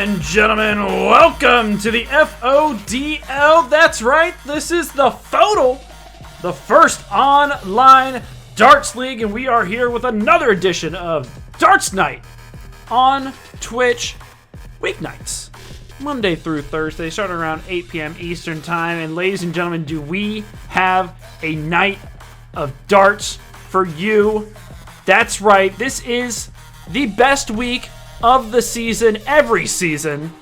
and gentlemen, welcome to the FODL. That's right, this is the FODL, the first online darts league, and we are here with another edition of Darts Night on Twitch weeknights, Monday through Thursday, starting around 8 p.m. Eastern Time. And ladies and gentlemen, do we have a night of darts for you? That's right, this is the best week of the season, every season.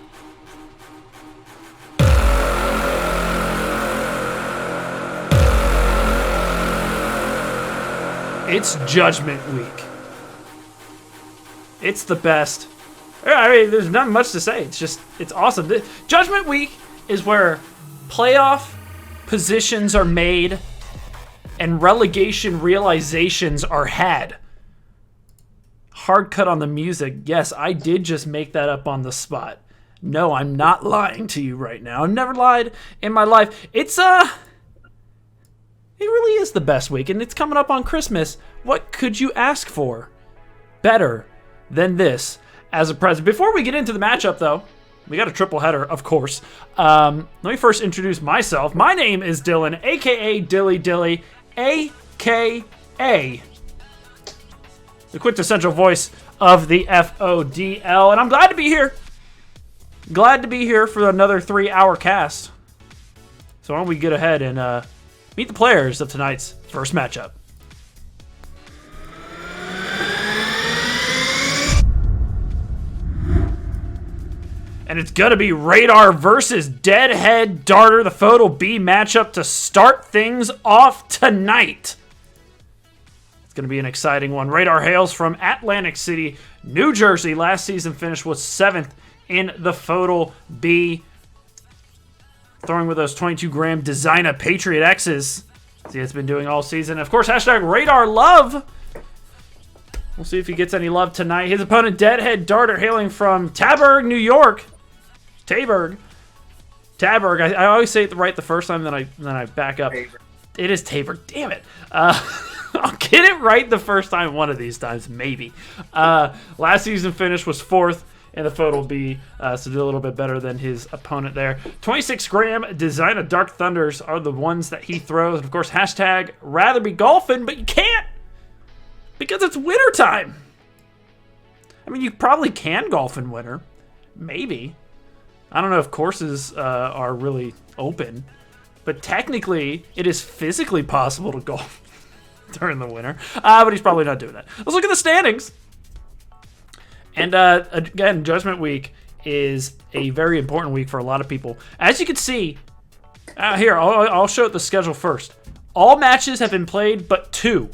It's Judgment Week. It's the best. I mean, there's not much to say. It's awesome. Judgment Week is where playoff positions are made and relegation realizations are had. Hard cut on the music. Yes, I did just make that up on the spot. No, I'm not lying to you right now. I've never lied in my life. It really is the best week, and it's coming up on Christmas. What could you ask for better than this as a present? Before we get into the matchup, though, we got a triple header, of course. Let me first introduce myself. My name is Dylan, a.k.a. Dilly Dilly, a.k.a. the quintessential voice of the FODL, and I'm glad to be here. Glad to be here for another 3-hour cast. So why don't we get ahead and meet the players of tonight's first matchup. And it's going to be Radar versus Deadhead Darter, the FODL B matchup to start things off tonight. Going to be an exciting one. Radar hails from Atlantic City, New Jersey. Last season finish was 7th in the FODL B. Throwing with those 22-gram Designer Patriot X's. See, it's been doing all season. Of course, hashtag Radar Love. We'll see if he gets any love tonight. His opponent, Deadhead Darter, hailing from Taberg, New York. Taberg. I always say it right the first time, then I back up. Taberg. It is Taberg. Damn it. I'll get it right the first time one of these times, maybe. Last season finish was 4th in the FODL B, so did a little bit better than his opponent there. 26-gram Designer Dark Thunders are the ones that he throws. And of course, hashtag rather be golfing, but you can't because it's wintertime. I mean, you probably can golf in winter. Maybe. I don't know if courses are really open, but technically it is physically possible to golf during the winter, but he's probably not doing that. Let's look at the standings. And again, Judgment Week is a very important week for a lot of people. As you can see, here, I'll show the schedule first. All matches have been played but 2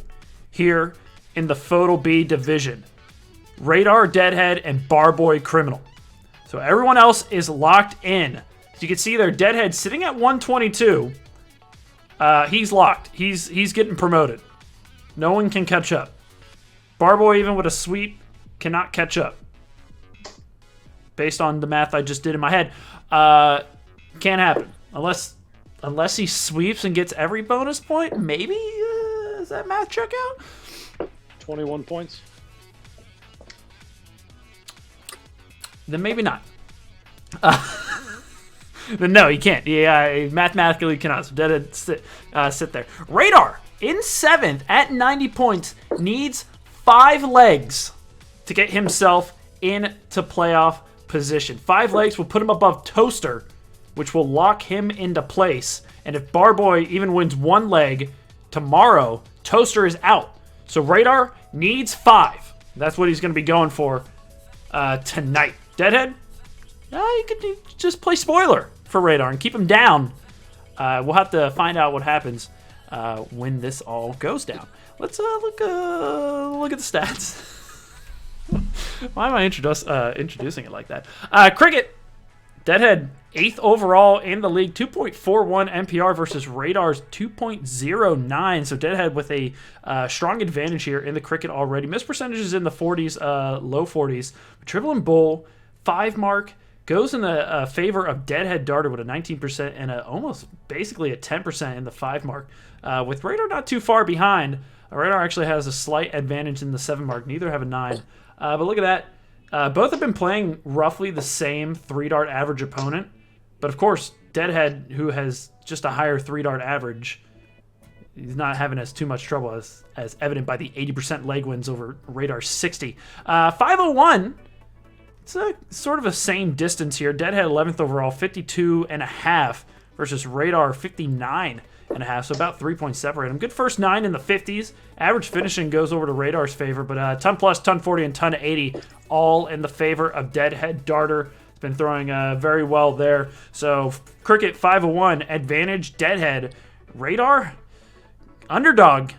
here in the FODL B division. Radar, Deadhead, and Barboy Criminal. So everyone else is locked in. As you can see there, Deadhead sitting at 122. He's locked. He's getting promoted. No one can catch up. Barboy, even with a sweep, cannot catch up. Based on the math I just did in my head. Can't happen. Unless he sweeps and gets every bonus point, maybe? Does that math check out? 21 points. Then maybe not. Then no, he can't. Yeah, mathematically cannot. So Deadhead sit there. Radar in 7th at 90 points, needs 5 legs to get himself into playoff position. 5 legs will put him above Toaster, which will lock him into place. And if Barboy even wins 1 leg tomorrow, Toaster is out. So Radar needs 5. That's what he's going to be going for tonight. Deadhead, you could just play spoiler for Radar and keep him down. We'll have to find out what happens when this all goes down. Let's look at the stats. Why am I introducing it like that? Cricket, Deadhead, 8th overall in the league, 2.41 NPR versus Radar's 2.09. So Deadhead with a strong advantage here in the cricket already. Miss percentages in the 40s, low 40s. Triple and Bull, 5 mark. Goes in the favor of Deadhead Darter with a 19% and almost basically a 10% in the 5 mark. With Radar not too far behind, Radar actually has a slight advantage in the 7 mark. Neither have a 9. But look at that. Both have been playing roughly the same 3-dart average opponent. But of course, Deadhead, who has just a higher 3-dart average, he's not having as too much trouble as evident by the 80% leg wins over Radar's 60. 501, it's a sort of a same distance here. Deadhead 11th overall, 52.5 versus Radar 59.5, so about 3 points separate him. Good first 9 in the 50s. Average finishing goes over to Radar's favor, but ton plus, ton 40, and ton 80 all in the favor of Deadhead. Darter has been throwing very well there. So Cricket 501, advantage Deadhead. Radar, underdog,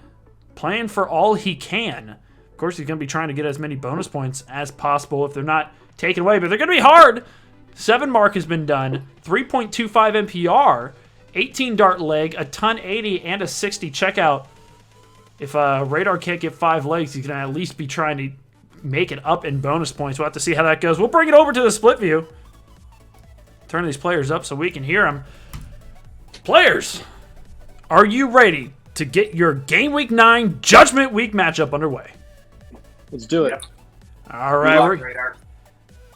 playing for all he can. Of course, he's going to be trying to get as many bonus points as possible if they're not taken away, but they're going to be hard. 7 mark has been done, 3.25 MPR, 18 dart leg, a ton 80, and a 60 checkout. If Radar can't get 5 legs, he's going to at least be trying to make it up in bonus points. We'll have to see how that goes. We'll bring it over to the split view. Turn these players up so we can hear them. Players, are you ready to get your Game Week 9 Judgment Week matchup underway? Let's do it. Yep. All right.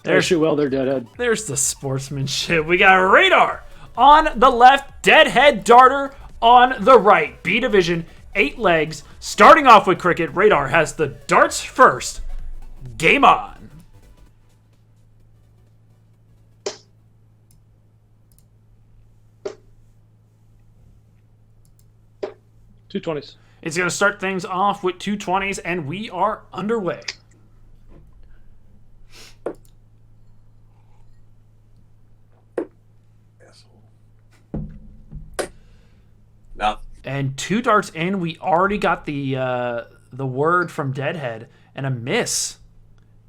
There's shoot well there, Deadhead. There's the sportsmanship. We got Radar on the left, Deadhead Darter on the right. B division, 8 legs. Starting off with Cricket, Radar has the darts first. Game on. Two 20s. It's going to start things off with 2 20s, and we are underway. No. And 2 darts in, we already got the word from Deadhead, and a miss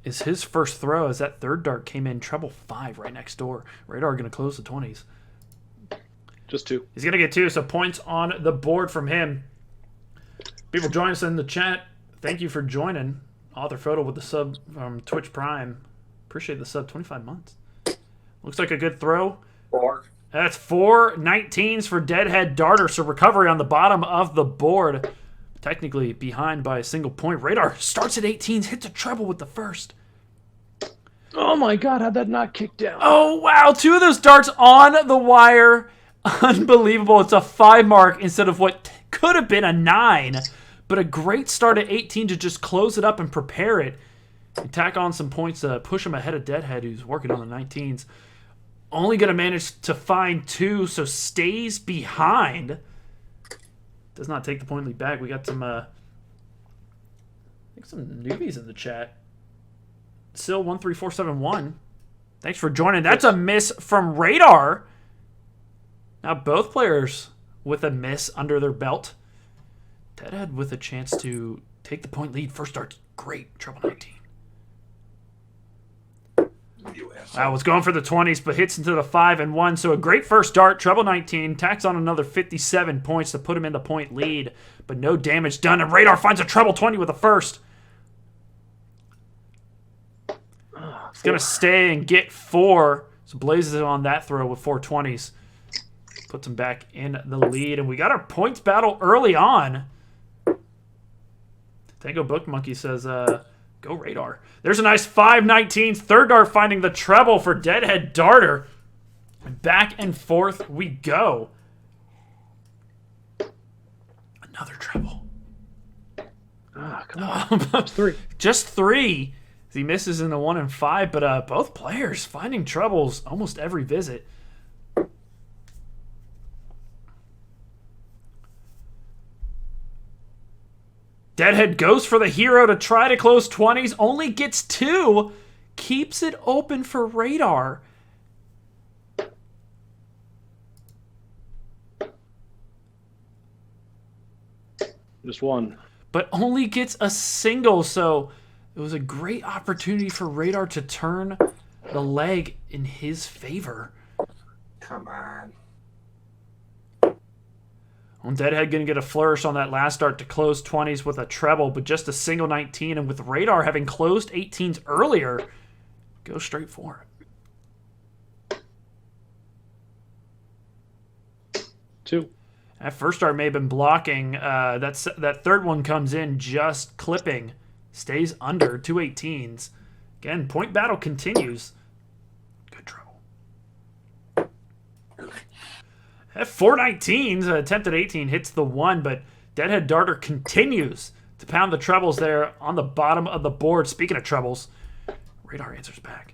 is his first throw as that 3rd dart came in treble 5 right next door. Radar going to close the 20s. Just 2. He's going to get 2, so points on the board from him. People join us in the chat. Thank you for joining. Author Photo with the sub from Twitch Prime. Appreciate the sub, 25 months. Looks like a good throw. 4. That's 4 19s for Deadhead Darter, so recovery on the bottom of the board. Technically behind by a single point. Radar starts at 18s, hits a treble with the first. Oh my god, how'd that not kick down? Oh wow, 2 of those darts on the wire. Unbelievable. It's a 5 mark instead of what could have been a 9. But a great start at 18 to just close it up and prepare it. And tack on some points to push him ahead of Deadhead, who's working on the 19s. Only going to manage to find 2, so stays behind. Does not take the point lead back. We got some, I think some newbies in the chat. Sil13471. Thanks for joining. That's a miss from Radar. Now both players with a miss under their belt. Deadhead with a chance to take the point lead. First start's great. Treble 19. Wow, was going for the 20s, but hits into the 5 and 1. So a great first dart. Treble 19. Tacks on another 57 points to put him in the point lead. But no damage done. And Radar finds a treble 20 with a first. He's going to stay and get 4. So blazes it on that throw with 4 20s. Puts him back in the lead. And we got our points battle early on. Tango Book Monkey says, go Radar. There's a nice 5 19s. 3rd dart finding the treble for Deadhead Darter. Back and forth we go. Another treble. Ah, come on. Just 3. Just 3. He misses in the 1 and 5, but both players finding troubles almost every visit. Deadhead goes for the hero to try to close 20s, only gets 2, keeps it open for Radar. Just 1. But only gets a single, so it was a great opportunity for Radar to turn the leg in his favor. Come on. Deadhead going to get a flourish on that last start to close 20s with a treble, but just a single 19. And with Radar having closed 18s earlier, go straight for it. 2. That first start may have been blocking. That third one comes in just clipping. Stays under 2 18s. Again, point battle continues. Good trouble. At 419s, attempted 18 hits the 1, but Deadhead Darter continues to pound the trebles there on the bottom of the board. Speaking of trebles, Radar answers back.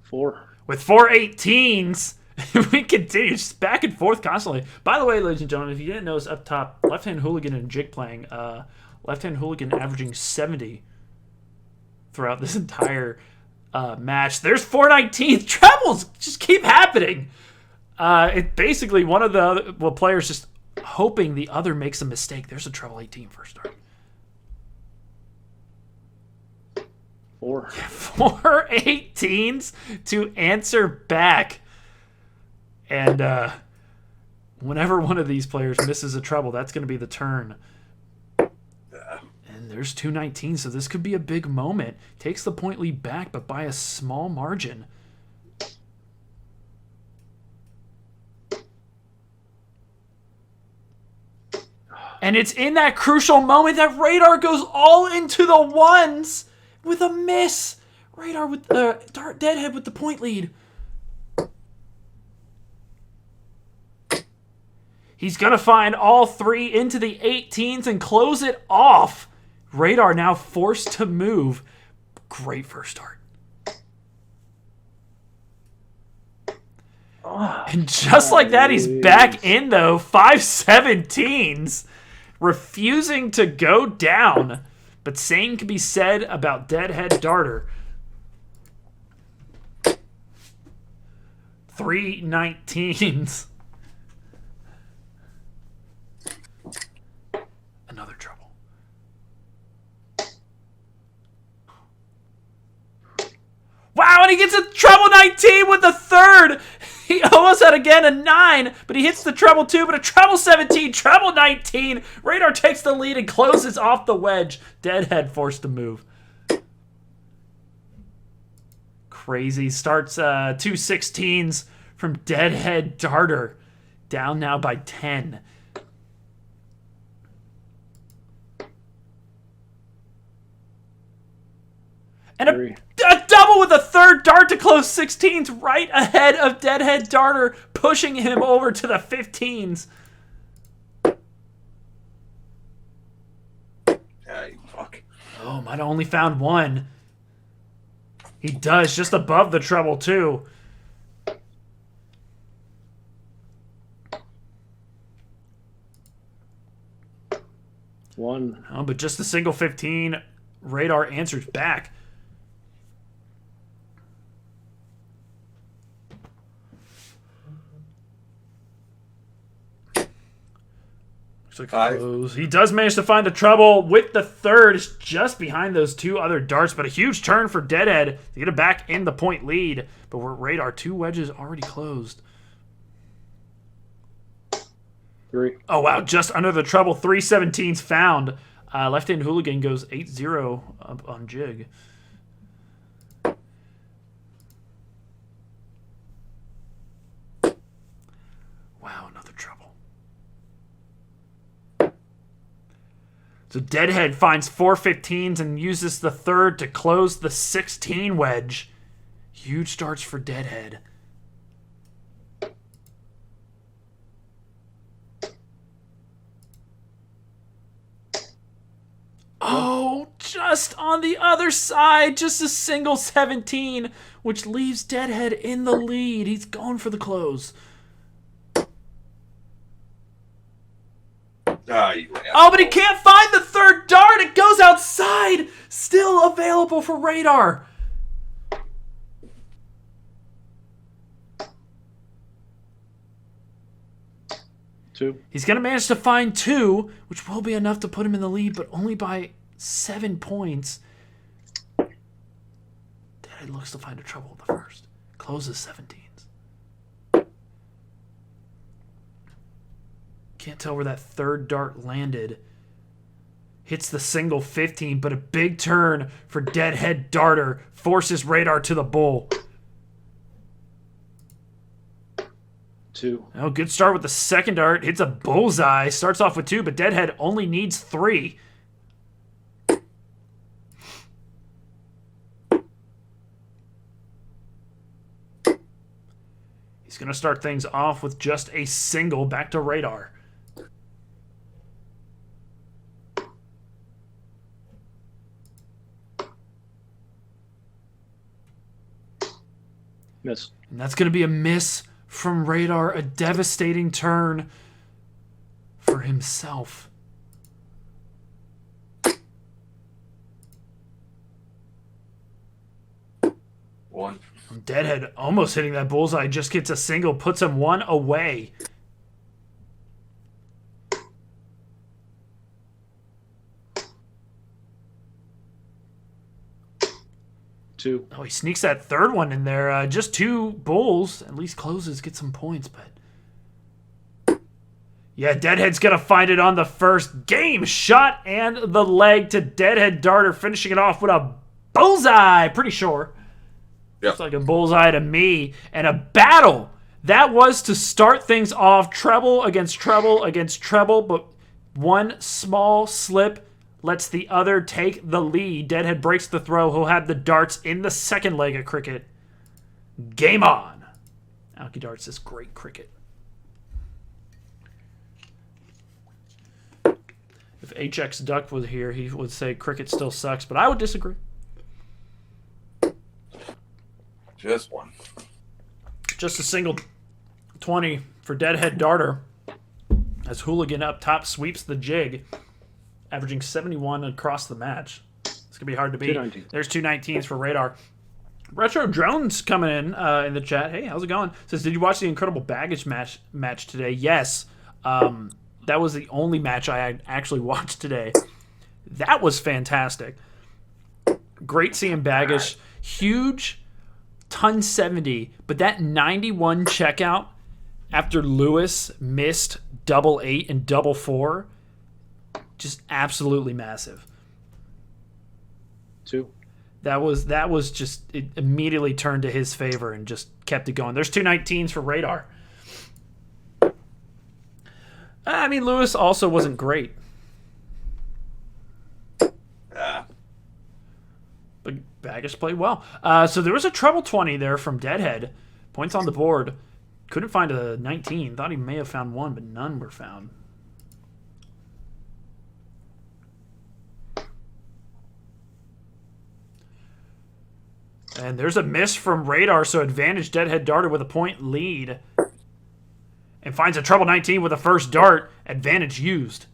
4. With 418s, we continue just back and forth constantly. By the way, ladies and gentlemen, if you didn't notice up top, left-hand hooligan and jig playing, left-hand hooligan averaging 70 throughout this entire match. There's 419th. Trebles just keep happening. It's basically one of the players just hoping the other makes a mistake. There's a treble 18 first start. 4. 4 18s to answer back. And whenever one of these players misses a treble, that's going to be the turn. And there's 2 19s, so this could be a big moment. Takes the point lead back, but by a small margin. And it's in that crucial moment that Radar goes all into the ones with a miss. Radar with Deadhead with the point lead. He's going to find all 3 into the 18s and close it off. Radar now forced to move. Great first start. And just like that, he's back in, though. 5 17s. Refusing to go down. But same can be said about Deadhead Darter. 3 19s. Another trouble. Wow, and he gets a treble 19 with the third. He almost had again a 9, but he hits the treble 2, but a treble 17, treble 19. Radar takes the lead and closes off the wedge. Deadhead forced to move. Crazy. Starts 2 16s from Deadhead Darter. Down now by 10. And a double with a third dart to close 16s right ahead of Deadhead Darter, pushing him over to the 15s. Fuck. Oh, might have only found 1. He does, just above the treble, too. One. Oh, but just a single 15. Radar answers back. Close. He does manage to find the treble with the third. It's just behind those 2 other darts, but a huge turn for Deadhead to get it back in the point lead. But we're Radar, 2 wedges already closed. 3. Oh, wow. Just under the treble. 3 17s found. Left-hand hooligan goes 8-0 up on jig. Wow, another trouble. So Deadhead finds 4 15s and uses the third to close the 16 wedge. Huge starts for Deadhead. Oh, just on the other side, just a single 17, which leaves Deadhead in the lead. He's going for the close. Oh, but he can't find the third dart. It goes outside. Still available for Radar. Two. He's going to manage to find 2, which will be enough to put him in the lead, but only by 7 points. Deadhead looks to find a trouble with the first. Closes 17s. Can't tell where that third dart landed. Hits the single 15, but a big turn for Deadhead Darter forces Radar to the bull. 2. Oh, good start with the second dart. Hits a bullseye. Starts off with 2, but Deadhead only needs 3. He's going to start things off with just a single back to Radar. Miss. And that's going to be a miss from Radar. A devastating turn for himself. One. Deadhead almost hitting that bullseye. Just gets a single. Puts him one away. Two. Oh, he sneaks that third one in there. Just two bulls. At least closes, get some points, but... Yeah, Deadhead's going to find it on the first game shot and the leg to Deadhead Darter, finishing it off with a bullseye. Pretty sure. Yep. Looks like a bullseye to me. And a battle. That was to start things off. Treble against treble against treble, but one small slip lets the other take the lead. Deadhead breaks the throw. He'll have the darts in the second leg of cricket. Game on. Alki Darts is great cricket. If HX Duck was here, he would say cricket still sucks, but I would disagree. Just one. Just a single 20 for Deadhead Darter as Hooligan up top sweeps the jig, averaging 71 across the match. It's going to be hard to beat. 219. There's 219s for Radar. Retro Drones coming in the chat. Hey, how's it going? Says, did you watch the Incredible Baggage match today? Yes. That was the only match I actually watched today. That was fantastic. Great seeing Baggage. Huge ton 70, but that 91 checkout after Lewis missed double 8 and double 4, just absolutely massive. Two. That was just, it immediately turned to his favor and just kept it going. There's 219s for Radar. I mean, Lewis also wasn't great. Yeah. But Baggage played well. So there was a treble 20 there from Deadhead. Points on the board. Couldn't find a 19. Thought he may have found one, but none were found. And there's a miss from Radar, so advantage Deadhead Darter with a point lead. And finds a treble 19 with a first dart. Advantage used.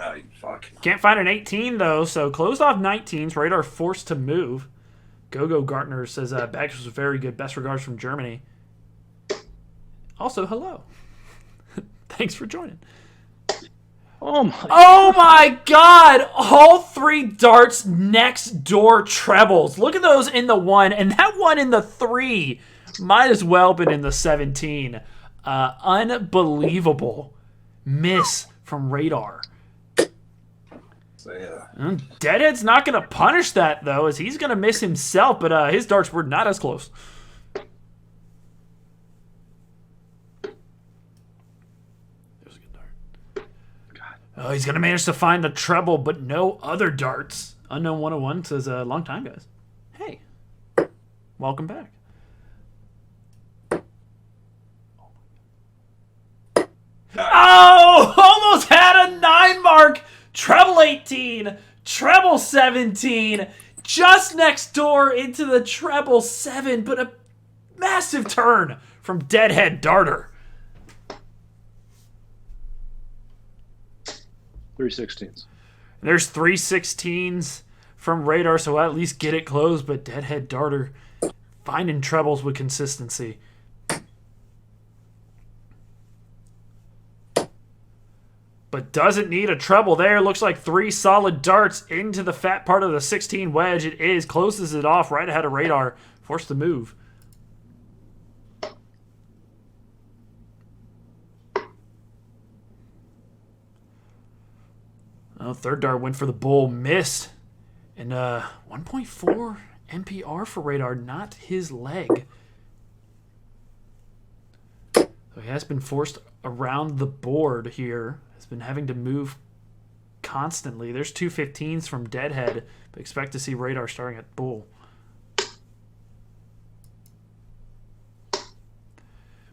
Oh, you fuck. Can't find an 18, though, so closed off 19s. Radar forced to move. Go-Go Gartner says, Baggage was very good. Best regards from Germany. Also, hello. Thanks for joining. Oh my God! All three darts next door trebles. Look at those in the 1, and that one in the 3 might as well been in the 17. Unbelievable miss from Radar. So, yeah. Deadhead's not going to punish that, though, as he's going to miss himself, but his darts were not as close. There's a good dart. God. Oh, he's going to manage to find the treble, but no other darts. Unknown 101 says, long time, guys. Hey, welcome back. Oh, almost had a 9 mark. Treble 18, treble 17, just next door into the treble 7, but a massive turn from Deadhead Darter. 316s. There's 316s from Radar, so I'll at least get it closed, but Deadhead Darter finding trebles with consistency. But doesn't need a treble there. Looks like 3 solid darts into the fat part of the 16 wedge. It is. Closes it off right ahead of Radar. Forced to move. Oh, third dart went for the bull. Missed. And 1.4 MPR for Radar. Not his leg. So he has been forced around the board here. Has been having to move constantly. There's 215s from Deadhead, but expect to see Radar starting at bull.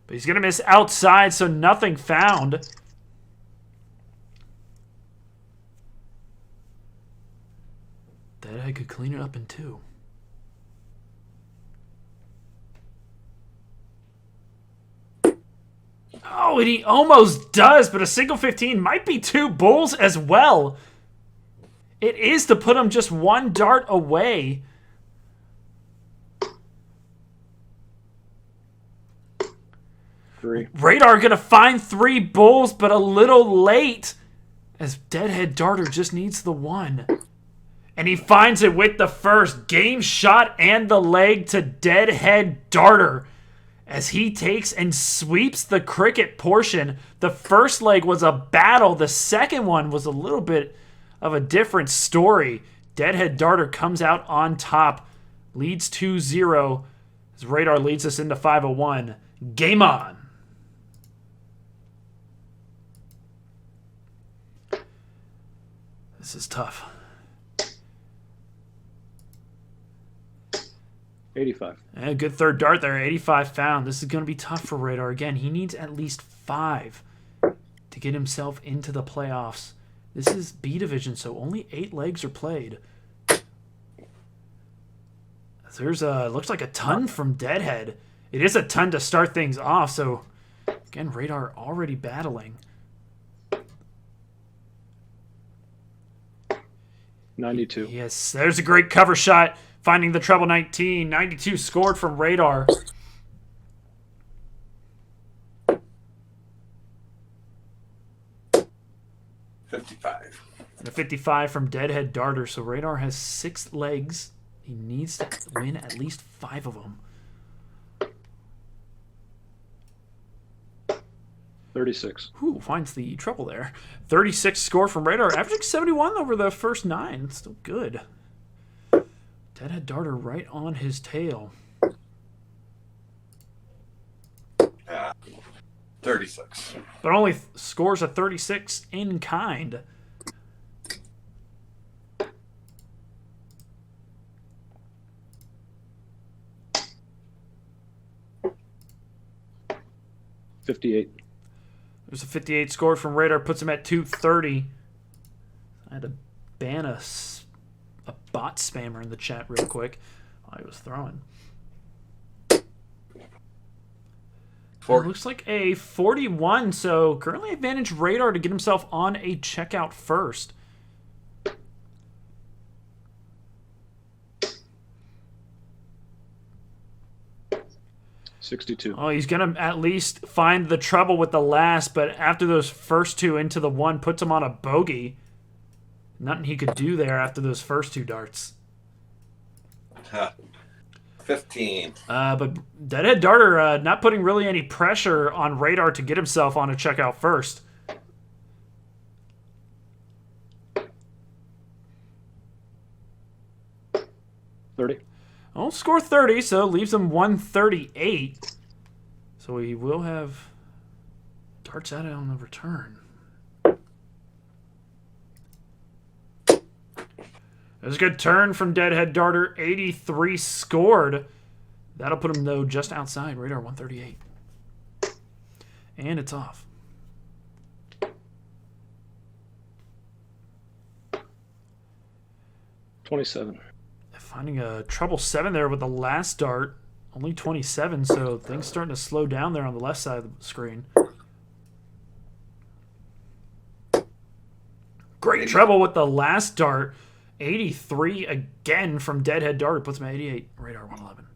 But he's going to miss outside, so nothing found. Deadhead could clean it up in 2. Oh, and he almost does, but a single 15 might be 2 bulls as well. It is to put him just 1 dart away. Radar going to find 3 bulls, but a little late, as Deadhead Darter just needs the 1. And he finds it with the first game shot and the leg to Deadhead Darter, as he takes and sweeps the cricket portion. The first leg was a battle. The second one was a little bit of a different story. Deadhead Darter comes out on top, leads 2-0, as Radar leads us into 501. Game on. This is tough. 85. Yeah, good third dart there. 85 found. This is going to be tough for Radar. Again, he needs at least 5 to get himself into the playoffs. This is B division, so only 8 legs are played. There's looks like a ton from Deadhead. It is a ton to start things off, so again, Radar already battling. 92. Yes, there's a great cover shot, finding the treble 19. 92 scored from Radar. $55. And a 55 from Deadhead Darter. So Radar has 6 legs. He needs to win at least 5 of them. 36. Ooh, finds the treble there. 36 score from Radar, averaging 71 over the first 9. Still good. Deadhead Darter right on his tail. 36. But only scores a 36 in kind. $58. There's a 58 score from Radar, puts him at 230. I had to ban a bot spammer in the chat real quick while I was throwing. It looks like a 41, so currently advantage Radar to get himself on a checkout first. $62. Oh, he's going to at least find the trouble with the last, but after those first 2 into the 1, puts him on a bogey. Nothing he could do there after those first 2 darts. 15. But Deadhead Darter not putting really any pressure on Radar to get himself on a checkout first. $30. Oh, score 30, so leaves him 138. So he will have darts out on the return. There's a good turn from Deadhead Darter. 83 scored. That'll put him, though, just outside. Radar 138. And it's off. $27. Finding a treble 7 there with the last dart. Only 27, so things starting to slow down there on the left side of the screen. Great treble with the last dart. 83 again from Deadhead Darter. Puts him at 88. Radar 111.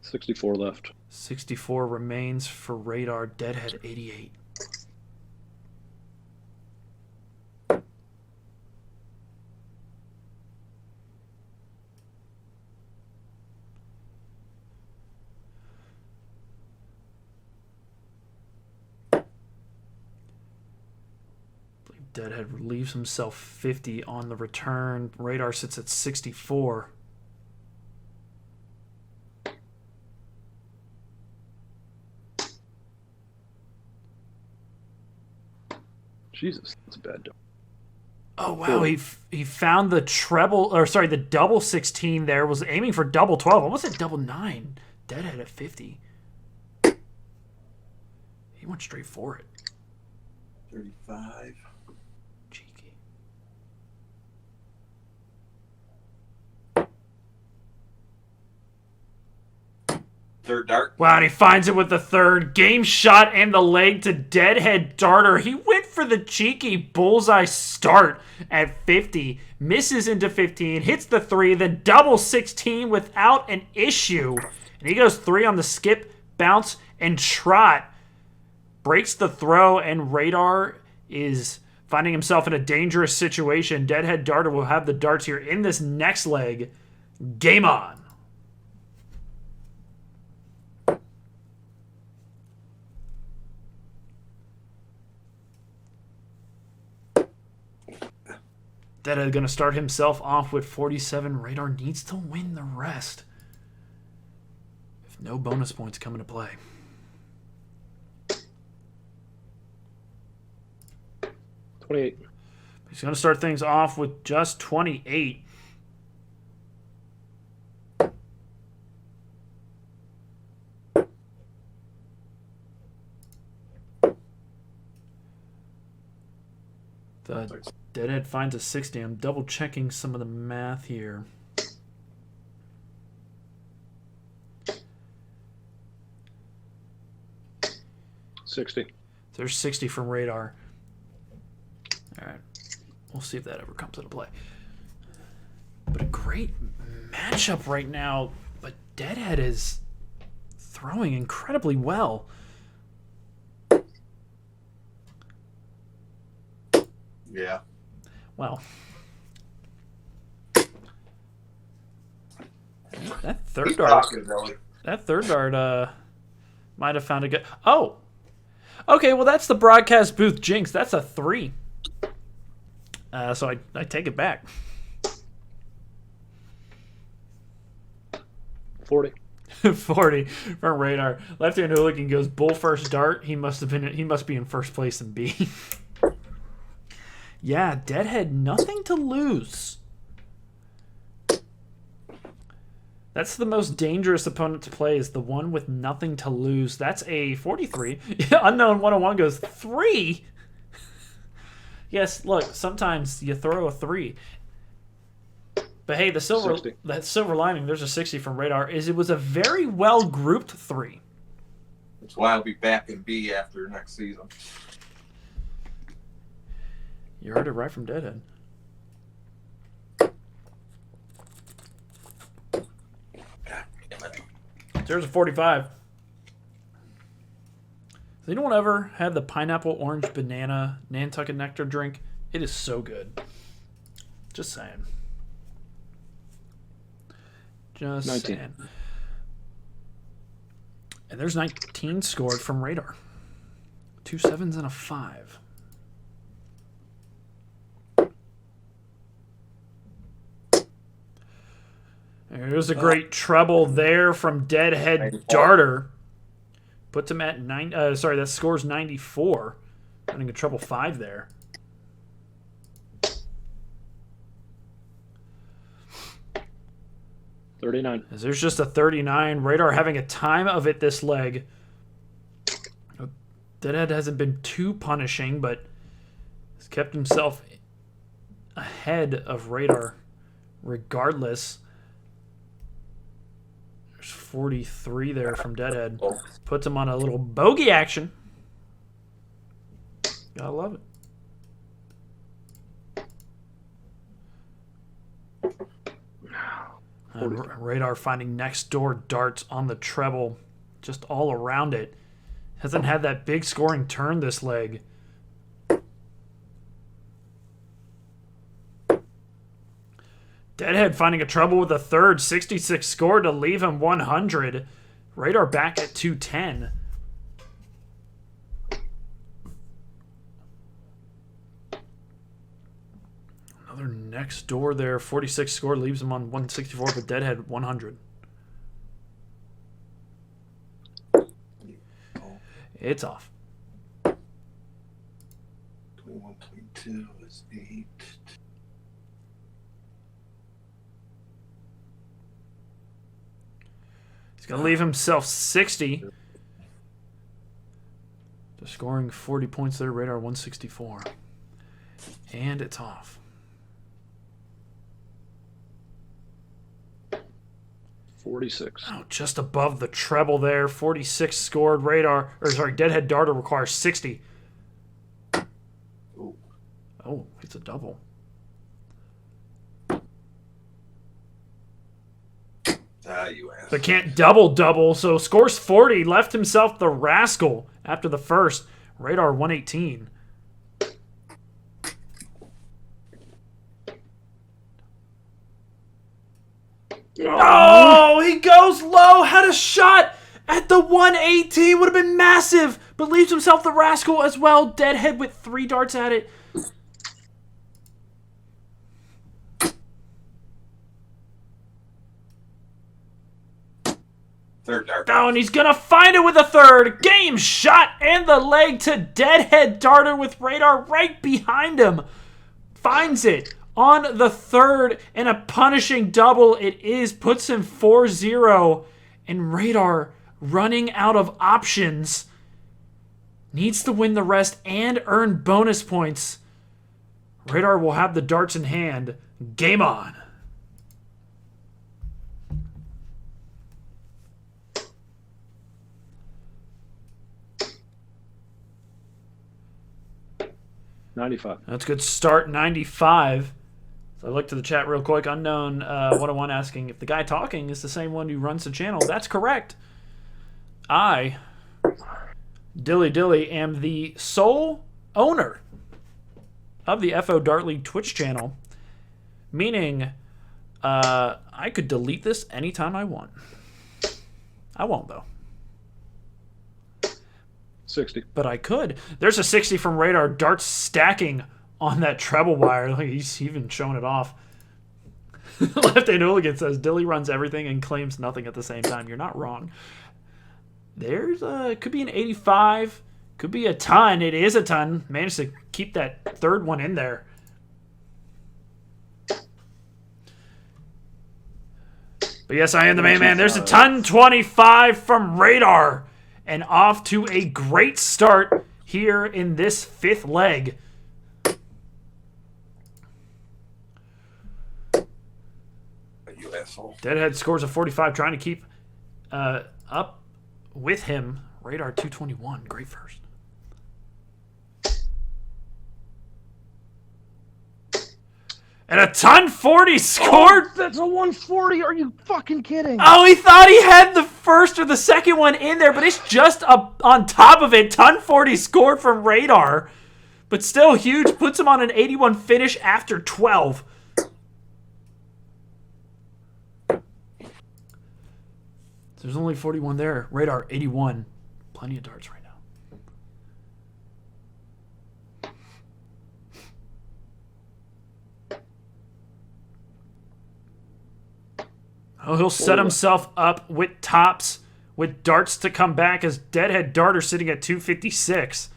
$64 left. 64 remains for Radar. Deadhead 88. Deadhead leaves himself 50 on the return. Radar sits at 64. Jesus, that's a bad dart. Oh, wow. He found the the double 16 there. Was aiming for double 12. Almost at double 9. Deadhead at 50. He went straight for it. 35. Cheeky. Third dart. Wow, and he finds it with the third. Game shot and the leg to Deadhead Darter. He went for the cheeky bullseye start at 50. Misses into 15. Hits the 3. Then double 16 without an issue. And he goes 3 on the skip, bounce, and trot. Breaks the throw, and Radar is finding himself in a dangerous situation. Deadhead Darter will have the darts here in this next leg. Game on. Deadhead going to start himself off with 47. Radar needs to win the rest. If no bonus points come into play. 28. He's going to start things off with just 28. The Deadhead finds a 60. I'm double checking some of the math here. There's 60 from Radar. All right. We'll see if that ever comes into play. But a great matchup right now. But Deadhead is throwing incredibly well. Yeah. Well, that third dart might have found a good. Oh, okay. Well, that's the broadcast booth jinx. That's a 3. So I take it back. 40. 40 from Radar. Left-hand hooligan goes bull first dart. He must be in first place in B. Yeah, Deadhead, nothing to lose. That's the most dangerous opponent to play, is the one with nothing to lose. That's a 43. Unknown 101 goes 3. Yes, look, sometimes you throw a 3. But hey, that silver lining, there's a 60 from Radar, is it was a very well grouped 3. That's why I'll be back in B after next season. You heard it right from Deadhead. There's a 45. Has anyone ever had the pineapple, orange, banana, Nantucket nectar drink? It is so good. Just saying. Just 19. saying. And there's 19 scored from Radar. 2 7s and a 5. There's a great treble there from Deadhead 94. Darter. Puts him at 9. That scores 94. Running a treble 5 there. $39. As there's just a 39. Radar having a time of it this leg. Deadhead hasn't been too punishing, but has kept himself ahead of Radar regardless. 43 there from Deadhead. Puts him on a little bogey action. Gotta love it. Radar finding next door darts on the treble. Just all around it. Hasn't had that big scoring turn this leg. Deadhead finding a trouble with a third. 66 score to leave him 100. Radar back at 210. Another next door there. 46 score leaves him on 164, but Deadhead 100. It's off. 21.2 is 8. He's going to leave himself 60. Just scoring 40 points there. Radar 164. And it's off. 46. Oh, just above the treble there. 46 scored. Deadhead Darter requires 60. Oh, it's a double. You asked. But can't double, so scores 40. Left himself the Rascal after the first. Radar 118. Oh, he goes low. Had a shot at the 118. Would have been massive. But leaves himself the Rascal as well. Deadhead with 3 darts at it. Third dart. Oh, and he's going to find it with a third. Game shot and the leg to Deadhead Darter with Radar right behind him. Finds it on the third, and a punishing double it is. Puts him 4-0, and Radar, running out of options, needs to win the rest and earn bonus points. Radar will have the darts in hand. Game on. $95. That's a good start, 95. So I looked to the chat real quick. Unknown 101 asking if the guy talking is the same one who runs the channel. That's correct. I, Dilly, am the sole owner of the FO Dart League Twitch channel, meaning I could delete this anytime I want. I won't, though. 60. But I could. There's a 60 from Radar. Darts stacking on that treble wire. Like, he's even showing it off. Left Hand Hooligan says, Dilly runs everything and claims nothing at the same time. You're not wrong. There's could be an 85. Could be a ton. It is a ton. Managed to keep that third one in there. But yes, I am the main man. There's a ton. 25 from Radar. And off to a great start here in this 5th leg. You asshole. Deadhead scores a 45, trying to keep up with him. Radar 221, great first. And a ton 40 scored. Oh, that's a 140. Are you fucking kidding? Oh, he thought he had the first or the second one in there, but it's just up on top of it. Ton 40 scored from Radar, but still huge. Puts him on an 81 finish after 12. There's only 41 there. Radar 81. Plenty of darts right now. Oh, he'll set himself up with tops, with darts to come back as Deadhead Darter sitting at 256.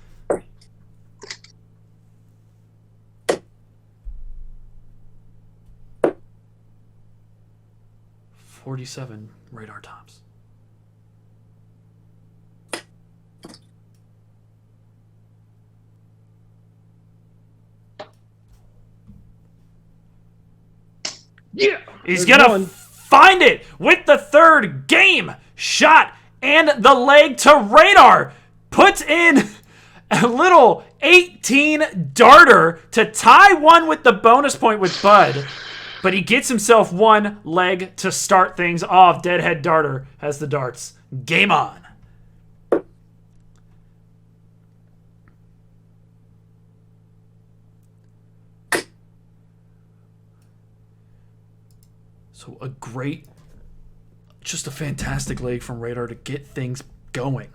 $47 Radar tops. Yeah. He's going to find it with the third. Game shot and the leg to Radar. Puts in a little 18 darter to tie one with the bonus point with Bud. But he gets himself one leg to start things off. Deadhead Darter has the darts. Game on. So a great, just a fantastic leg from Radar to get things going.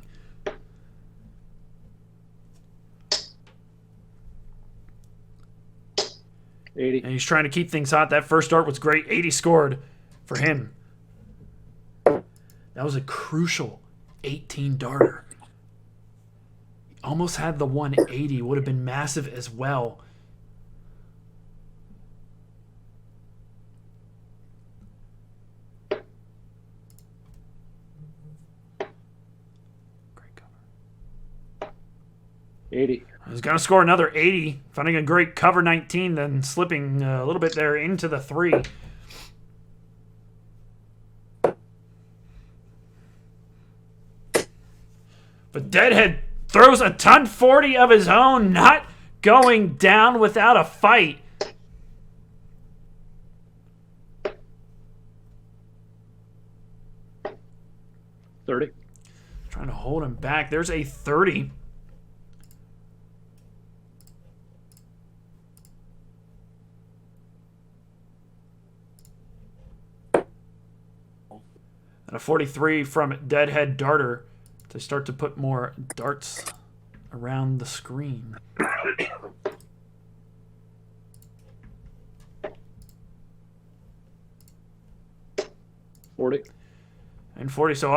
$80. And he's trying to keep things hot. That first dart was great. 80 scored for him. That was a crucial 18 darter. Almost had the 180. Would have been massive as well. Great cover. 80. He's going to score another 80. Finding a great cover 19, then slipping a little bit there into the 3. But Deadhead throws a ton 40 of his own, not going down without a fight. $30. Trying to hold him back. There's a 30. And a 43 from Deadhead Darter to start to put more darts around the screen. $40. And 40. So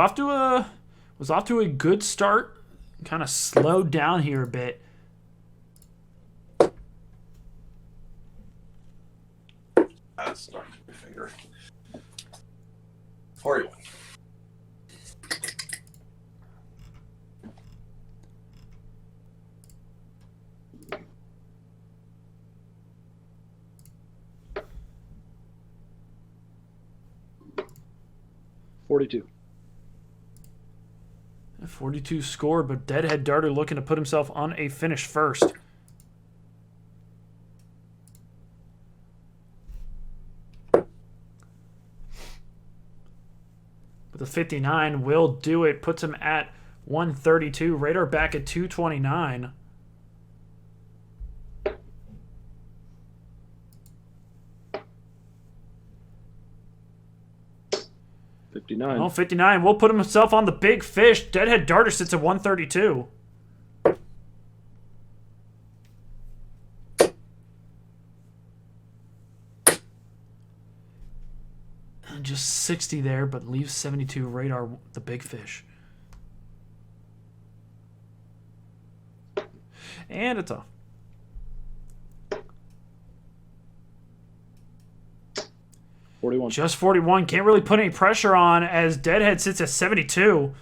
was off to a good start. Kind of slowed down here a bit. That's starting to finger. 41. $42. 42 score, but Deadhead Darter looking to put himself on a finish first. But the 59 will do it. Puts him at 132. Radar back at 229. $59. Oh, 59 will put himself on the big fish. Deadhead Darter sits at 132. And just 60 there, but leaves 72 Radar, the big fish. And it's off. 41. Just 41. Can't really put any pressure on as Deadhead sits at 72.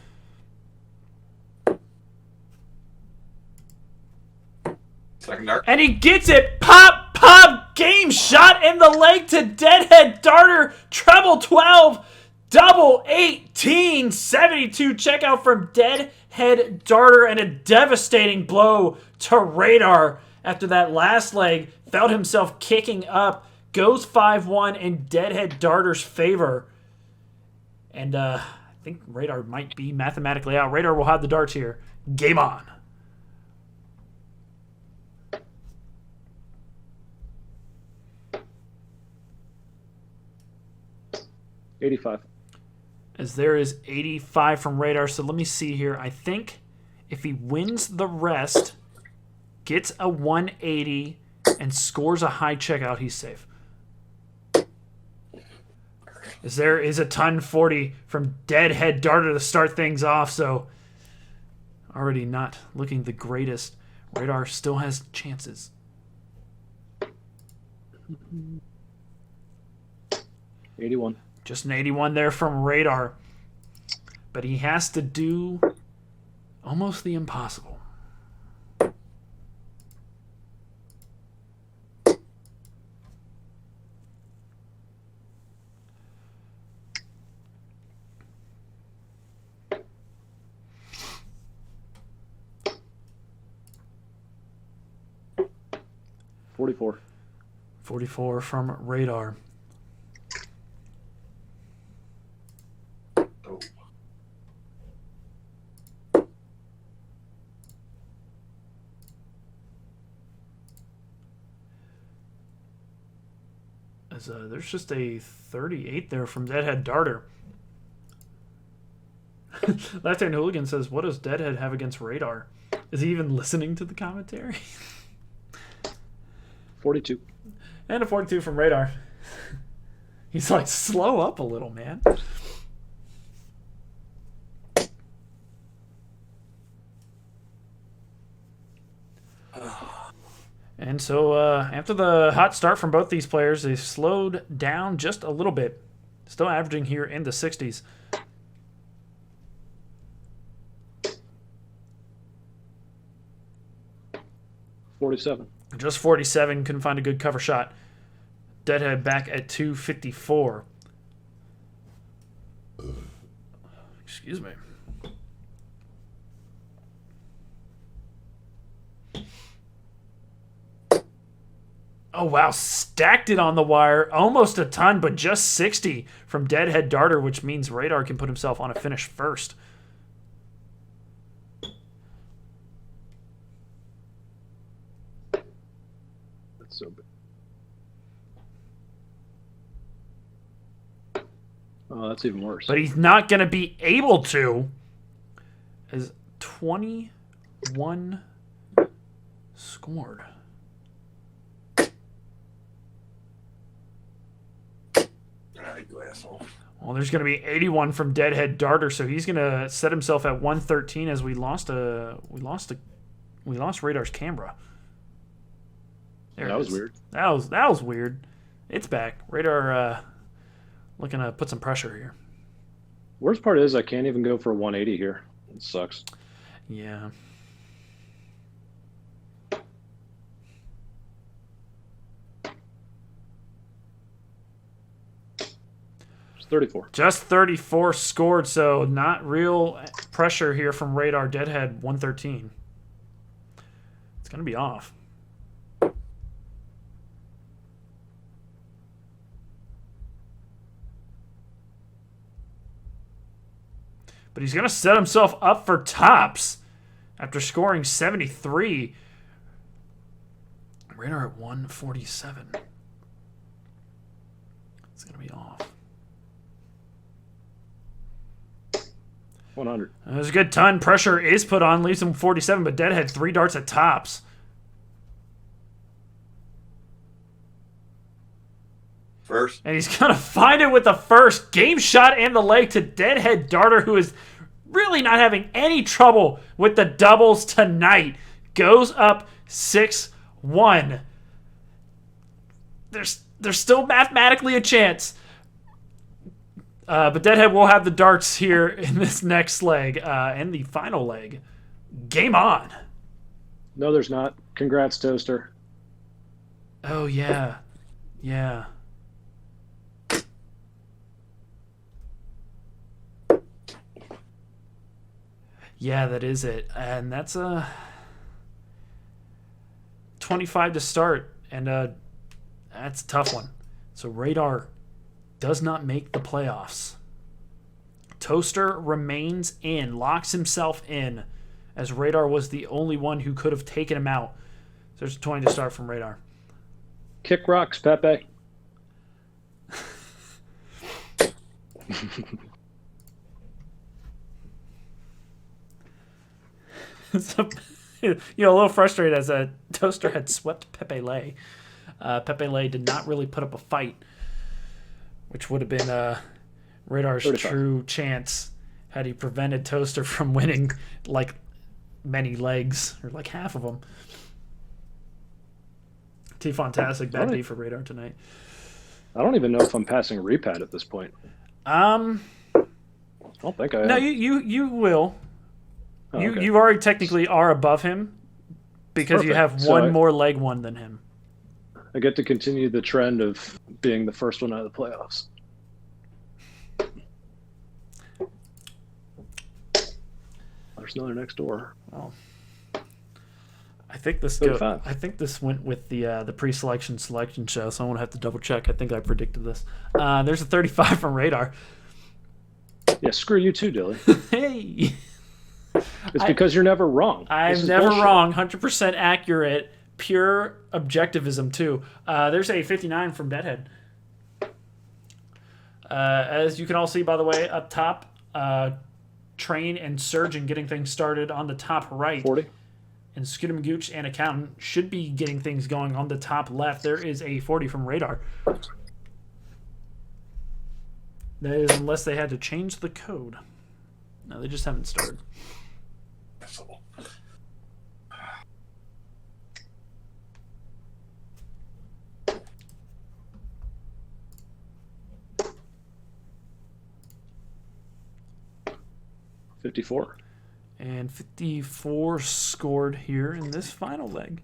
Second dart. And he gets it. Pop, pop. Game shot in the leg to Deadhead Darter. Treble 12. Double 18. 72 checkout from Deadhead Darter. And a devastating blow to Radar after that last leg. Felt himself kicking up. Goes 5-1 in Deadhead Darter's favor. And I think Radar might be mathematically out. Radar will have the darts here. Game on. $85. As there is 85 from Radar. So let me see here. I think if he wins the rest, gets a 180, and scores a high checkout, he's safe. As there is a ton 40 from Deadhead Darter to start things off, so already not looking the greatest. Radar still has chances. 81. Just an 81 there from Radar. But he has to do almost the impossible. $44. 44 from Radar. Oh. As there's just a 38 there from Deadhead Darter. Left-hand Hooligan says, what does Deadhead have against Radar? Is he even listening to the commentary? 42. And a 42 from Radar. He's like, slow up a little, man. And so after the hot start from both these players, they slowed down just a little bit. Still averaging here in the 60s. .47. Just 47. Couldn't find a good cover shot. Deadhead back at 254. Excuse me. Oh, wow. Stacked it on the wire. Almost a ton, but just 60 from Deadhead Darter, which means Radar can put himself on a finish first. That's so big. Oh, that's even worse. But he's not going to be able to. As 21 scored. You asshole. Well, there's going to be 81 from Deadhead Darter, so he's going to set himself at 113 as we lost Radar's camera. There That was weird. That was weird. It's back. Radar looking to put some pressure here. Worst part is I can't even go for a 180 here. It sucks. Yeah. It's 34. Just 34 scored, so not real pressure here from Radar. Deadhead 113. It's going to be off. But he's going to set himself up for tops after scoring 73. Radar at 147. It's going to be off. 100. There's a good ton. Pressure is put on. Leaves him 47, but Deadhead 3 darts at tops. First. And he's going to find it with the first game shot and the leg to Deadhead Darter, who is really not having any trouble with the doubles tonight. Goes up 6-1. There's still mathematically a chance. But Deadhead will have the darts here in this next leg and the final leg. Game on. No, there's not. Congrats, Toaster. Oh, yeah. Yeah. Yeah, that is it. And that's a 25 to start. And that's a tough one. So Radar does not make the playoffs. Toaster remains in, locks himself in, as Radar was the only one who could have taken him out. So there's a 20 to start from Radar. Kick rocks, Pepe. So, a little frustrated as a Toaster had swept Pepe Lay. Pepe Lay did not really put up a fight, which would have been Radar's 35. true chance had he prevented Toaster from winning like many legs, or like half of them. T-Fantastic, bad D for Radar tonight. I don't even know if I'm passing Repad at this point. I don't think I am. No, you will. Oh, You okay. you already technically are above him because you Perfect. have So one more leg one than him. I get to continue the trend of being the first one out of the playoffs. There's another next door. Well, I think this 35. I think this went with the pre-selection selection show, so I'm gonna have to double check. I think I predicted this. There's a 35 from Radar. Yeah, screw you too, Dilly. Hey, It's because you're never wrong. This I'm is never bullshit. wrong. 100% accurate. Pure objectivism too. There's a 59 from Deadhead. As you can all see, by the way, up top, Train and Surgeon getting things started on the top right. 40. And Scootamagooch and Accountant should be getting things going on the top left. There is a 40 from Radar. That is unless they had to change the code. No, they just haven't started. 54. And 54 scored here in this final leg.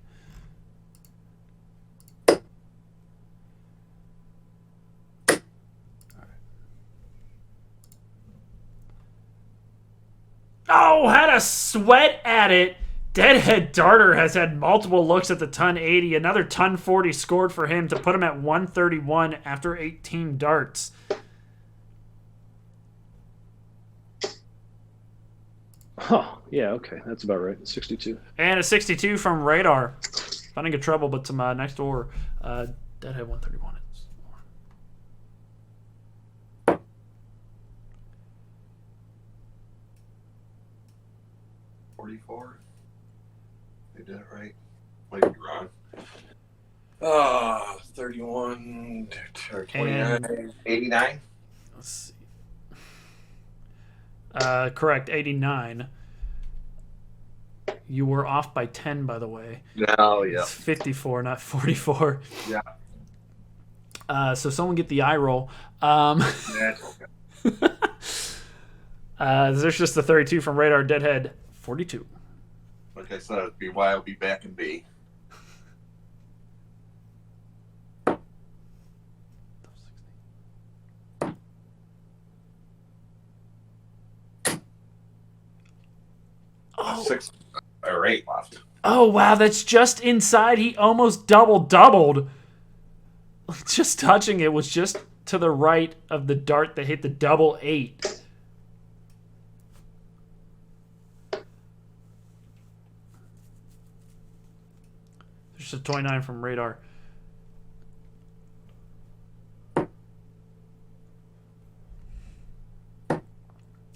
Oh, had a sweat at it. Deadhead Darter has had multiple looks at the ton 80. Another ton 40 scored for him to put him at 131 after 18 darts. Oh, yeah, okay. That's about right. 62. And a 62 from Radar. Finding a trouble, but some next door. Deadhead 131. 44. They did it right. Might be wrong. 31 or 29. 89. Let's see. Correct, 89. You were off by 10, by the way. No, yeah. It's 54, not 44. Yeah. So someone get the eye roll. That's okay. There's just the 32 from Radar. Deadhead 42. Like I said, it'd be why I'll be back in B. Oh. 6 or 8 left. Oh, wow, that's just inside. He almost doubled. Just touching it was just to the right of the dart that hit the double 8. There's a 29 from Radar.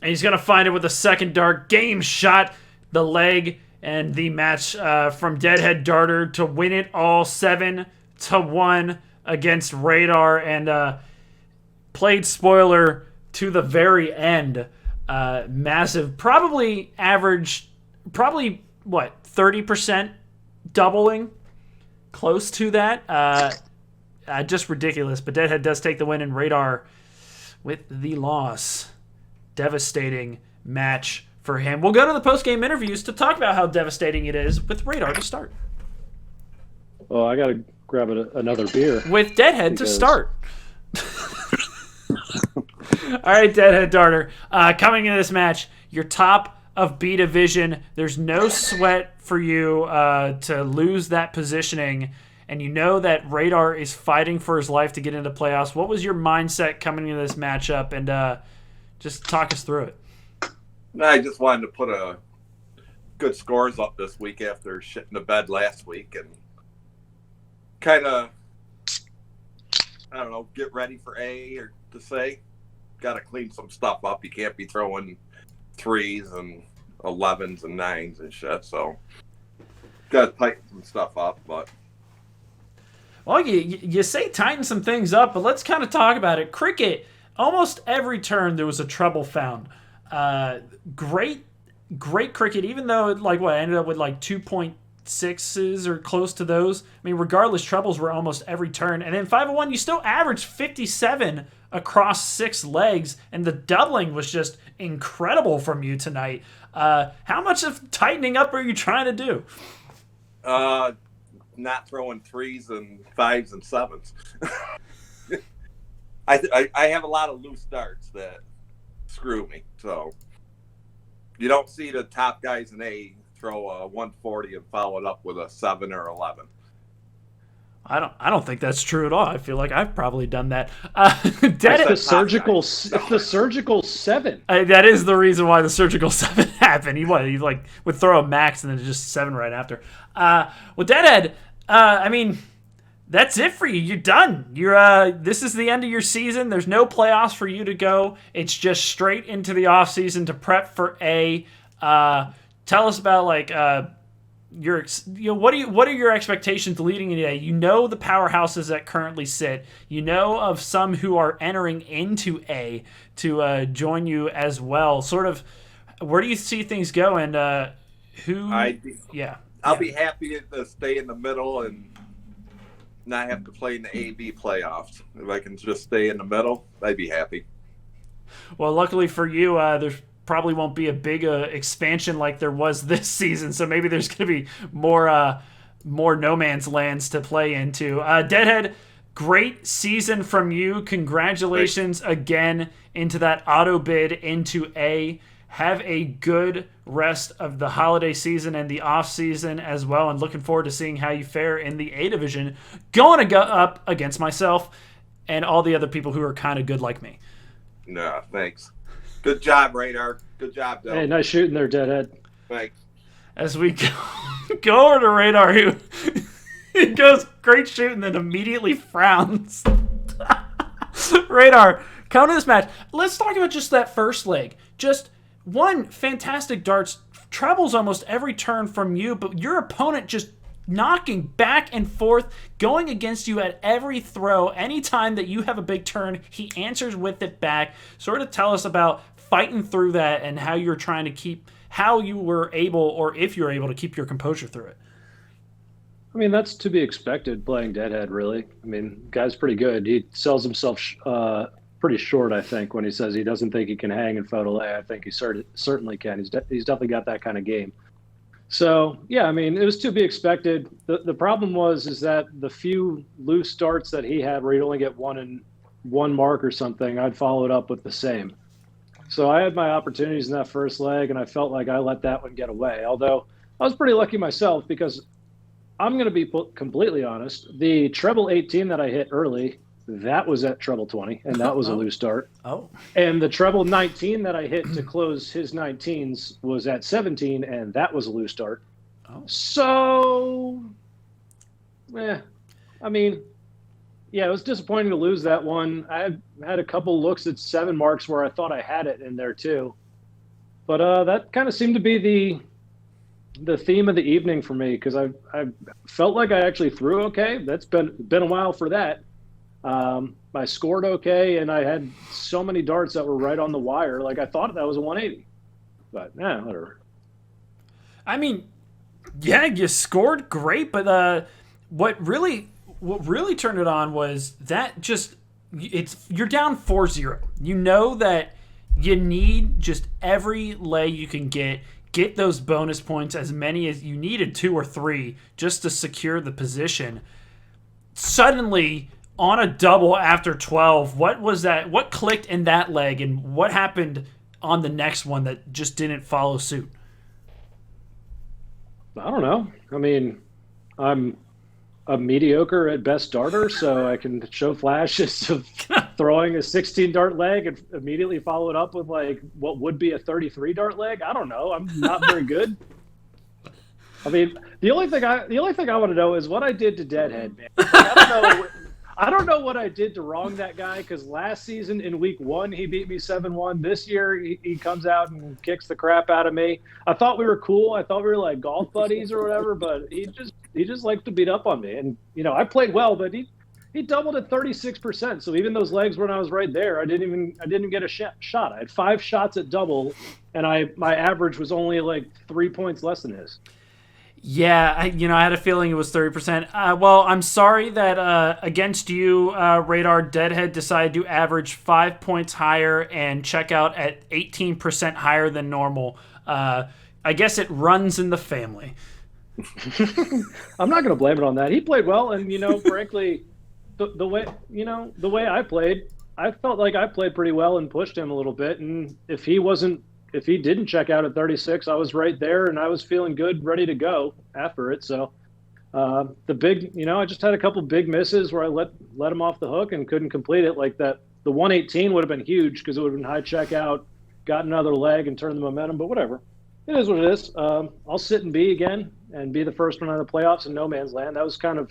And he's going to find it with a second dart. Game shot, the leg, and the match from Deadhead Darter to win it all 7-1 against Radar. And played spoiler to the very end. Massive. Probably average, what, 30% doubling? Close to that. Just ridiculous. But Deadhead does take the win, and Radar with the loss. Devastating match for him. We'll go to the post-game interviews to talk about how devastating it is with Radar to start. Oh, I got to grab another beer. With Deadhead to start. All right, Deadhead Darter. Coming into this match, you're top of B Division. There's no sweat for you to lose that positioning, and you know that Radar is fighting for his life to get into playoffs. What was your mindset coming into this matchup? And just talk us through it. I just wanted to put a good scores up this week after shitting the bed last week and kind of, I don't know, get ready for A, or to say, got to clean some stuff up. You can't be throwing 3s and 11s and 9s and shit, so got to tighten some stuff up. But well, you say tighten some things up, but let's kind of talk about it. Cricket, almost every turn there was a treble found. Great cricket, even though I ended up with 2.6s or close to those. I mean, regardless, trebles were almost every turn. And then 501, you still averaged 57 across 6 legs, and the doubling was just incredible from you tonight. How much of tightening up are you trying to do? Not throwing 3s and 5s and 7s. I have a lot of loose darts that screw me. So you don't see the top guys in A throw a 140 and follow it up with a 7 or 11. I don't think that's true at all. I feel like I've probably done that. The surgical 7. That is the reason why the surgical 7 happened. He would throw a max and then just 7 right after. With Deadhead, I mean, that's it for you. You're done. This is the end of your season. There's no playoffs for you to go. It's just straight into the off season to prep for A. Tell us about what are your expectations leading into A? You know the powerhouses that currently sit. You know of some who are entering into A to join you as well. Sort of, where do you see things go? And I'll be happy to stay in the middle and not have to play in the A-B playoffs. If I can just stay in the middle, I'd be happy. Well, luckily for you, there's probably won't be a big expansion like there was this season. So maybe there's going to be more no man's lands to play into. Deadhead, great season from you. Congratulations again into that auto bid into A. Have a good rest of the holiday season and the off season as well, and looking forward to seeing how you fare in the A division, going to go up against myself and all the other people who are kind of good like me. No, thanks. Good job, Radar. Good job, Del. Hey, nice shooting there, Deadhead. Thanks. As we go over to Radar, who he goes great shooting, then immediately frowns. Radar, coming to this match, let's talk about just that first leg. Just one fantastic darts, travels almost every turn from you, but your opponent just knocking back and forth, going against you at every throw. Anytime that you have a big turn, he answers with it back. Sort of tell us about fighting through that and how you're trying to keep, how you were able, or if you're able to keep your composure through it. I mean, that's to be expected playing Deadhead, really. I mean, guy's pretty good. He sells himself pretty short, I think, when he says he doesn't think he can hang in FODL A. I think he certainly can. He's definitely got that kind of game. So, yeah, I mean, it was to be expected. The problem is that the few loose starts that he had where he'd only get one mark or something, I'd follow it up with the same. So I had my opportunities in that first leg, and I felt like I let that one get away. Although I was pretty lucky myself, because I'm going to be completely honest. The treble 18 that I hit early, that was at treble 20, and that was a loose start. Oh. And the treble 19 that I hit to close his 19s was at 17, and that was a loose start. Oh. So, I mean, yeah, it was disappointing to lose that one. I had a couple looks at 7 marks where I thought I had it in there too. But that kind of seemed to be the theme of the evening for me, because I felt like I actually threw okay. That's been a while for that. I scored okay, and I had so many darts that were right on the wire. Like, I thought that was a 180. But, whatever. I mean, yeah, you scored great, but what really turned it on was that you're down 4-0. You know that you need just every lay you can get those bonus points, as many as you needed, 2 or 3, just to secure the position. Suddenly, on a double after 12, what was that? What clicked in that leg, and what happened on the next one that just didn't follow suit? I don't know. I mean, I'm a mediocre at best darter, so I can show flashes of throwing a 16 dart leg and immediately follow it up with like what would be a 33 dart leg. I don't know. I'm not very good. I mean, the only thing I want to know is what I did to Deadhead, man. Like, I don't know what I did to wrong that guy, because last season in week 1 he beat me 7-1. This year he comes out and kicks the crap out of me. I thought we were cool. I thought we were like golf buddies or whatever, but he just likes to beat up on me. And I played well, but he doubled at 36%. So even those legs when I was right there, I didn't get a shot. I had 5 shots at double, and my average was only like 3 points less than his. Yeah, I had a feeling it was 30%. Well, I'm sorry that against you, Radar, Deadhead decided to average 5 points higher and check out at 18% higher than normal. I guess it runs in the family. I'm not going to blame it on that. He played well, and frankly, the way I played, I felt like I played pretty well and pushed him a little bit. And if he didn't check out at 36, I was right there, and I was feeling good, ready to go after it. So I just had a couple big misses where I let him off the hook and couldn't complete it. Like that, the 118 would have been huge because it would have been high checkout, got another leg and turned the momentum. But whatever, it is what it is. I'll sit in B again and be the first one out of the playoffs in no man's land. That was kind of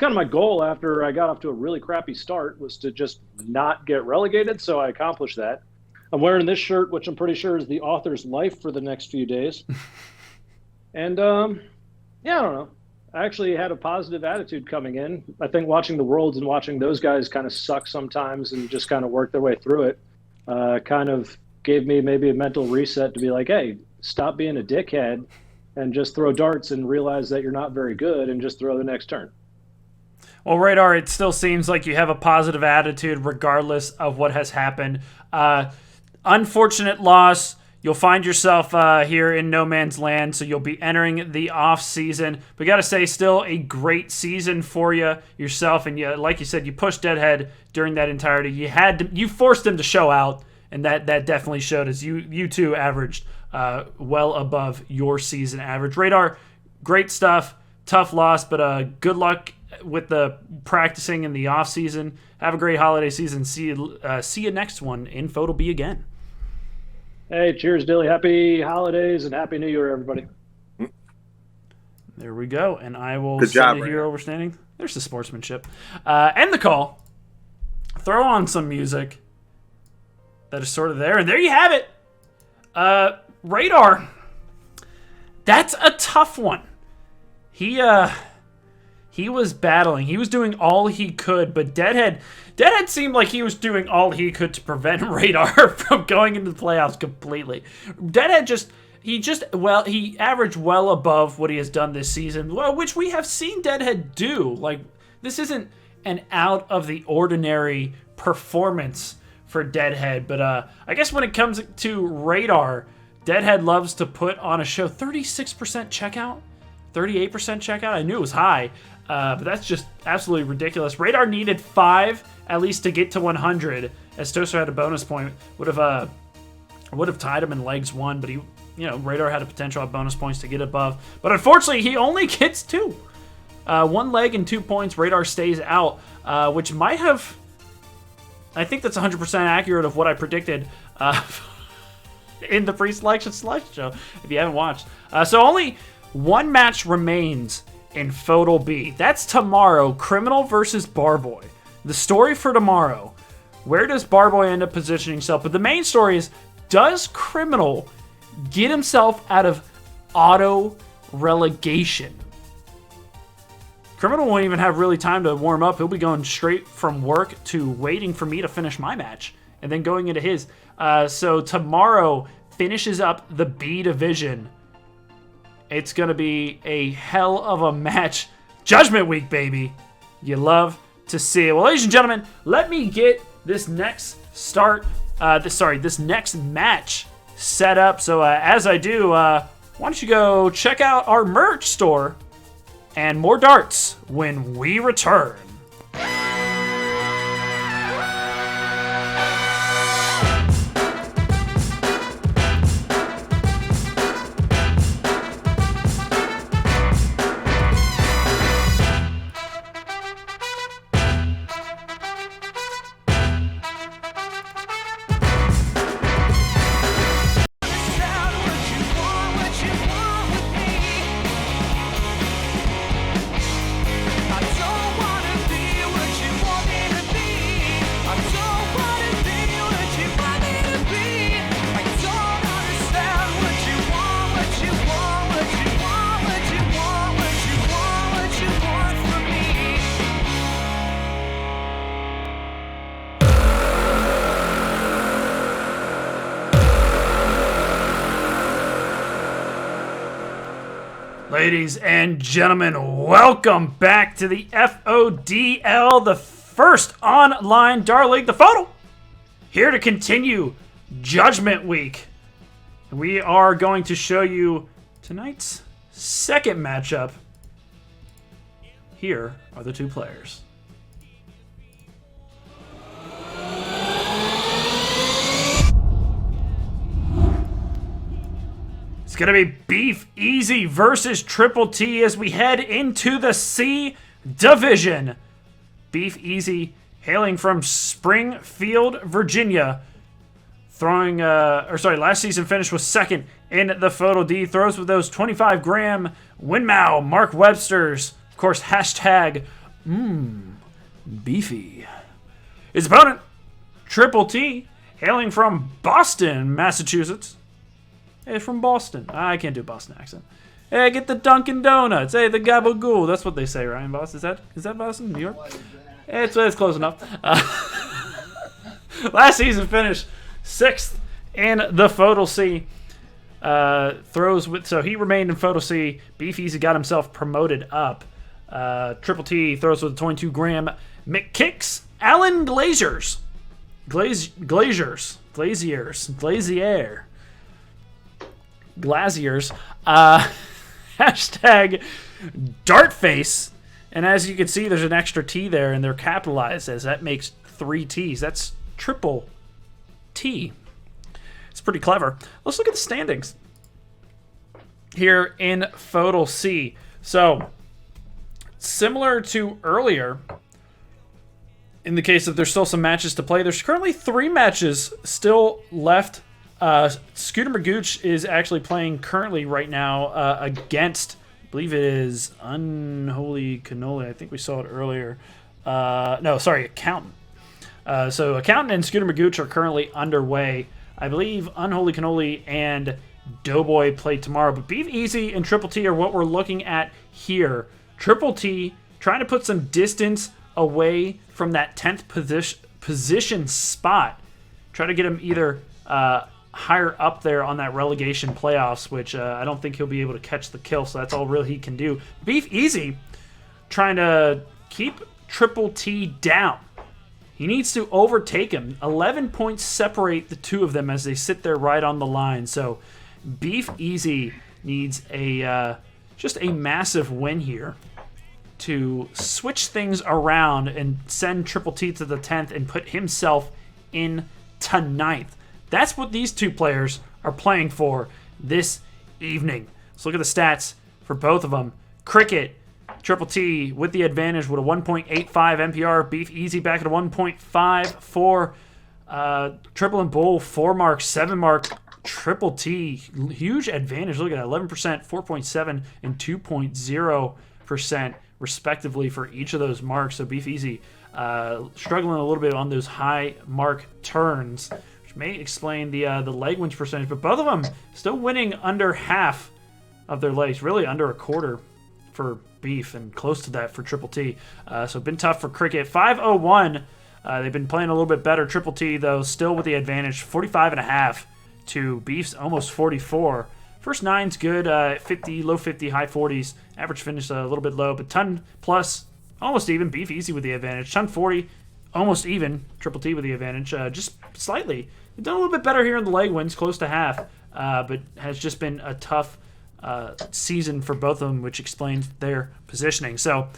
my goal after I got off to a really crappy start, was to just not get relegated. So I accomplished that. I'm wearing this shirt, which I'm pretty sure is the author's life for the next few days. And, I don't know. I actually had a positive attitude coming in. I think watching the Worlds and watching those guys kind of suck sometimes and just kind of work their way through it kind of gave me maybe a mental reset to be like, hey, stop being a dickhead and just throw darts and realize that you're not very good and just throw the next turn. Well, Radar, it still seems like you have a positive attitude regardless of what has happened. Unfortunate loss. you'll find yourself here in no man's land, so you'll be entering the off season. But got to say, still a great season for yourself, and like you said, you pushed Deadhead during that entirety. You forced him to show out, and that definitely showed as you two averaged well above your season average. Radar, great stuff. Tough loss, but good luck with the practicing in the off season. Have a great holiday season. See you next one in FODL B again. Hey, cheers, Dilly. Happy holidays and Happy New Year, everybody. There we go. And I will Good send job, it Ray. here overstanding. There's the sportsmanship. End the call. Throw on some music that is sort of there. And there you have it. Radar. That's a tough one. He was battling. He was doing all he could, but Deadhead seemed like he was doing all he could to prevent Radar from going into the playoffs completely. Deadhead he averaged well above what he has done this season, which we have seen Deadhead do. Like, this isn't an out of the ordinary performance for Deadhead, but I guess when it comes to Radar, Deadhead loves to put on a show. 36% checkout, 38% checkout. I knew it was high. But that's just absolutely ridiculous. Radar needed 5 at least to get to 100. As Toaster had a bonus point, would have tied him in legs 1, but Radar had a potential at bonus points to get above. But unfortunately, he only gets 2. 1 leg and 2 points. Radar stays out, which might have. I think that's 100% accurate of what I predicted in the pre-selection show. If you haven't watched, so only 1 match remains in FODL B. That's tomorrow. Criminal versus Barboy. The story for tomorrow. Where does Barboy end up positioning himself? But the main story is, does Criminal get himself out of auto relegation? Criminal won't even have really time to warm up. He'll be going straight from work to waiting for me to finish my match and then going into his. So tomorrow finishes up the B division. It's going to be a hell of a match. Judgment Week, baby. You love to see it. Well, ladies and gentlemen, let me get this next this next match set up. So as I do, why don't you go check out our merch store and more darts when we return. Ladies and gentlemen, welcome back to the FODL, the first online Dart League, the FODL. Here to continue Judgment Week. We are going to show you tonight's second matchup. Here are the 2 players. It's going to be Beef Easy versus Triple T as we head into the C Division. Beef Easy, hailing from Springfield, Virginia, last season finish was second in the FODL D. Throws with those 25-gram Winmow Mark Webster's. Of course, hashtag beefy. His opponent, Triple T, hailing from Boston, Massachusetts. Hey, from Boston. I can't do a Boston accent. Hey, get the Dunkin' Donuts. Hey, the Gabagool. That's what they say, Ryan Boss. Is that Boston, New York? It's close enough. Last season finished 6th in the FODL C. So he remained in FODL C. Beef Easy got himself promoted up. Triple T throws with a 22-gram McKicks. Alan Glazier. glaziers. Hashtag Dartface. And as you can see, there's an extra T there, and they're capitalized as that makes 3 T's. That's triple T. It's pretty clever. Let's look at the standings here in FODL C. So, similar to earlier, in the case of there's still some matches to play, there's currently 3 matches still left. Scooter Magooch is actually playing currently right now against, I believe it is Unholy Cannoli. I think we saw it earlier. No, sorry, Accountant. So Accountant and Scooter Magooch are currently underway. I believe Unholy Cannoli and Doughboy play tomorrow. But Beef Easy and Triple T are what we're looking at here. Triple T trying to put some distance away from that 10th position spot. Try to get him either higher up there on that relegation playoffs, which I don't think he'll be able to catch the kill, so that's all really he can do. Beef Easy trying to keep Triple T down. He needs to overtake him. 11 points separate the two of them as they sit there right on the line. So Beef Easy needs a just a massive win here to switch things around and send Triple T to the 10th and put himself in to 9th. That's what these two players are playing for this evening. Let's look at the stats for both of them. Cricket, Triple T with the advantage with a 1.85 MPR. Beef Easy back at a 1.5 for Triple and Bull, 4 mark, 7 mark. Triple T, huge advantage. Look at that, 11%, 4.7, and 2.0% respectively for each of those marks. So Beef Easy struggling a little bit on those high mark turns, which may explain the leg wins percentage. But both of them still winning under half of their legs, really under a quarter for Beef and close to that for Triple T. So been tough for Cricket. 501. They've been playing a little bit better. Triple T, though, still with the advantage. 45.5 to Beef's almost 44. First 9's good. 50, low 50, high 40s. Average finish a little bit low, but ton plus almost even. Beef Easy with the advantage. Ton 40, almost even. Triple T with the advantage. Just slightly. They've done a little bit better here in the leg wins, close to half, but has just been a tough season for both of them, which explains their positioning. So,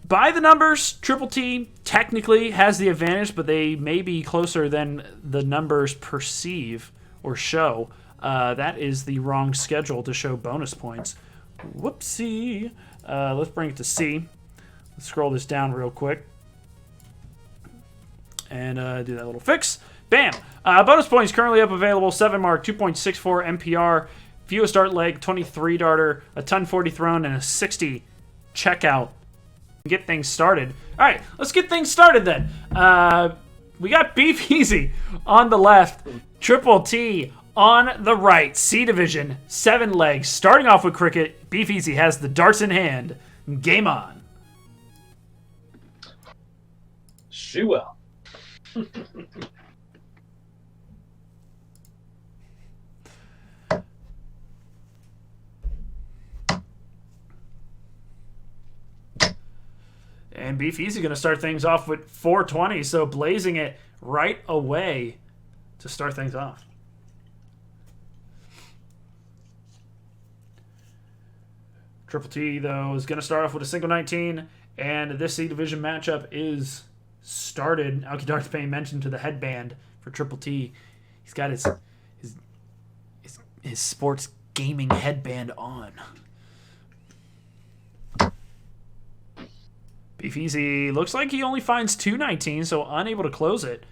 by the numbers, Triple T technically has the advantage, but they may be closer than the numbers perceive or show. That is the wrong schedule to show bonus points. Whoopsie. Let's bring it to C. Let's scroll this down real quick and do that little fix. Bam! Bonus points currently up available. 7 mark, 2.64 MPR. Fewest dart leg, 23 darter, a ton 40 thrown, and a 60 checkout. Get things started. All right, let's get things started then. We got Beef Easy on the left, Triple T on the right. C division, 7 legs. Starting off with Cricket, Beef Easy has the darts in hand. Game on. Shoe up. And Beef Easy going to start things off with 420, so blazing it right away to start things off. Triple T, though, is going to start off with a single 19, and this C Division matchup is started. Alki Darthbane mentioned to the headband for Triple T. He's got his sports gaming headband on. Beef Easy looks like he only finds 219, so unable to close it.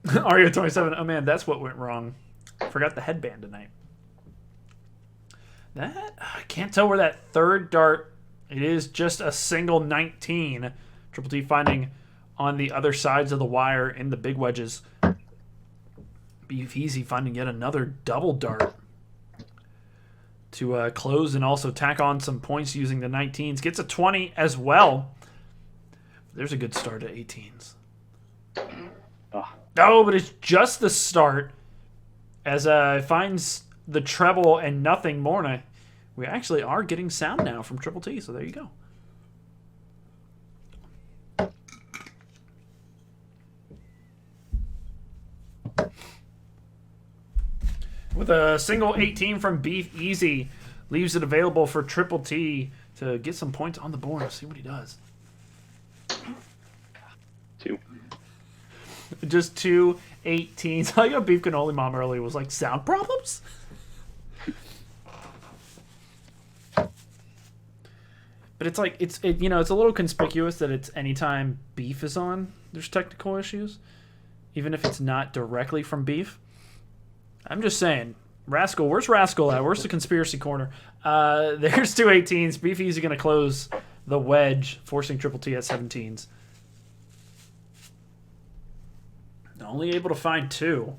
Ario 27. Oh man, that's what went wrong. Forgot the headband tonight. That I can't tell where that third dart. It is just a single 19. Triple T finding on the other sides of the wire in the big wedges. Beef Easy finding yet another double dart to close and also tack on some points using the 19s. Gets a 20 as well. There's a good start to 18s. Oh, but it's just the start as finds the treble and nothing more. And we actually are getting sound now from Triple T, so there you go. with a single 18 from Beef Easy. Leaves it available for Triple T to get some points on the board. Let's see what he does. 2. Just 2 18s. I got Beef Cannoli Mom earlier was like, sound problems? But it's like, it's a little conspicuous that it's anytime Beef is on, there's technical issues. Even if it's not directly from Beef. I'm just saying, Rascal, where's Rascal at? Where's the conspiracy corner? There's 2 18s. Beef Easy going to close the wedge, forcing Triple T at 17s. Only able to find 2.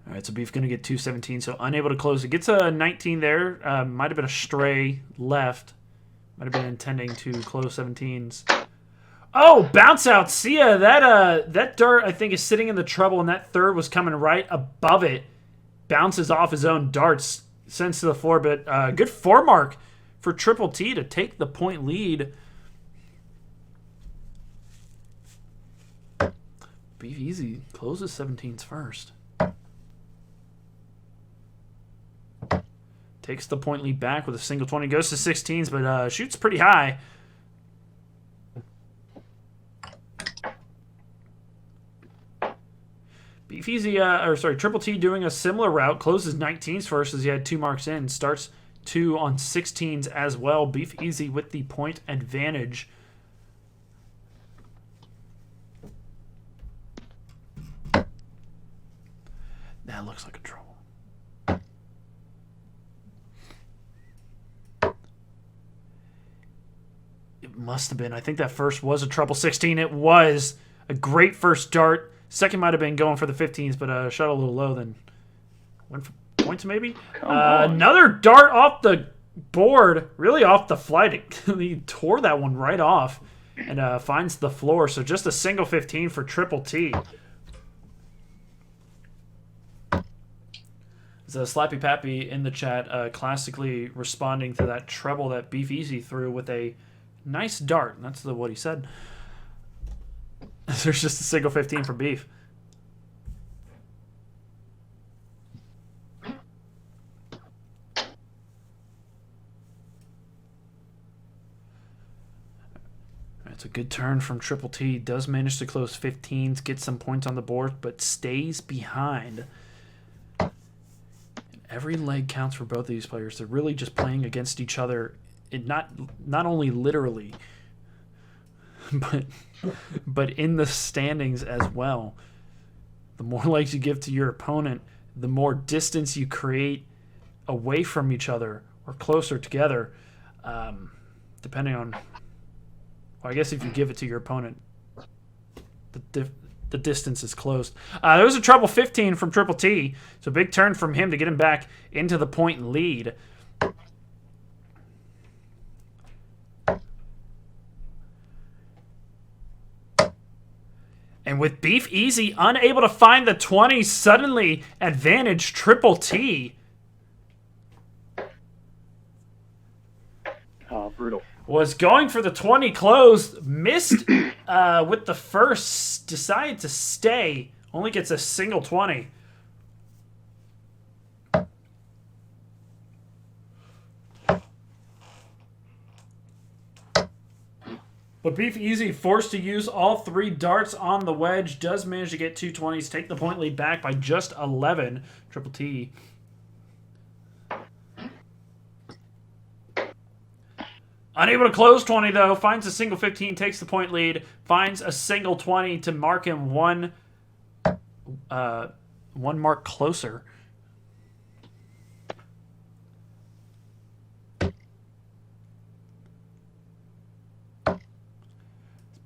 All right, so Beef going to get 2 17, so unable to close. It gets a 19 there. Might have been a stray left. Might have been intending to close 17s. Oh, bounce out. See ya. That dart, I think, is sitting in the treble, and that third was coming right above it. Bounces off his own darts, sends to the floor, but good 4 mark for Triple T to take the point lead. Beef Easy closes 17s first. Takes the point lead back with a single 20. Goes to 16s, but shoots pretty high. Beef Easy, Triple T doing a similar route. Closes 19s first as he had 2 marks in. Starts 2 on 16s as well. Beef Easy with the point advantage. That looks like a trouble. It must have been. I think that first was a treble 16. It was a great first dart. Second might have been going for the 15s, but shot a little low. Then went for points maybe. Another dart off the board, really off the flight. He tore that one right off and finds the floor. So just a single 15 for Triple T. So Slappy Pappy in the chat classically responding to that treble that Beef Easy threw with a nice dart. That's what he said. There's just a single 15 for Beef. It's a good turn from Triple T. Does manage to close 15s, get some points on the board, but stays behind. Every leg counts for both of these players. They're really just playing against each other, not only literally, but in the standings as well. The more legs you give to your opponent, the more distance you create away from each other or closer together, depending on... Well, I guess if you give it to your opponent, the distance is closed. There was a treble 15 from Triple T, so big turn from him to get him back into the point lead. And with Beef Easy unable to find the 20, suddenly advantage Triple T. Oh, brutal. Was going for the 20 closed, missed with the first, decided to stay, only gets a single 20. But Beef Easy, forced to use all 3 darts on the wedge, does manage to get 2 20s, take the point lead back by just 11. Triple T. Unable to close 20, though. Finds a single 15, takes the point lead. Finds a single 20 to mark him one mark closer.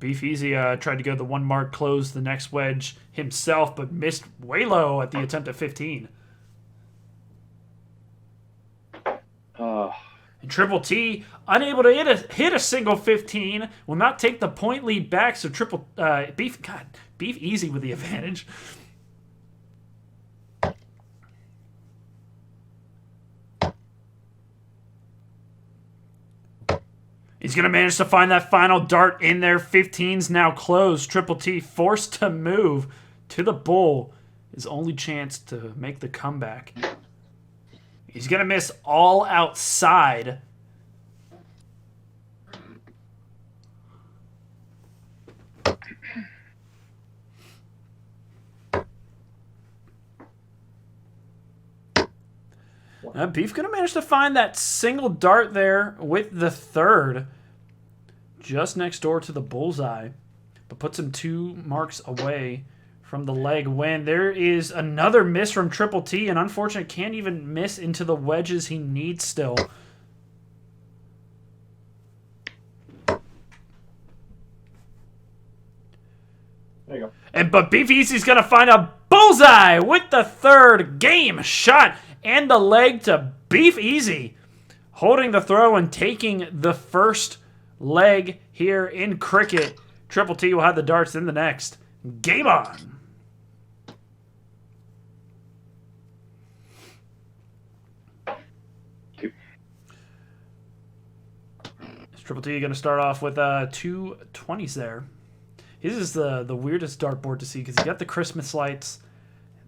Beef Easy tried to go the 1 mark, close the next wedge himself, but missed way low at the attempt at 15. And Triple T, unable to hit a single 15, will not take the point lead back. So Beef Easy with the advantage. He's going to manage to find that final dart in there. 15's now closed. Triple T forced to move to the bull. His only chance to make the comeback. He's going to miss all outside. Beef going to manage to find that single dart there with the third. Just next door to the bullseye. But puts him 2 marks away from the leg win. There is another miss from Triple T. And unfortunately can't even miss into the wedges he needs still. There you go. But Beef Easy's going to find a bullseye with the third game shot. And the leg to Beef Easy. Holding the throw and taking the first leg here in cricket. Triple T will have the darts in the next. Game on. Triple T going to start off with 2 20s there. This is the weirdest dartboard to see because you got the Christmas lights.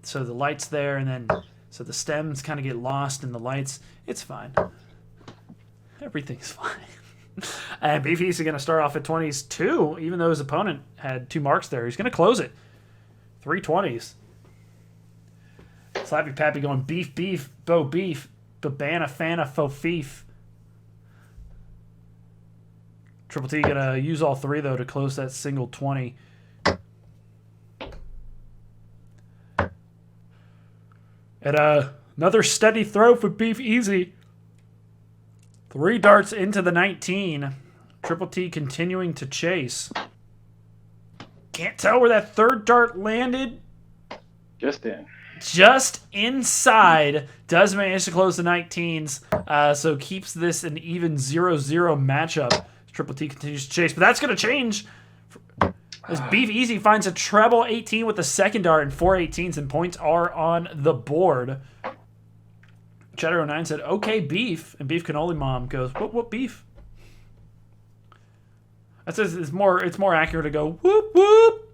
So the lights there and then... So the stems kind of get lost in the lights. It's fine. Everything's fine. And Beef Easy going to start off at 20s too, even though his opponent had 2 marks there. He's going to close it. 3 20s. Slappy Pappy going beef, beef, bo beef, babana, fana, fo feef. Triple T going to use all 3 though to close that single 20. And another steady throw for Beef Easy. 3 darts into the 19. Triple T continuing to chase. Can't tell where that third dart landed. Just inside. Does manage to close the 19s. So keeps this an even 0-0 matchup. Triple T continues to chase. But that's going to change. As Beef Easy finds a treble 18 with the second dart and 4 18s, and points are on the board. Cheddar 09 said, okay, Beef. And Beef Cannoli Mom goes, what beef? That says it's more accurate to go, whoop, whoop,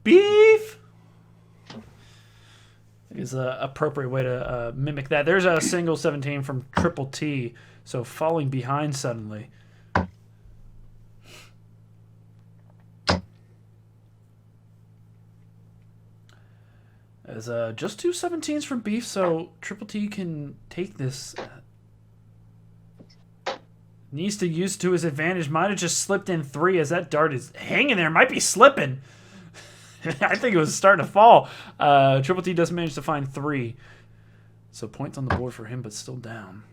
beef. Is an appropriate way to mimic that. There's a single 17 from Triple T. So falling behind suddenly. As just 2 17s from Beef, so Triple T can take this. Needs to use to his advantage. Might have just slipped in 3 as that dart is hanging there. Might be slipping. I think it was starting to fall. Triple T does manage to find 3. So points on the board for him, but still down.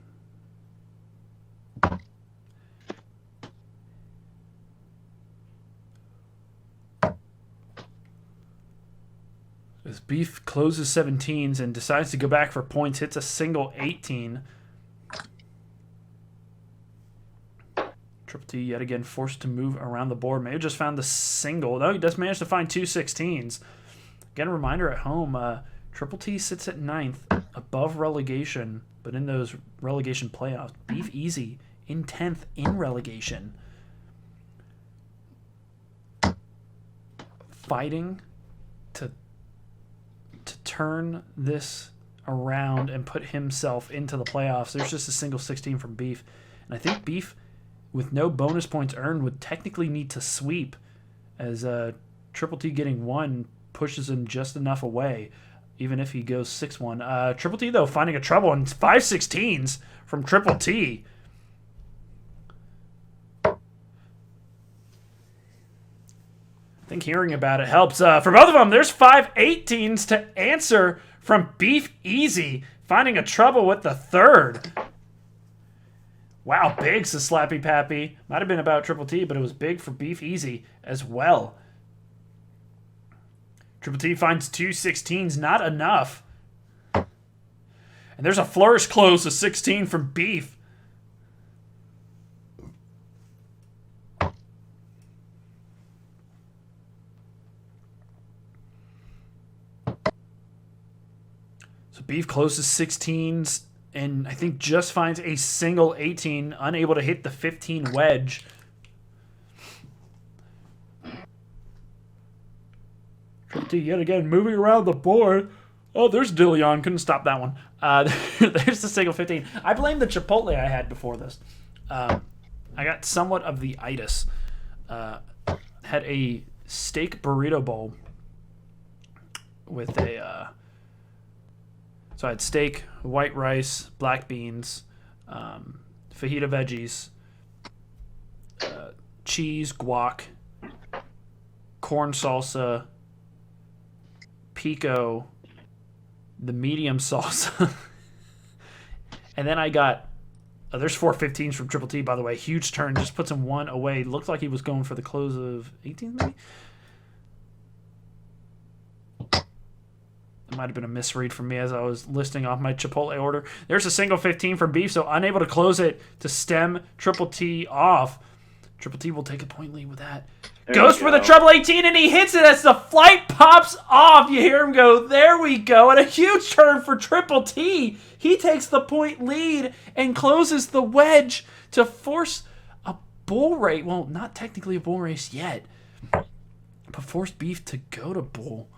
As Beef closes 17s and decides to go back for points, hits a single 18. Triple T yet again forced to move around the board. May have just found the single. No, he does manage to find 2 16s. Again, a reminder at home, Triple T sits at 9th, above relegation, but in those relegation playoffs. Beef Easy in 10th in relegation. Fighting to turn this around and put himself into the playoffs. There's just a single 16 from Beef. And I think Beef, with no bonus points earned, would technically need to sweep, as Triple T getting 1 pushes him just enough away, even if he goes 6-1. Triple T, though, finding a treble and 5 16s from Triple T. I think hearing about it helps. For both of them, there's 5 18s to answer from Beef Easy, finding a trouble with the third. Wow, big, says Slappy Pappy. Might have been about Triple T, but it was big for Beef Easy as well. Triple T finds 2 16s, not enough. And there's a flourish close to 16 from Beef. So Beef closes 16s and I think just finds a single 18, unable to hit the 15 wedge. Triple T yet again moving around the board. Oh, there's Dillion. Couldn't stop that one. There's the single 15. I blame the Chipotle I had before this. I got somewhat of the itis. Had a steak burrito bowl with a... So I had steak, white rice, black beans, fajita veggies, cheese, guac, corn salsa, pico, the medium salsa, and then I got there's 4 15s from Triple T, by the way. Huge turn, just puts him one away. Looked like he was going for the close of 18th, maybe. It might have been a misread from me as I was listing off my Chipotle order. There's a single 15 from Beef, so unable to close it to stem Triple T off. Triple T will take a point lead with that. Goes for the treble 18, and he hits it as the flight pops off. You hear him go, there we go. And a huge turn for Triple T. He takes the point lead and closes the wedge to force a bull race. Well, not technically a bull race yet, but force Beef to go to bull.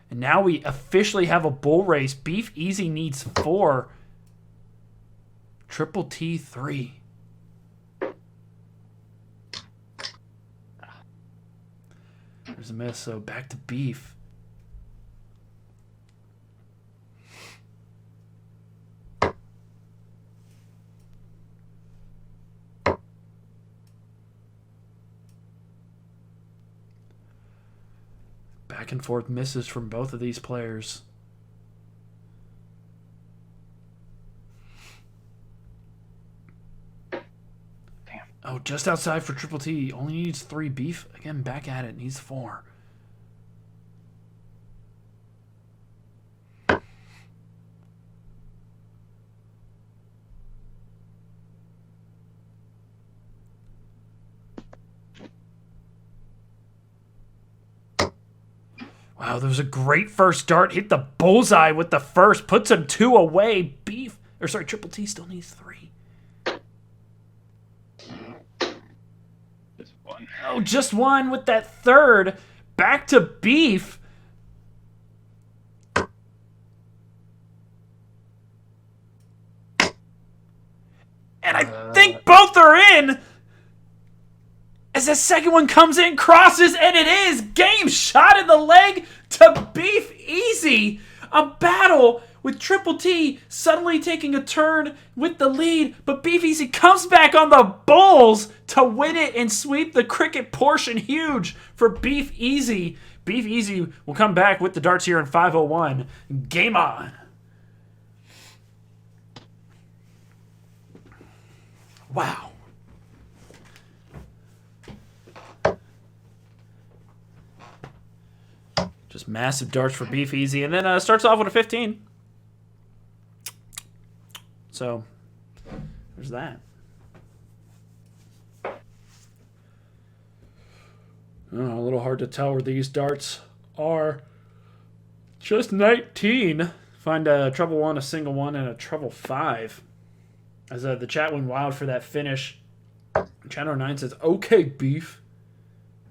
And now we officially have a bull race. Beef Easy needs 4. Triple T 3. There's a miss, so back to Beef. Back and forth misses from both of these players. Oh, just outside for Triple T. Only needs 3. Beef, again, back at it. Needs 4. Wow, there was a great first dart. Hit the bullseye with the first. Puts him 2 away. Triple T still needs 3. Oh, just 1 with that third. Back to Beef. And I think both are in. As the second one comes in, crosses, and it is. Game shot in the leg to Beef Easy. A battle with Triple T suddenly taking a turn with the lead, but Beef Easy comes back on the Bulls to win it and sweep the cricket portion. Huge for Beef Easy. Beef Easy will come back with the darts here in 5:01. Game on. Wow. Just massive darts for Beef Easy. And then starts off with a 15. So, there's that. Oh, a little hard to tell where these darts are. Just 19. Find a treble 1, a single 1, and a treble 5. As the chat went wild for that finish. Channel 9 says, okay, Beef.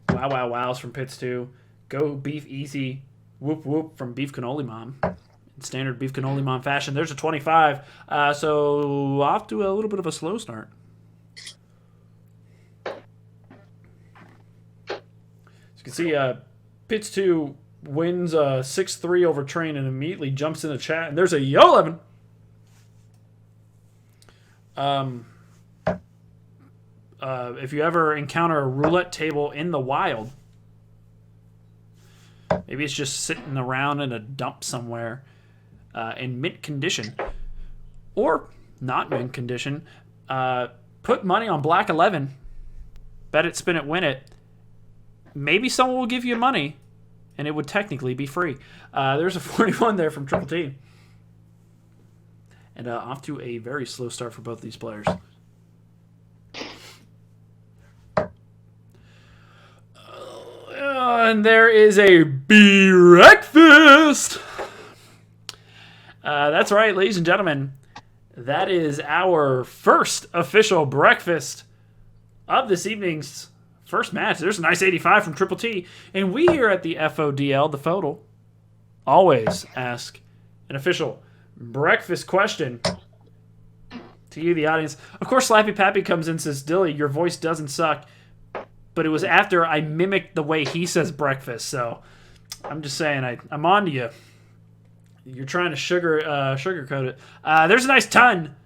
Wow, wow, wows from Pits 2. Go Beef Easy. Whoop, whoop from Beef Cannoli Mom. In standard Beef Cannoli Mom fashion. There's a 25. So off to a little bit of a slow start. As you can see, Pits 2 wins 6-3 over Train and immediately jumps in the chat. And there's a Yo 11. If you ever encounter a roulette table in the wild, maybe it's just sitting around in a dump somewhere in mint condition, or not mint condition, put money on Black 11, bet it, spin it, win it. Maybe someone will give you money, and it would technically be free. There's a 41 there from Triple T. And off to a very slow start for both these players. And there is a breakfast. That's right, ladies and gentlemen. That is our first official breakfast of this evening's first match. There's a nice 85 from Triple T. And we here at the FODL, the FODL, always ask an official breakfast question to you, the audience. Of course, Slappy Pappy comes in and says, Dilly, your voice doesn't suck. But it was after I mimicked the way he says breakfast. So I'm just saying, I'm on to you. You're trying to sugarcoat it. There's a nice ton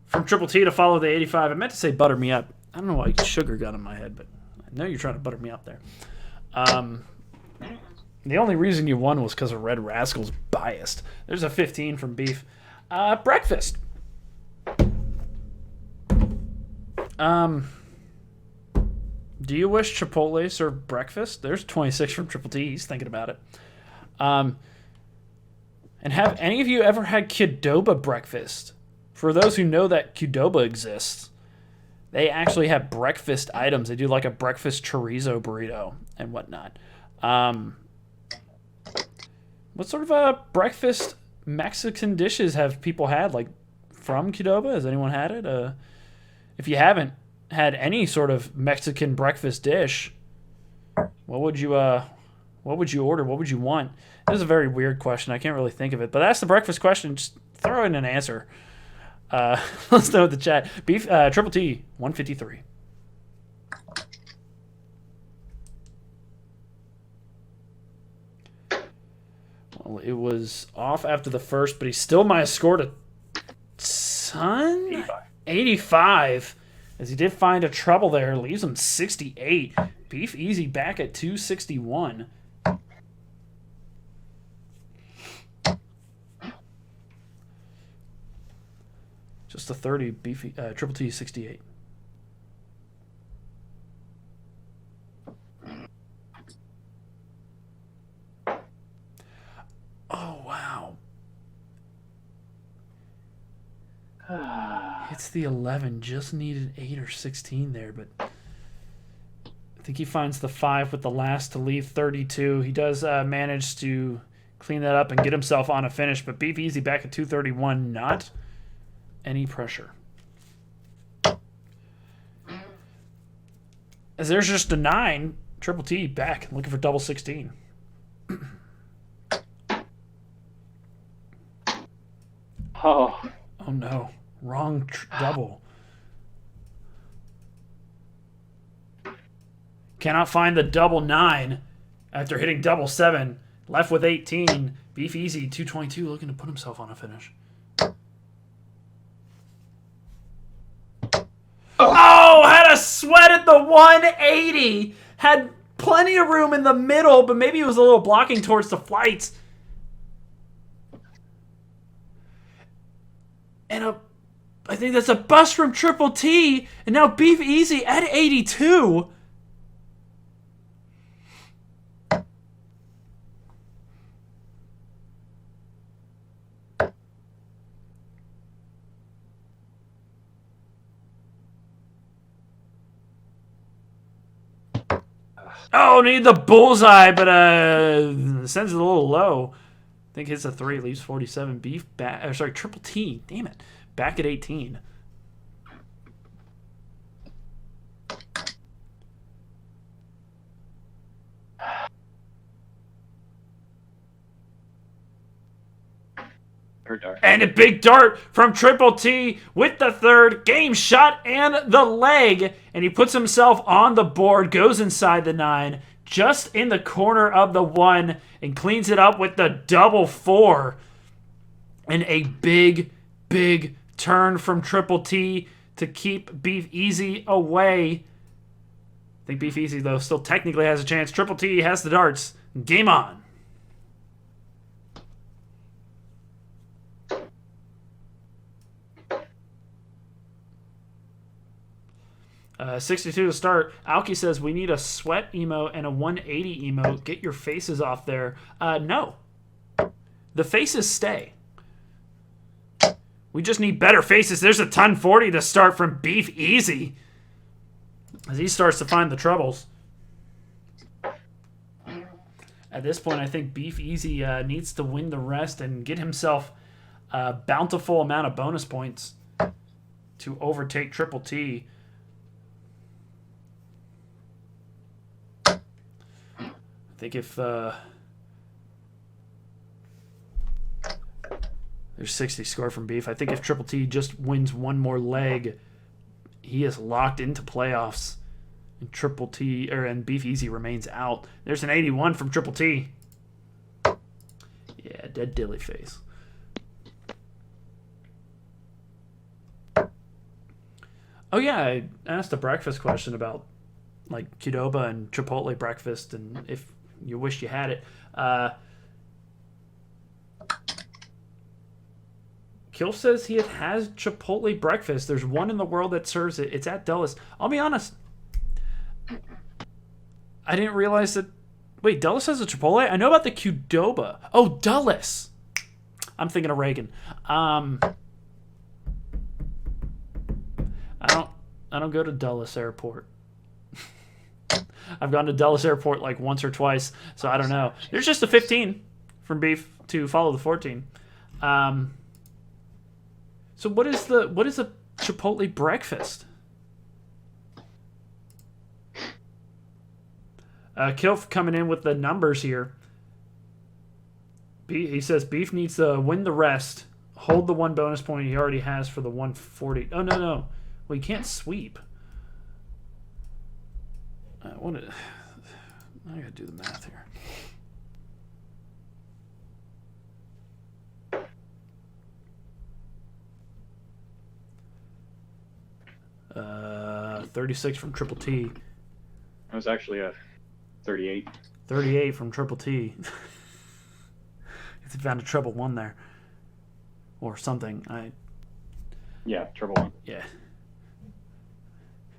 from Triple T to follow the 85. I meant to say butter me up. I don't know why sugar got in my head, but I know you're trying to butter me up there. The only reason you won was because of Red Rascal's biased. There's a 15 from Beef. Breakfast. Do you wish Chipotle served breakfast? There's 26 from Triple T. He's thinking about it. And have any of you ever had Qdoba breakfast? For those who know that Qdoba exists, they actually have breakfast items. They do like a breakfast chorizo burrito and whatnot. What sort of breakfast Mexican dishes have people had, like from Qdoba? Has anyone had it? If you haven't had any sort of Mexican breakfast dish, what would you order? What would you want? This is a very weird question. I can't really think of it, but that's the breakfast question. Just throw in an answer. Let's know in the chat. Beef Triple T 153. Well, it was off after the first, but he still might have scored a ton. 85. As he did find a trouble there, leaves him 68. Beef Easy back at 261. Just a 30, Beefy, Triple T 68. Oh, wow. Hits the 11. Just needed 8 or 16 there, but I think he finds the 5 with the last to leave 32. He does manage to clean that up and get himself on a finish, but Beef Easy back at 231, not any pressure. As there's just a 9, Triple T back looking for double 16. Oh no, wrong double. Cannot find the double 9 after hitting double 7. Left with 18. Beef Easy 222 looking to put himself on a finish. Oh, had a sweat at the 180. Had plenty of room in the middle, but maybe it was a little blocking towards the flights. And I think that's a bust from Triple T. And now Beef Easy at 82. Oh, need the bullseye, but sends it a little low. I think hits a 3, leaves 47. Beef back. Sorry, Triple T. Damn it, back at 18. And a big dart from Triple T with the 3rd. Game shot and the leg. And he puts himself on the board, goes inside the 9, just in the corner of the 1, and cleans it up with the double 4. And a big, big turn from Triple T to keep Beef Easy away. I think Beef Easy, though, still technically has a chance. Triple T has the darts. Game on. 62 to start. Alki says, we need a sweat emo and a 180 emo. Get your faces off there. No. The faces stay. We just need better faces. There's a ton 40 to start from Beef Easy as he starts to find the troubles. At this point, I think Beef Easy needs to win the rest and get himself a bountiful amount of bonus points to overtake Triple T. I think if there's 60 score from Beef, I think if Triple T just wins one more leg, he is locked into playoffs. And and Beef Easy remains out. There's an 81 from Triple T. Yeah, dead dilly face. Oh yeah, I asked a breakfast question about like Qdoba and Chipotle breakfast, and if you wish you had it. Kilf says he has Chipotle breakfast. There's one in the world that serves it. It's at Dulles. I'll be honest. I didn't realize that... Wait, Dulles has a Chipotle? I know about the Qdoba. Oh, Dulles. I'm thinking of Reagan. I don't go to Dulles Airport. I've gone to Dulles Airport like once or twice, so I don't know. There's just a 15 from Beef to follow the 14. So what is a Chipotle breakfast? Kilf coming in with the numbers here. He says Beef needs to win the rest, hold the one bonus point he already has for the 140. Oh, no. Well, he can't sweep. I gotta do the math here. Uh, 36 from Triple T. That was actually a 38. 38 from Triple T. He found a treble one there. Or something. Yeah, treble one. Yeah.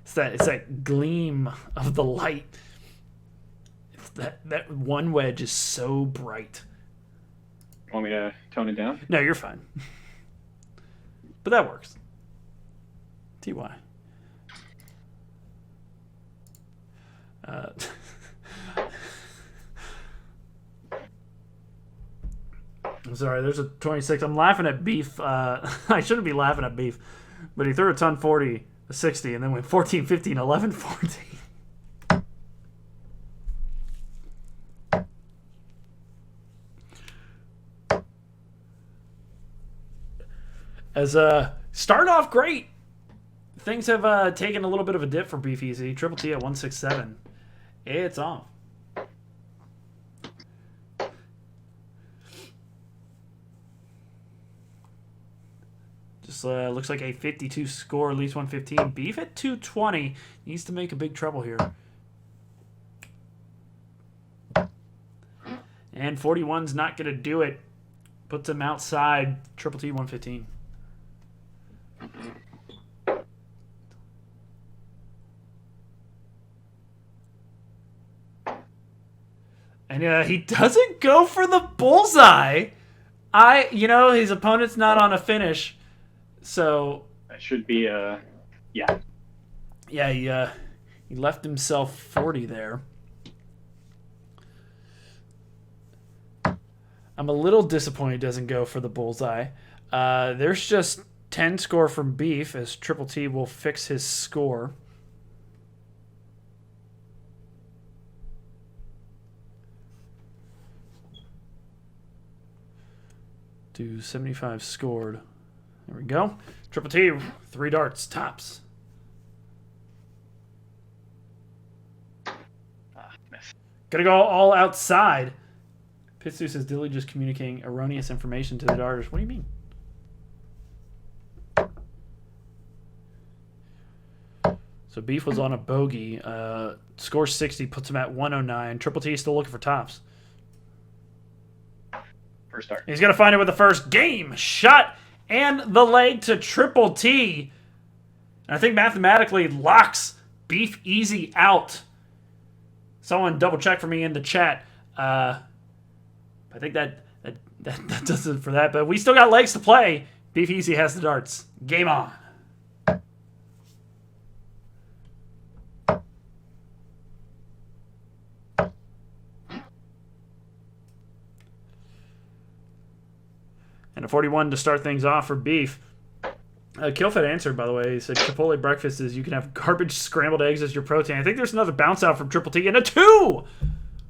It's that gleam of the light. It's that one wedge is so bright. Want me to tone it down? No, you're fine. But that works. TY. I'm sorry, there's a 26. I'm laughing at Beef. I shouldn't be laughing at Beef. But he threw a ton 40, a 60, and then went 14, 15, 11, 14. As start off great. Things have taken a little bit of a dip for Beef Easy. Triple T at 167. It's off. Just looks like a 52 score, at least 115. Beef at 220 needs to make a big trouble here. And 41's not going to do it. Puts him outside. Triple T 115. And he doesn't go for the bullseye. His opponent's not on a finish. So that should be yeah. Yeah, he left himself 40 there. I'm a little disappointed he doesn't go for the bullseye. There's just 10 score from Beef as Triple T will fix his score. To 75 scored. There we go. Triple T, 3 darts, tops. Miss. Gonna go all outside. Pitsu says Dilly just communicating erroneous information to the darters. What do you mean? So Beef was on a bogey. Score 60 puts him at 109. Triple T is still looking for tops. First start. He's going to find it with the first game shot and the leg to Triple T. And I think mathematically locks Beef Easy out. Someone double check for me in the chat. I think that does it for that. But we still got legs to play. Beef Easy has the darts. Game on. 41 to start things off for Beef. Killfed answered, by the way. He said Chipotle breakfast is you can have garbage scrambled eggs as your protein. I think there's another bounce out from Triple T and a 2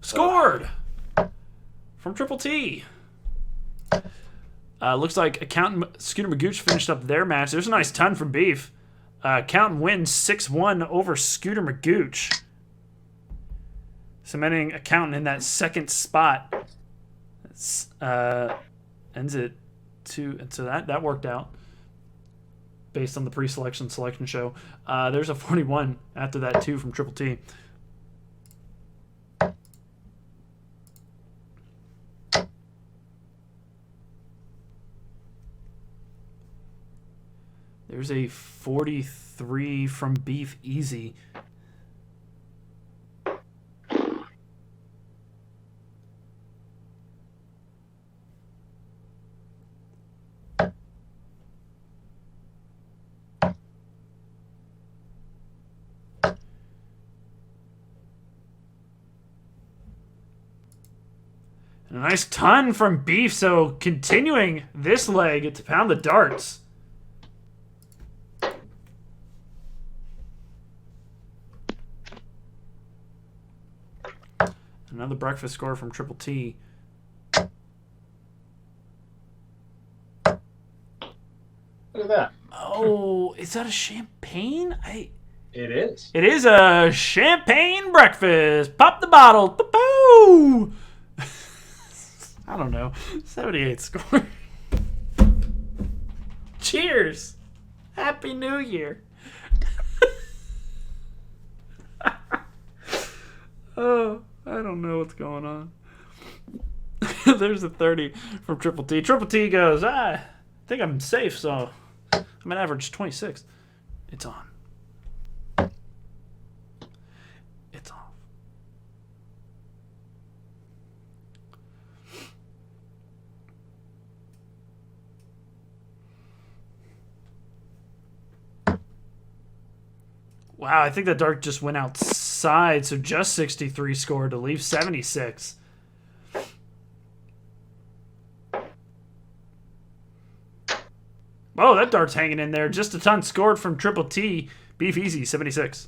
scored from Triple T. Looks like Accountant Scooter Magooch finished up their match. There's a nice ton from Beef. Accountant wins 6-1 over Scooter Magooch, cementing Accountant in that second spot. Ends it 2, and so that worked out based on the pre-selection selection show. There's a 41 after that too from Triple T. There's a 43 from Beef Easy. And a nice ton from Beef, so continuing this leg to pound the darts. Another breakfast score from Triple T. Look at that. Oh, is that a champagne? It is. It is a champagne breakfast. Pop the bottle. Boo! I don't know. 78 score. Cheers. Happy New Year. Oh, I don't know what's going on. There's a 30 from Triple T. Triple T goes, I think I'm safe, so I'm an average 26. It's on. It's off. Wow, I think that dart just went outside, so just 63 scored to leave 76. Oh, that dart's hanging in there. Just a ton scored from Triple T. Beef Easy, 76.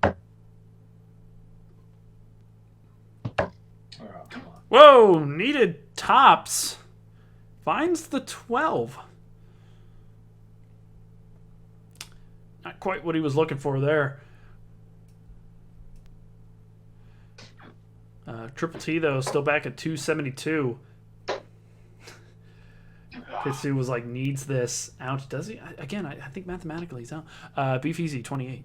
Oh, come on. Whoa, needed tops. Finds the 12. Not quite what he was looking for there. Triple T, though, still back at 272. Pitsu was like, needs this. Ouch, does he? Again, I think mathematically he's out. Beef Easy, 28.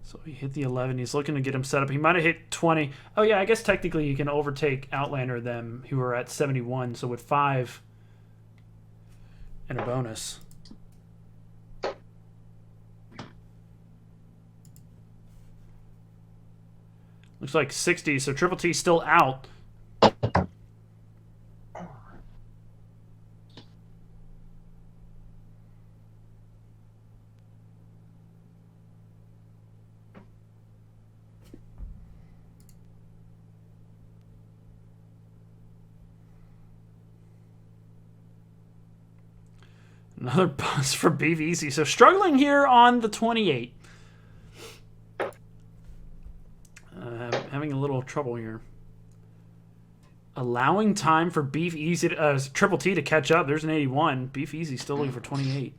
So he hit the 11. He's looking to get him set up. He might have hit 20. Oh, yeah, I guess technically you can overtake Outlander them, who are at 71. So with 5 and a bonus. Looks like 60. So Triple T still out. Another bust for Beef Easy. So struggling here on the 28. Having a little trouble here. Allowing time for Beef Easy, Triple T to catch up. There's an 81. Beef Easy still looking for 28.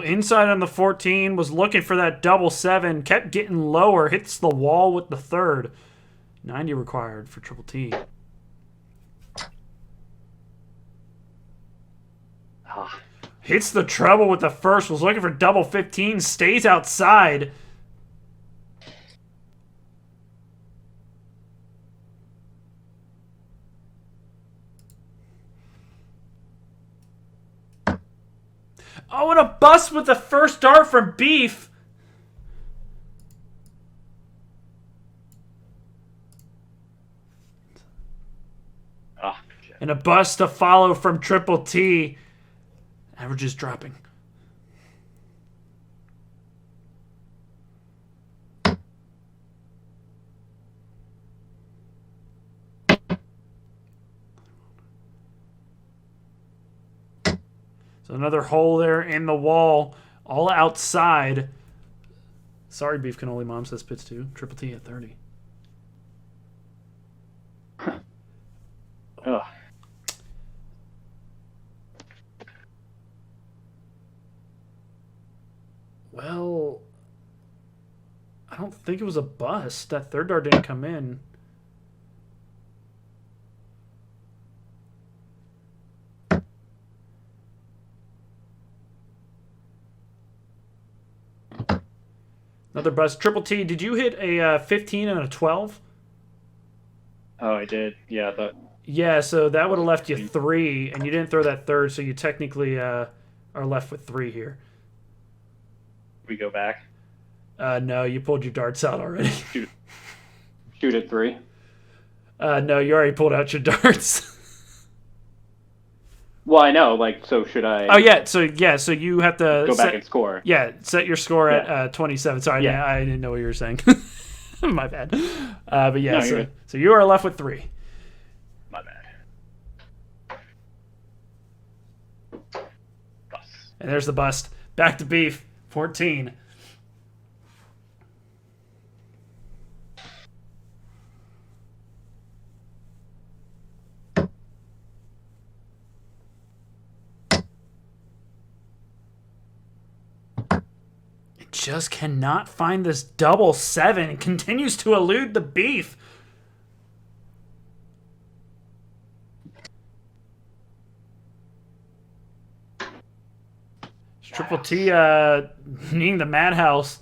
inside on the 14, was looking for that double 7, kept getting lower, hits the wall with the third. 90 required for Triple T. Ah, Hits the treble with the first, was looking for double 15, stays outside. Oh, and a bust with the first dart from Beef. shit. And a bust to follow from Triple T. Averages dropping. So another hole there in the wall, all outside. Sorry, Beef Cannoli Mom says pits 2. Triple T at 30. Ugh. Well, I don't think it was a bust. That third dart didn't come in. Another bust. Triple T, did you hit a 15 and a 12? Oh, I did. Yeah, but Yeah, so that would have left you 3, and you didn't throw that third, so you technically are left with 3 here. we go back. No, you pulled your darts out already. Shoot at 3. No, you already pulled out your darts. Well, I know. Like, so should I? Oh yeah, so you have to go back and score. Yeah, set your score Yeah. at 27. Sorry, Yeah. I didn't know what you were saying. My bad. But yeah, No, you're good. so you are left with 3. My bad. Bus. And there's the bust. Back to Beef, 14. Just cannot find this double 7. Continues to elude the Beef. Triple T needing the Madhouse.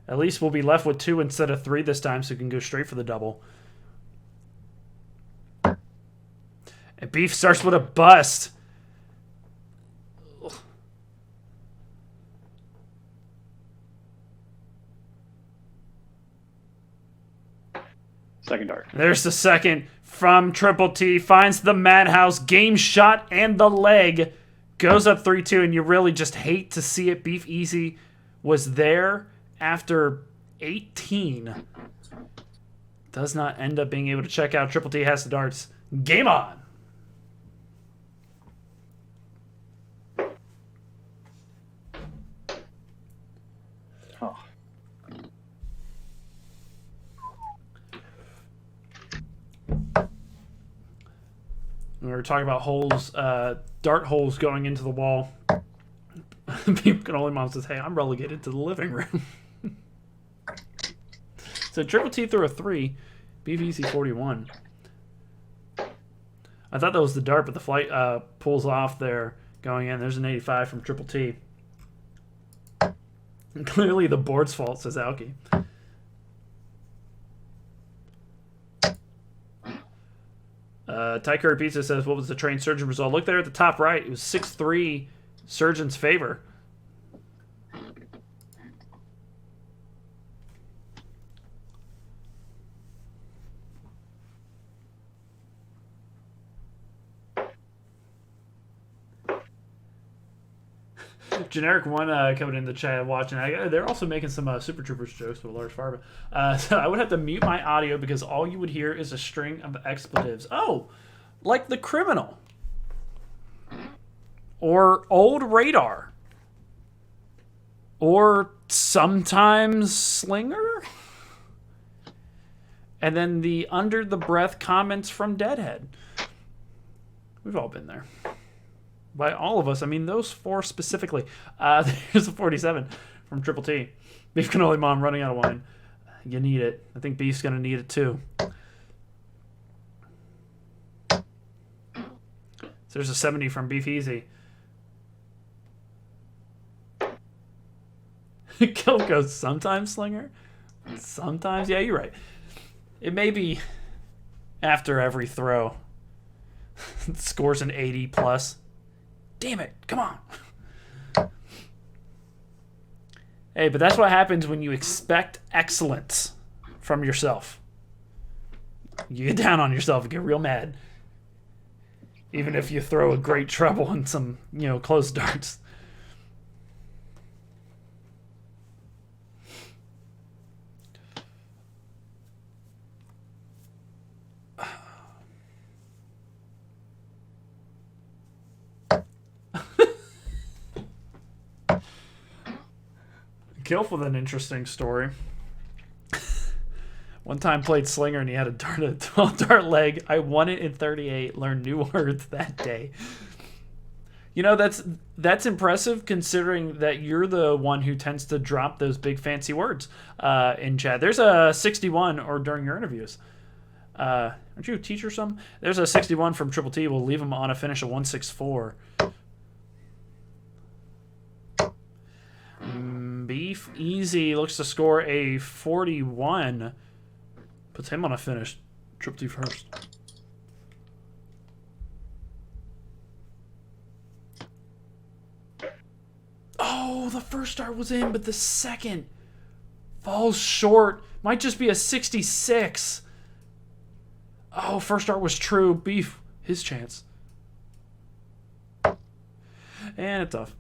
At least we'll be left with 2 instead of 3 this time, so we can go straight for the double. And Beef starts with a bust. Second dart. There's the second from Triple T. Finds the Madhouse. Game shot and the leg. Goes up 3-2, and you really just hate to see it. Beef Easy was there after 18. Does not end up being able to check out. Triple T has the darts. Game on. Oh. We were talking about holes, dart holes going into the wall. People can only mom says, "Hey, I'm relegated to the living room." So Triple T threw a 3, BVC 41. I thought that was the dart, but the flight pulls off there going in. There's an 85 from Triple T. And clearly the board's fault, says Alki. Ty Curry Pizza says, what was the trained surgeon result? Look there at the top right. It was 6-3 surgeon's favor. Generic one coming in the chat watching. They're also making some Super Troopers jokes with a large farba. So I would have to mute my audio because all you would hear is a string of expletives. Oh, like the criminal. Or old radar. Or sometimes slinger. And then the under the breath comments from Deadhead. We've all been there. by all of us. I mean, those 4 specifically. There's a 47 from Triple T. Beef Cannoli Mom running out of wine. You need it. I think Beef's going to need it too. So there's a 70 from Beef Easy. Kill goes sometimes Slinger. Sometimes. Yeah, you're right. It may be after every throw. Scores an 80 plus. Damn it. Come on. Hey, but that's what happens when you expect excellence from yourself. You get down on yourself and get real mad. Even if you throw a great treble and some, close darts. Kilf with an interesting story. One time played Slinger and he had a 12 dart leg. I won it in 38. Learned new words that day. That's impressive considering that you're the one who tends to drop those big fancy words in chat. There's a 61 or during your interviews. Aren't you a teacher or something? There's a 61 from Triple T. We'll leave him on a finish of 164. Beef Easy looks to score a 41. Puts him on a finish. Triple T first. Oh, the first start was in, but the second falls short. Might just be a 66. Oh, first start was true. Beef, his chance. And it's off.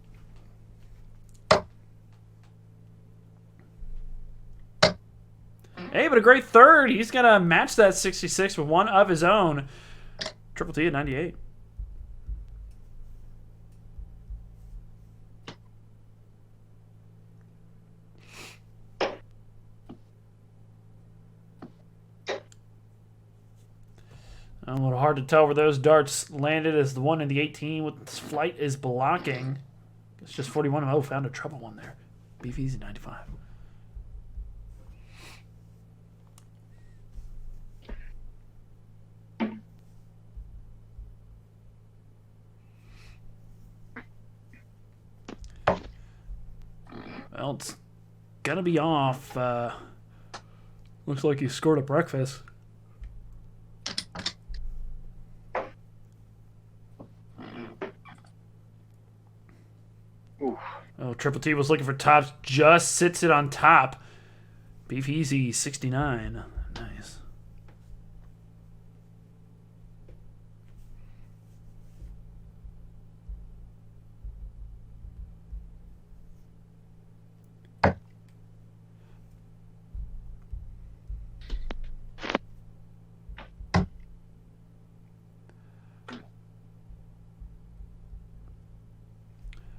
Hey, but a great third. He's going to match that 66 with one of his own. Triple T at 98. A little hard to tell where those darts landed as the one in the 18 with flight is blocking. It's just 41. Oh, found a trouble one there. Beef Easy 95. Well, it's gonna be off. Looks like he scored a breakfast. Oof. Oh, Triple T was looking for tops. Just sits it on top. Beef Easy 69. Nice.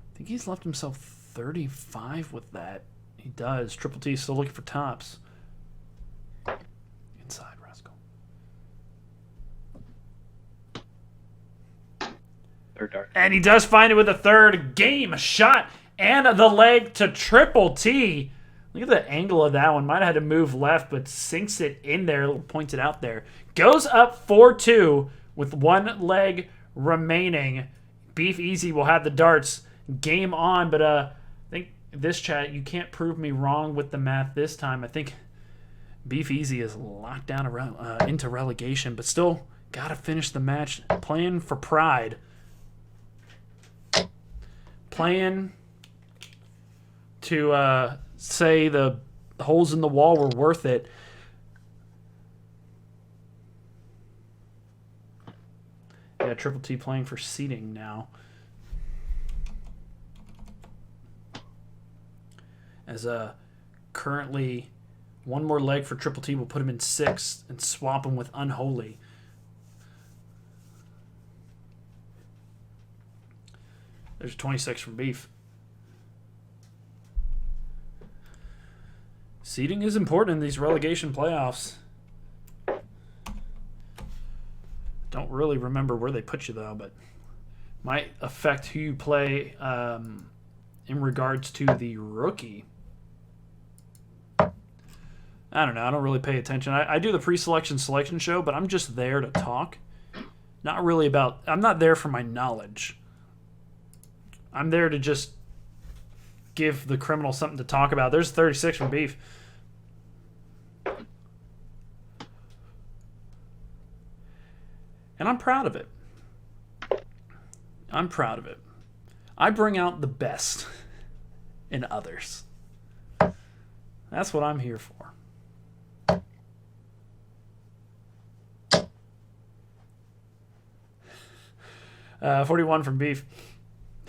I think he's left himself 35 with that. He does. Triple T still looking for tops. Inside, Rascal. Third dart. And he does find it with a third. Game, a shot, and the leg to Triple T. Look at the angle of that one. Might have had to move left, but sinks it in there. Points it out there. Goes up 4-2 with one leg remaining. Beef Easy will have the darts. Game on, but I think this chat, you can't prove me wrong with the math this time. I think Beef Easy is locked down into relegation, but still got to finish the match. Playing for pride. Playing to say the holes in the wall were worth it. Yeah, Triple T playing for seeding now. As currently one more leg for Triple T will put him in 6th and swap him with Unholy. There's 26 from Beef. Seeding is important in these relegation playoffs. Don't really remember where they put you though, but might affect who you play in regards to the rookie. I don't know. I don't really pay attention. I do the pre-selection selection show, but I'm just there to talk. Not really about... I'm not there for my knowledge. I'm there to just give the criminal something to talk about. There's 36 from Beef. And I'm proud of it. I'm proud of it. I bring out the best in others. That's what I'm here for. 41 from Beef.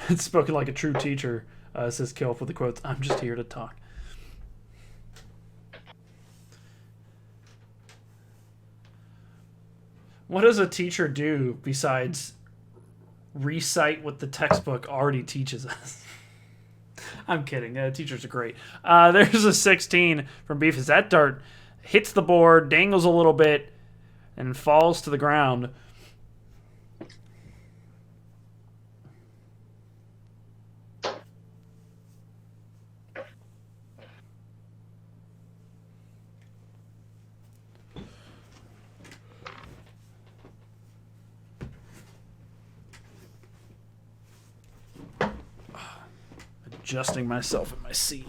It's spoken like a true teacher, says Kelp with the quotes, I'm just here to talk. What does a teacher do besides recite what the textbook already teaches us? I'm kidding. Teachers are great. There's a 16 from Beef. As that dart hits the board, dangles a little bit, and falls to the ground. Adjusting myself in my seat.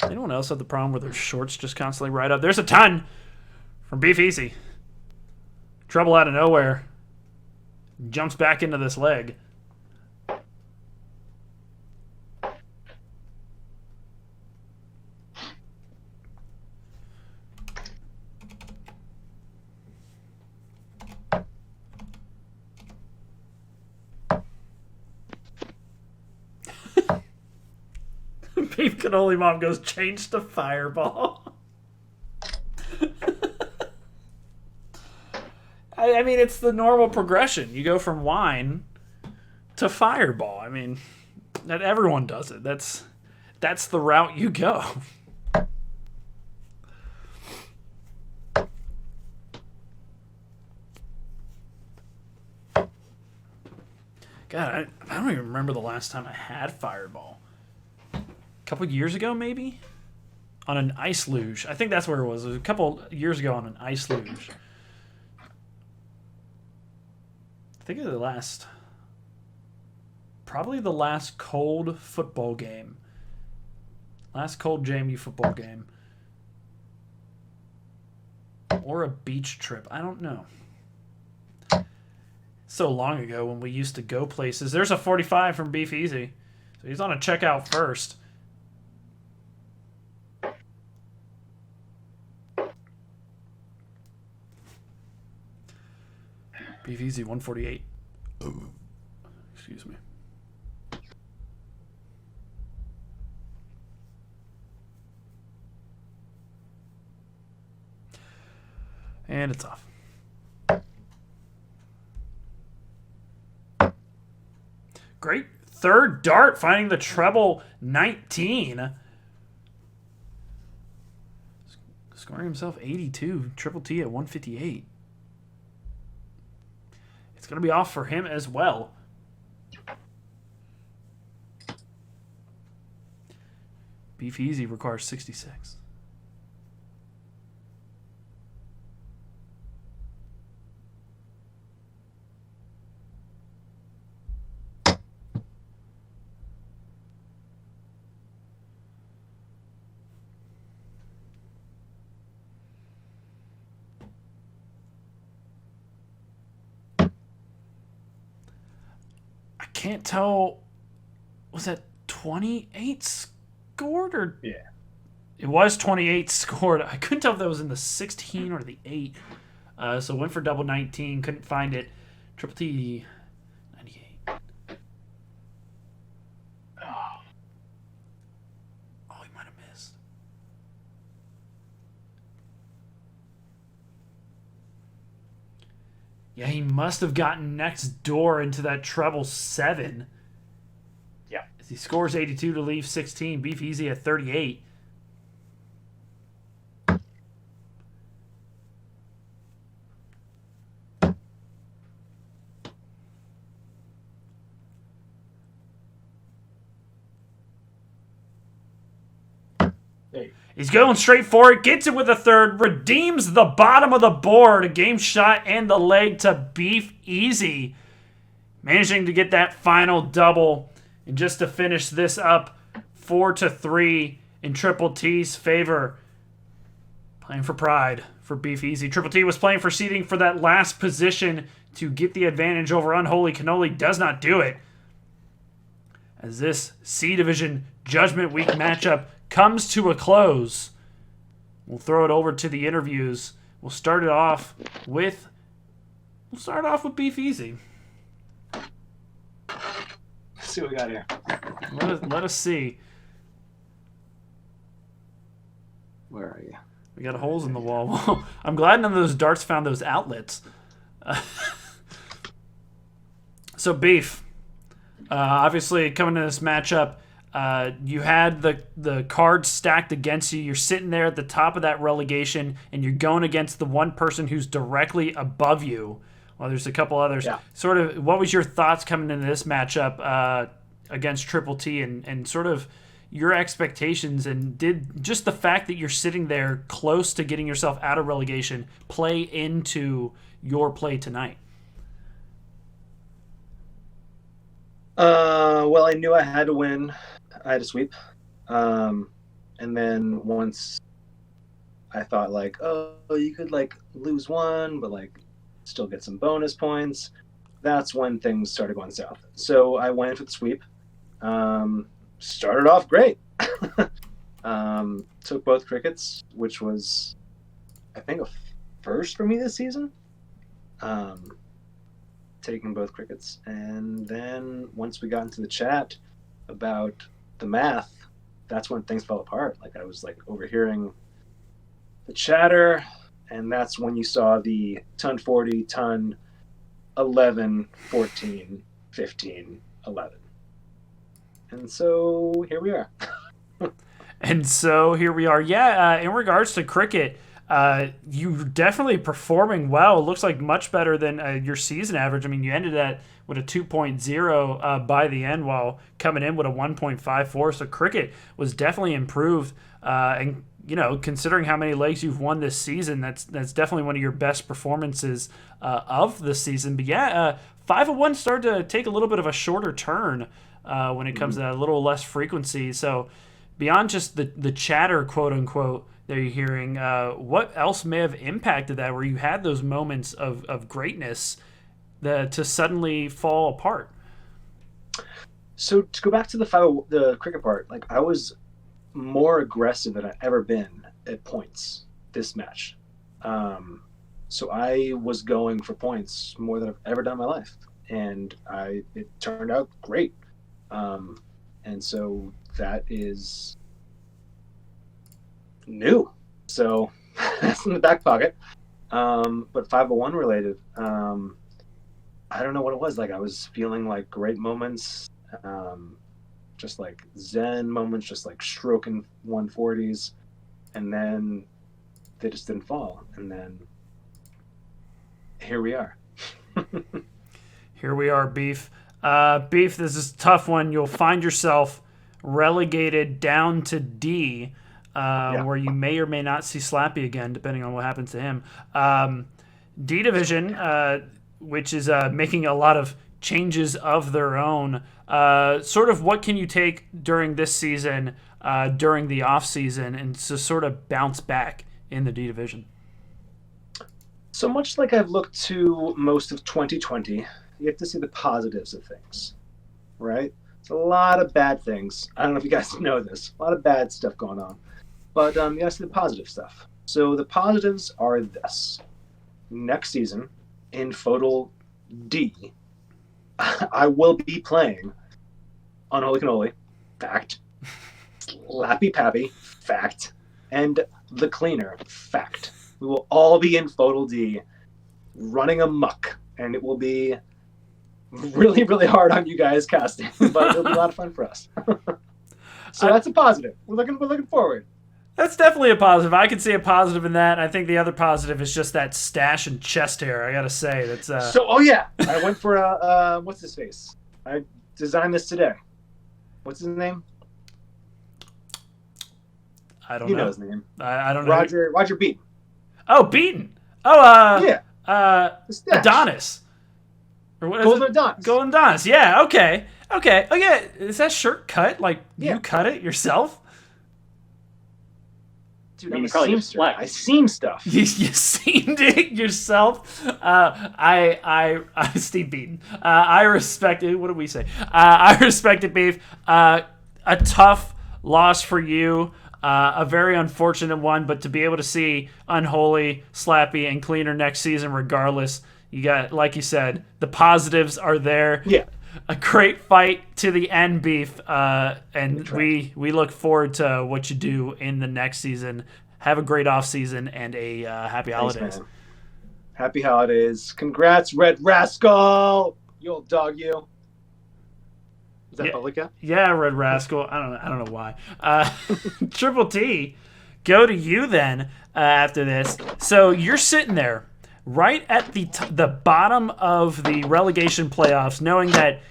Anyone else have the problem where their shorts just constantly ride up? There's a ton from Beef Easy. Trouble out of nowhere. Jumps back into this leg. Beef Cannoli Mom goes, change to Fireball. I mean, it's the normal progression. You go from wine to Fireball. I mean, that everyone does it. That's the route you go. God, I don't even remember the last time I had Fireball. Couple years ago, maybe, on an ice luge. I think that's where it was. It was a couple years ago on an ice luge. I think it was probably the last cold football game. Last cold JMU football game. Or a beach trip. I don't know. So long ago when we used to go places. There's a 45 from Beef Easy. So he's on a checkout first. Beef Easy 148. Excuse me. And it's off. Great. Third dart, finding the treble 19. Scoring himself 82. Triple T at 158. It's going to be off for him as well. Beef Easy requires 66. Can't tell, was that 28 scored or? Yeah. It was 28 scored. I couldn't tell if that was in the 16 or the 8. So went for double 19, couldn't find it. Triple T 98. Oh, he might have missed. Yeah, he must have gotten next door into that treble 7. Yeah. As he scores 82 to leave 16. Beef Easy at 38. Hey. He's going straight for it, gets it with a third, redeems the bottom of the board, a game shot and the leg to Beef Easy, managing to get that final double. And just to finish this up, 4-3 in Triple T's favor. Playing for pride for Beef Easy. Triple T was playing for seeding for that last position to get the advantage over Unholy Cannoli. Does not do it. As this C Division Judgment Week matchup comes to a close, we'll throw it over to the interviews. We'll start off with Beef Easy. Let's see what we got here. Let us see. Where are you? We got holes in the wall. I'm glad none of those darts found those outlets. So Beef, obviously coming to this matchup, you had the cards stacked against you. You're sitting there at the top of that relegation, and you're going against the one person who's directly above you. Well, there's a couple others. Yeah. Sort of, what was your thoughts coming into this matchup against Triple T, and sort of your expectations, and did just the fact that you're sitting there close to getting yourself out of relegation play into your play tonight? Well, I knew I had to win. I had to sweep. And then once I thought like, oh, you could like lose one, but like still get some bonus points. That's when things started going south. So I went for the sweep. Started off great. Took both crickets, which was, I think, a first for me this season. Taking both crickets. And then once we got into the chat about the math, that's when things fell apart. Like I was like overhearing the chatter, and that's when you saw the ton 40, ton 11, 14, 15, 11. And so here we are. Yeah, in regards to cricket, you're definitely performing well. It looks like much better than your season average. I mean, you ended at with a 2.0 by the end, while coming in with a 1.54. So cricket was definitely improved. And you know, considering how many legs you've won this season, that's definitely one of your best performances of the season. But yeah, 5-1 started to take a little bit of a shorter turn when it comes to that, a little less frequency. So beyond just the chatter, quote unquote, that you're hearing, what else may have impacted that, where you had those moments of greatness to suddenly fall apart? So to go back to the cricket part, like I was more aggressive than I've ever been at points this match. So I was going for points more than I've ever done in my life, and it turned out great. And so that is new. So that's in the back pocket. But 501 related, I don't know what it was. Like I was feeling like great moments, just like zen moments, just like stroking 140s, and then they just didn't fall. And then here we are. Here we are, Beef. Beef, this is a tough one. You'll find yourself relegated down to D, where you may or may not see Slappy again, depending on what happens to him. D Division, which is making a lot of changes of their own. Sort of what can you take during this season, during the off season, and to sort of bounce back in the D Division? So much like I've looked to most of 2020, you have to see the positives of things, right? It's a lot of bad things. I don't know if you guys know this. A lot of bad stuff going on. But you gotta see the positive stuff. So the positives are this. Next season, in FODL D, I will be playing Unholy Cannoli, fact. Lappy Pappy, fact. And The Cleaner, fact. We will all be in FODL D running amok, and it will be really, really hard on you guys casting, but it'll be a lot of fun for us. So that's a positive. We're looking forward. That's definitely a positive. I can see a positive in that. I think the other positive is just that stash and chest hair. I gotta say that's. I went for what's his face? I designed this today. What's his name? I don't You know. know his name. I don't know. Roger Beaton. Oh, Beaton. Oh, Yeah. The stash. Adonis. Or what is Golden it? Adonis. Golden Adonis. Yeah. Okay. Okay. Oh yeah. Is that shirt cut? Like Yeah. you cut it yourself? Dude, I I'm mean, a probably just seamster. flex. I seam stuff. You seamed it yourself. I Steve Beaton. I respect it. What did we say? I respect it, Beef. A tough loss for you. A very unfortunate one, but to be able to see Unholy, Slappy, and Cleaner next season, regardless, you got, like you said, the positives are there. Yeah. A great fight to the end, Beef, and we look forward to what you do in the next season. Have a great off season and a happy holidays. Man. Happy holidays. Congrats, Red Rascal. You old dog, you. Is that public out? Yeah, Red Rascal. I don't know why. Triple T, go to you then after this. So you're sitting there right at the bottom of the relegation playoffs, knowing that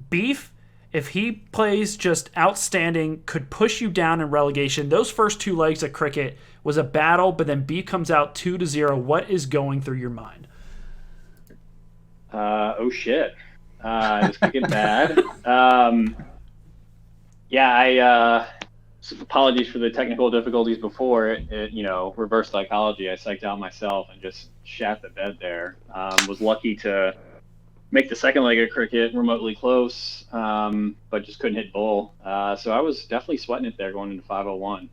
Beef, if he plays just outstanding, could push you down in relegation. Those first two legs of cricket was a battle, but then Beef comes out 2-0. What is going through your mind? Oh shit. It was kicking bad. Apologies for the technical difficulties before. Reverse psychology. I psyched out myself and just shat the bed there. Was lucky to make the second leg of cricket remotely close, but just couldn't hit bull. So I was definitely sweating it there going into 501.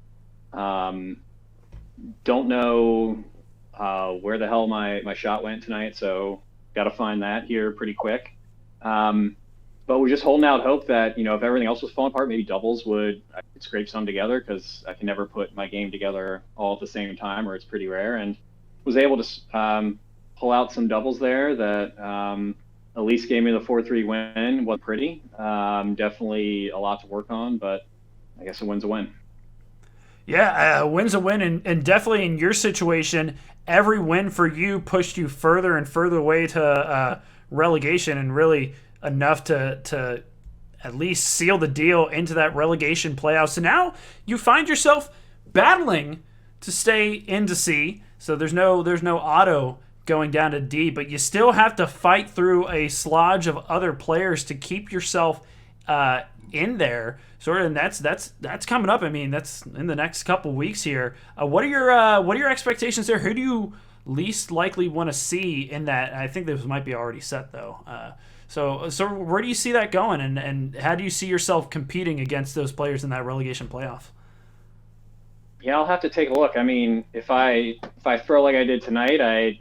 Don't know where the hell my shot went tonight, so got to find that here pretty quick. But we're just holding out hope that, if everything else was falling apart, maybe doubles I could scrape some together, because I can never put my game together all at the same time, or it's pretty rare. And was able to pull out some doubles there that at least gave me the 4-3 win. Wasn't pretty. Definitely a lot to work on, but I guess a win's a win. Yeah, a win's a win, and definitely in your situation, every win for you pushed you further and further away to relegation, and really enough to at least seal the deal into that relegation playoff. So now you find yourself battling to stay into C. So there's no auto going down to D, but you still have to fight through a slodge of other players to keep yourself in there. Sort of, and that's coming up. I mean, that's in the next couple weeks here. What are your expectations there? Who do you least likely want to see in that? I think this might be already set though. So where do you see that going, and how do you see yourself competing against those players in that relegation playoff? Yeah, I'll have to take a look. I mean, if I throw like I did tonight, I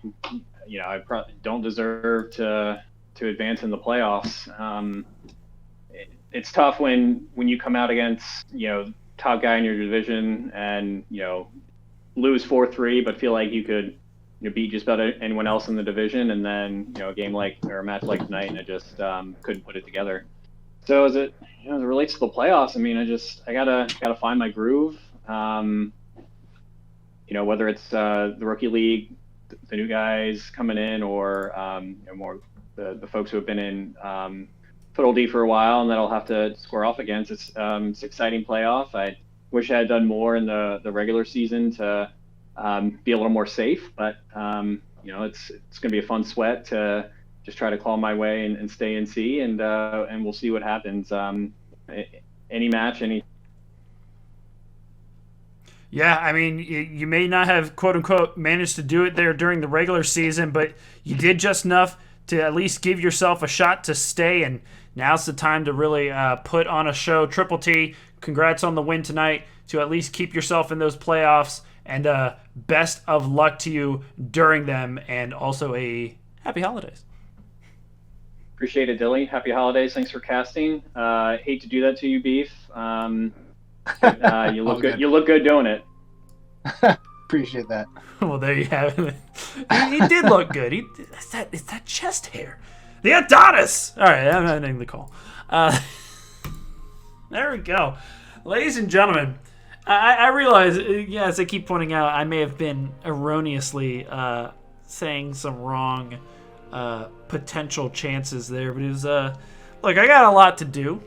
probably don't deserve to advance in the playoffs. It's tough when you come out against top guy in your division and lose 4-3, but feel like you could beat just about anyone else in the division, and then a match like tonight, and I just couldn't put it together. So as it relates to the playoffs, I mean, I gotta find my groove. Whether it's the rookie league, the new guys coming in, or more the folks who have been in FODL D for a while and that I'll have to square off against. It's an exciting playoff. I wish I had done more in the regular season to be a little more safe, but it's going to be a fun sweat to just try to claw my way and stay in C, and we'll see what happens. Any match, any. Yeah, I mean, you may not have, quote unquote, managed to do it there during the regular season, but you did just enough to at least give yourself a shot to stay, and now's the time to really put on a show. Triple T, congrats on the win tonight to at least keep yourself in those playoffs, and best of luck to you during them, and also a happy holidays. Appreciate it, Dilly. Happy holidays. Thanks for casting. Hate to do that to you, Beef. You look good. You look good doing it. Appreciate that. Well, there you have it. He did look good. It's that chest hair. The Adonis! All right, I'm not ending the call. There we go. Ladies and gentlemen, I realize, as I keep pointing out, I may have been erroneously saying some wrong potential chances there, but it was, look, I got a lot to do.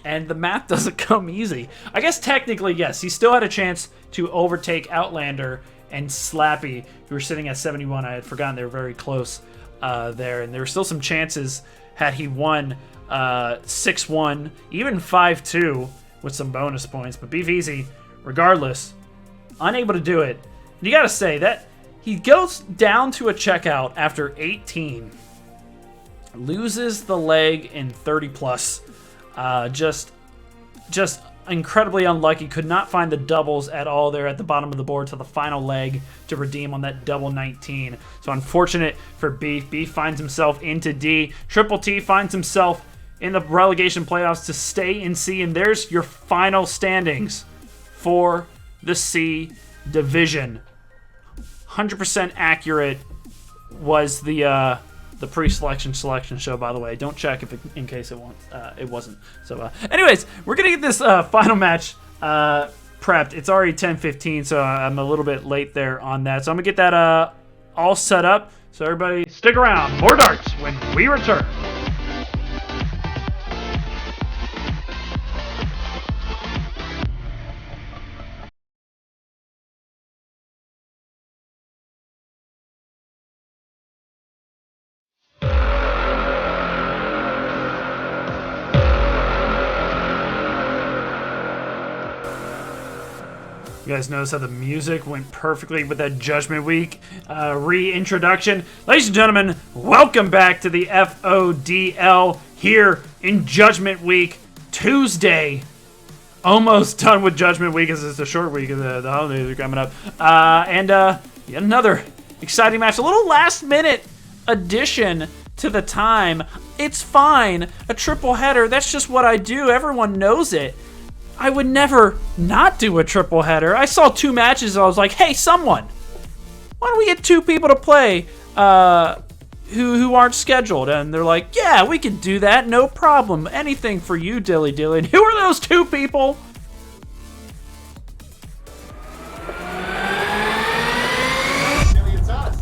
and the math doesn't come easy. I guess technically, yes, he still had a chance to overtake Outlander and Slappy, who were sitting at 71. I had forgotten they were very close there, and there were still some chances had he won 6-1, even 5-2 with some bonus points. But Beef Easy, regardless, unable to do it. And you got to say that he goes down to a checkout after 18, loses the leg in 30 plus. Just incredibly unlucky. Could not find the doubles at all there at the bottom of the board to the final leg to redeem on that double 19. So unfortunate for Beef. Beef finds himself into D. Triple T finds himself in the relegation playoffs to stay in C. And there's your final standings for the C division. 100% accurate was the pre-selection selection show, by the way. Don't check in case it wasn't. So anyways, we're gonna get this final match prepped. It's already 10:15, so I'm a little bit late there on that. So I'm gonna get that all set up. So everybody stick around. More darts when we return. You guys notice how the music went perfectly with that Judgment Week reintroduction. Ladies and gentlemen, welcome back to the FODL here in Judgment Week, Tuesday. Almost done with Judgment Week as it's a short week. The holidays are coming up. And yet another exciting match. A little last minute addition to the time. It's fine. A triple header. That's just what I do. Everyone knows it. I would never not do a triple header. I saw 2 matches and I was like, hey, someone, why don't we get 2 people to play who aren't scheduled? And they're like, yeah, we can do that, no problem. Anything for you, Dilly Dilly. And who are those 2 people? It's us.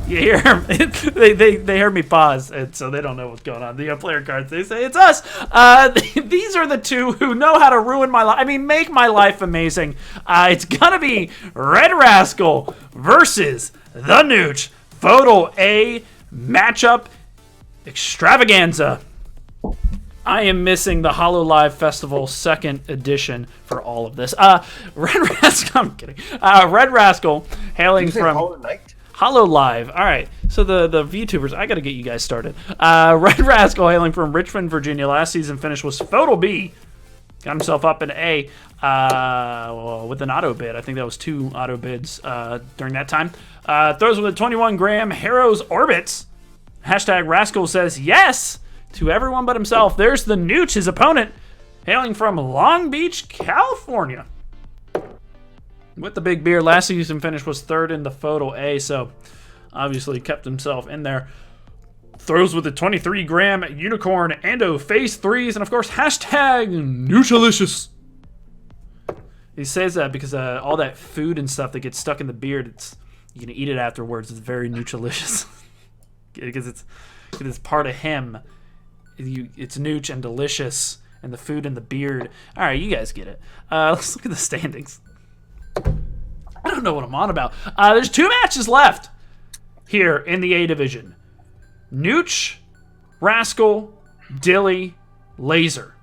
You hear them? they heard me pause, and so they don't know what's going on. The player cards, they say, it's us. These are the 2 who know how to ruin my life. I mean, make my life amazing. It's going to be Red Rascal versus the Nooch. FODL A matchup extravaganza. I am missing the Hollow Live Festival 2nd edition for all of this. Red Rascal, I'm kidding. Red Rascal, hailing from Hollow Knight? Hollow Live. All right, so the VTubers, I got to get you guys started. Red Rascal, hailing from Richmond, Virginia. Last season finish was FODL B. Got himself up in A with an auto bid. I think that was 2 auto bids during that time. Throws with a 21-gram Harrow's Orbits. Hashtag Rascal says yes to everyone but himself. There's the Nooch, his opponent, hailing from Long Beach, California. With the big beard, last season finish was 3rd in the FODL A, so obviously kept himself in there. Throws with the 23-gram Unicorn Ando Phase 3s, and of course, hashtag Noochilicious. He says that because all that food and stuff that gets stuck in the beard, you can eat it afterwards. It's very Noochilicious. because it's part of him. It's Nooch and delicious, and the food and the beard. All right, you guys get it. Let's look at the standings. I don't know what I'm on about. There's 2 matches left here in the A division. Nooch, Rascal, Dilly, Laser.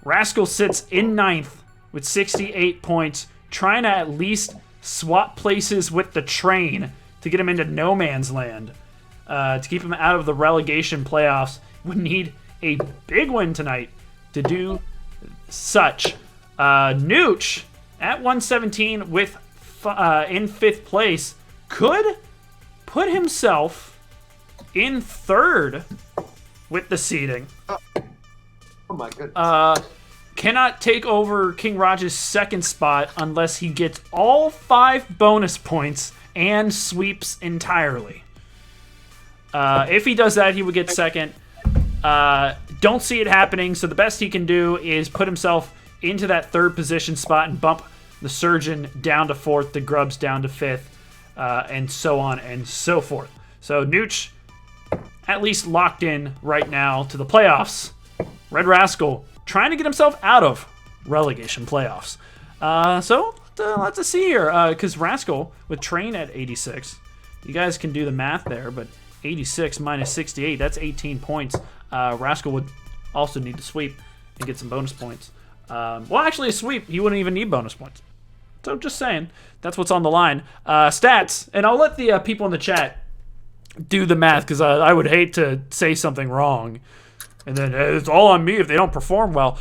Rascal sits in 9th with 68 points, trying to at least swap places with the train to get him into no man's land. To keep him out of the relegation playoffs, would need a big win tonight to do such. Nooch at 117 with in 5th place could put himself in 3rd with the seeding. Oh my goodness. Cannot take over King Raj's 2nd spot unless he gets all 5 bonus points and sweeps entirely. If he does that, he would get 2nd. Don't see it happening, so the best he can do is put himself into that 3rd position spot and bump the Surgeon down to 4th, the Grubs down to 5th, and so on and so forth. So Nooch at least locked in right now to the playoffs Red Rascal trying to get himself out of relegation playoffs. So let's see here, because Rascal with Train at 86, you guys can do the math there, but 86 minus 68, that's 18 points. Rascal would also need to sweep and get some bonus points. Well, actually, a sweep, he wouldn't even need bonus points. So just saying, that's what's on the line. Stats, and I'll let the people in the chat do the math, because I would hate to say something wrong. And then it's all on me if they don't perform well.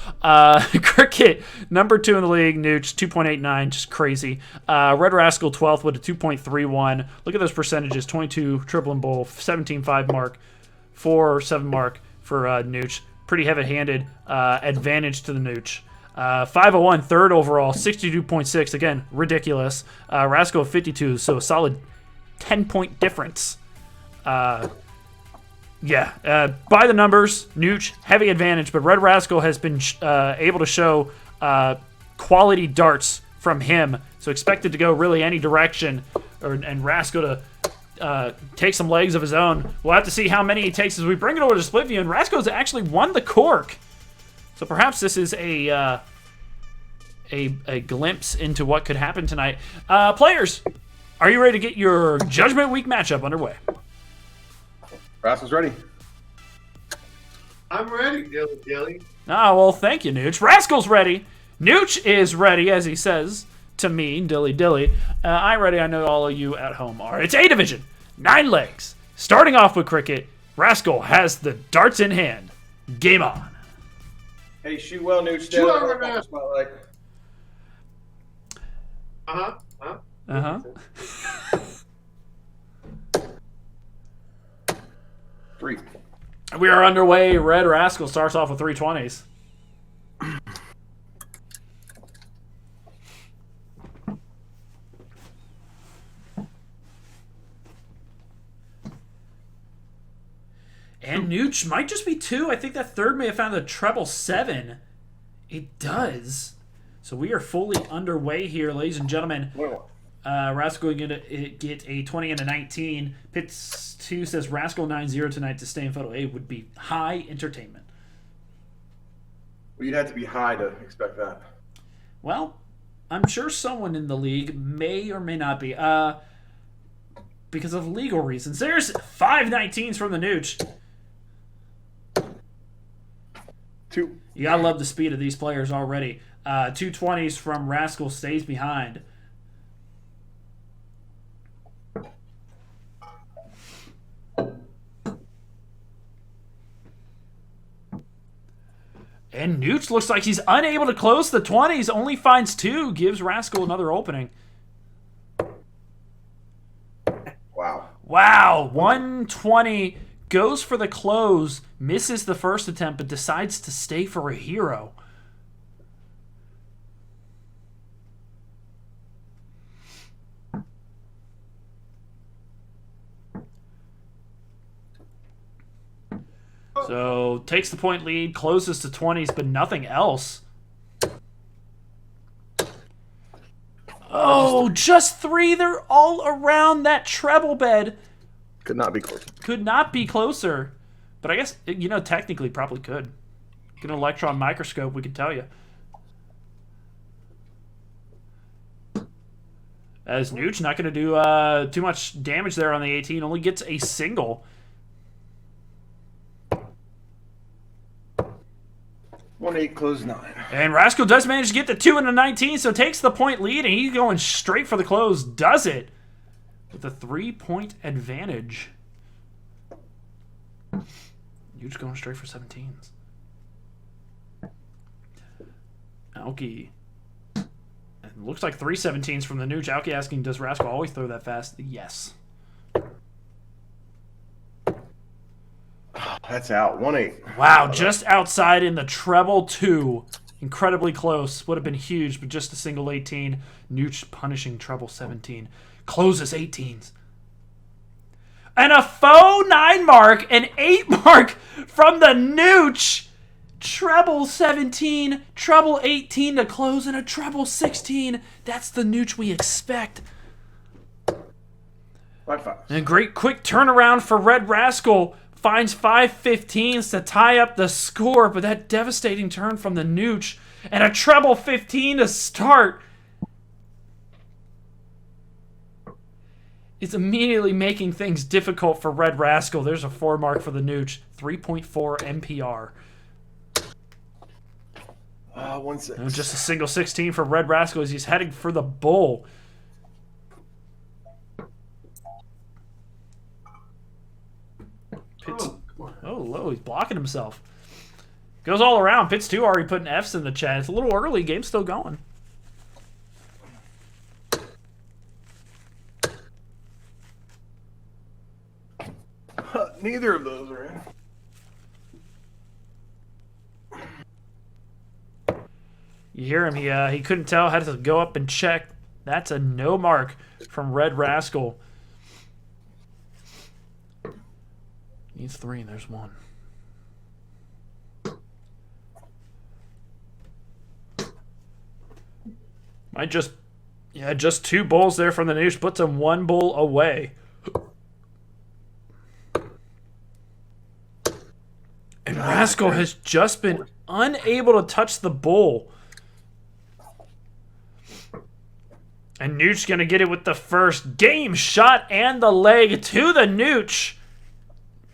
Cricket, number 2 in the league. Nooch, 2.89, just crazy. Red Rascal, 12th with a 2.31. Look at those percentages. 22 triple and bowl, 17-5 mark, 4-7 mark for Nooch. Pretty heavy-handed advantage to the Nooch. 501, third overall, 62.6. Again, ridiculous. Rascal, 52, so a solid 10-point difference. Yeah, by the numbers, Nooch, heavy advantage, but Red Rascal has been able to show quality darts from him, so expected to go really any direction, and Rascal to take some legs of his own. We'll have to see how many he takes as we bring it over to split view, and Rascal's actually won the cork, so perhaps this is a glimpse into what could happen tonight. Players, are you ready to get your Judgment Week matchup underway? Rascal's ready. I'm ready, Dilly. Ah, well, thank you, Nooch. Rascal's ready. Nooch is ready, as he says to me, Dilly. I'm ready. I know all of you at home are. It's A Division, 9 legs. Starting off with Cricket, Rascal has the darts in hand. Game on. Hey, shoot well, Nooch. Shoot well, Red Rascal. Uh-huh. 3. We are underway. Red Rascal starts off with 320s. And Nooch might just be 2. I think that third may have found the treble 7. It does. So we are fully underway here, ladies and gentlemen. Rascal going to get a 20 and a 19. Pits 2 says Rascal 9-0 tonight to stay in photo A would be high entertainment. Well, you'd have to be high to expect that. Well, I'm sure someone in the league may or may not be. Because of legal reasons. There's 5 19s from the Nooch. 2. You gotta love the speed of these players already. 2 20s from Rascal stays behind. And Nooch looks like he's unable to close the 20s. Only finds 2. Gives Rascal another opening. Wow. 120. Goes for the close. Misses the first attempt, but decides to stay for a hero. So, takes the point lead, closes to 20s, but nothing else. Oh, just 3. They're all around that treble bed. Could not be closer. Could not be closer. But I guess, technically probably could. Get an electron microscope, we could tell you. As Nooch not going to do too much damage there on the 18. Only gets a single. 1-8, close 9. And Rascal does manage to get the 2 and a 19, so takes the point lead, and he's going straight for the close. Does it with a 3-point advantage. You're just going straight for 17s. Aoki. And looks like 3 17s from the Nooch. Aoki asking, does Rascal always throw that fast? Yes. That's out. 1-8. Wow, just outside in the treble 2. Incredibly close. Would have been huge, but just a single 18. Nooch punishing treble 17. Closes 18s. And a faux 9 mark, an 8 mark from the Nooch. Treble 17, treble 18 to close, and a treble 16. That's the Nooch we expect. 5-5. And a great quick turnaround for Red Rascal. finds 5-15s to tie up the score, but that devastating turn from the Nooch and a treble 15 to start is immediately making things difficult for Red Rascal. There's a 4 mark for the Nooch, 3.4 MPR. 1-6. And just a single 16 for Red Rascal as he's heading for the bull. Oh, low. He's blocking himself. Goes all around. Pits 2 already putting Fs in the chat. It's a little early. Game's still going. Neither of those are in. You hear him. He couldn't tell. Had to go up and check. That's a no mark from Red Rascal. Needs 3 and there's 1. Just 2 bulls there from the Nooch. Puts him 1 bull away. And Rascal has just been unable to touch the bull. And Nooch going to get it with the first game shot and the leg to the Nooch.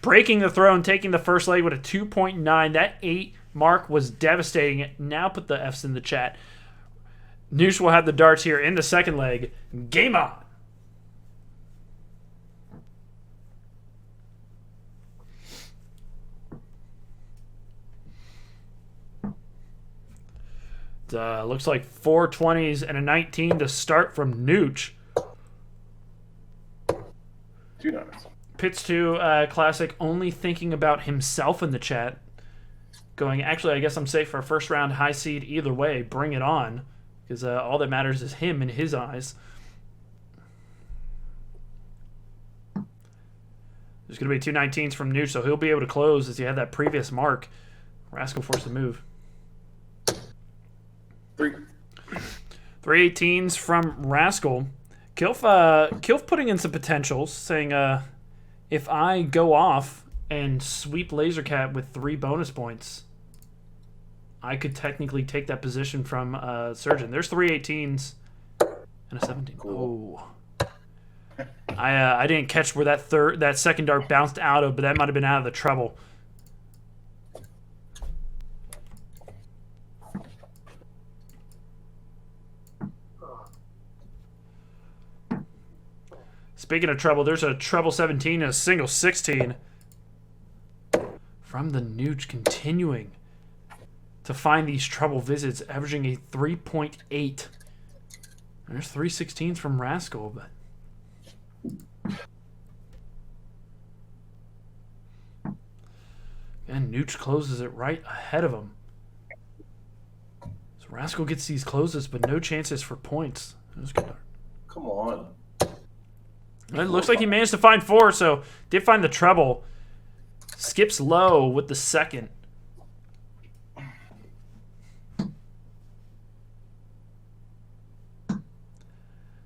Breaking the throw and taking the first leg with a 2.9. That 8 mark was devastating. Now put the Fs in the chat. Nooch will have the darts here in the second leg. Game on. Looks like 4 20s and a 19 to start from Nooch. 2 9s. Pits to Classic only thinking about himself in the chat. Going, actually, I guess I'm safe for a first round high seed either way. Bring it on. Because all that matters is him in his eyes. There's going to be 2 19s from Nooch, so he'll be able to close as he had that previous mark. Rascal forced to move. 3. 3 18s from Rascal. Kilf putting in some potentials, saying, if I go off and sweep Lasercat with 3 bonus points, I could technically take that position from Surgeon. There's 3 18s and a 17. Cool. Oh. I didn't catch where that second dart bounced out of, but that might have been out of the treble. Speaking of treble, there's a treble 17 and a single 16 from the Nooch, continuing to find these treble visits, averaging a 3.8. There's 3 16s from Rascal, but and Nooch closes it right ahead of him. So Rascal gets these closes, but no chances for points. That was good. Come on. It looks like he managed to find 4, so did find the treble. Skips low with the second.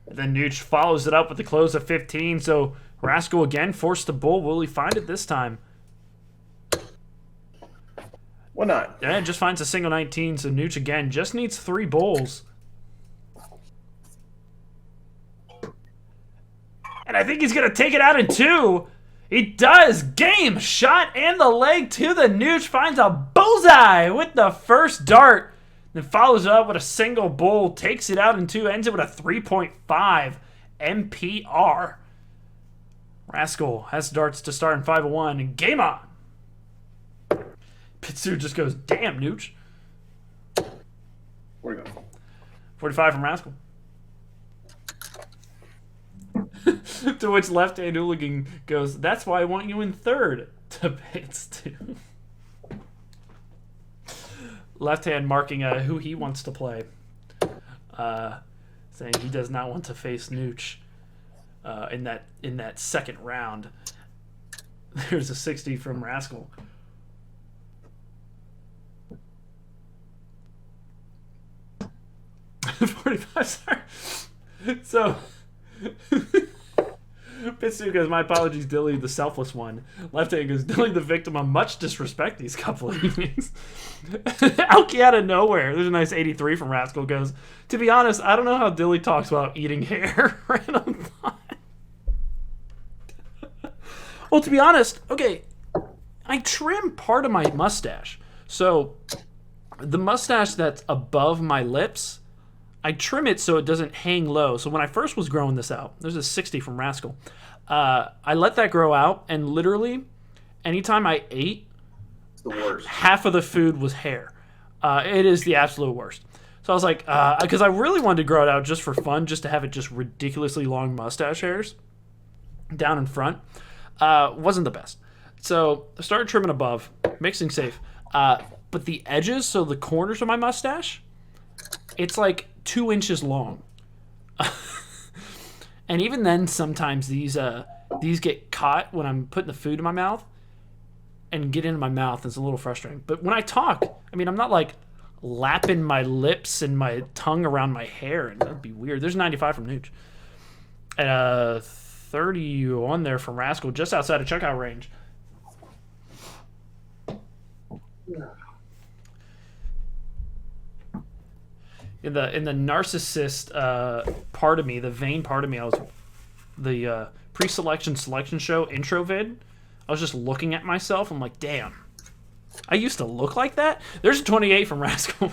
Then Nooch follows it up with the close of 15, so Rascal again forced the bull. Will he find it this time? 1 9. Yeah, just finds a single 19, so Nooch again just needs 3 bulls. And I think he's going to take it out in 2. He does. Game shot and the leg to the Nooch. Finds a bullseye with the first dart. Then follows it up with a single bull. Takes it out in 2. Ends it with a 3.5 MPR. Rascal has darts to start in 5-1. And game on. Pitsu just goes, damn, Nooch. 45. 45 from Rascal. To which left-hand hooligan goes, that's why I want you in 3rd. To Pits 2. Left-hand marking who he wants to play. Saying he does not want to face Nooch in that second round. There's a 60 from Rascal. $45, sorry. So Pitsu goes, my apologies, Dilly, the selfless one. Left hand goes, Dilly, the victim of much disrespect these couple of evenings. Alki out of nowhere. There's a nice 83 from Rascal goes, to be honest, I don't know how Dilly talks about eating hair. Random thought. Well, to be honest, okay, I trim part of my mustache. So the mustache that's above my lips, I trim it so it doesn't hang low. So when I first was growing this out, there's a 60 from Rascal. I let that grow out, and literally, anytime I ate, It's the worst. half of the food was hair. It is the absolute worst. So I was like, because I really wanted to grow it out just for fun, just to have it just ridiculously long mustache hairs down in front. Wasn't the best. So I started trimming above, mixing safe. But the edges, so the corners of my mustache, it's like 2 inches long. And even then, sometimes these get caught when I'm putting the food in my mouth and get into my mouth. It's a little frustrating. But when I talk, I mean, I'm not like lapping my lips and my tongue around my hair, and that'd be weird. There's 95 from Nooch. And 31 there from Rascal, just outside of checkout range. In the narcissist part of me, the vain part of me, I was the pre-selection selection show intro vid. I was just looking at myself. I'm like, damn, I used to look like that. There's a 28 from Rascal.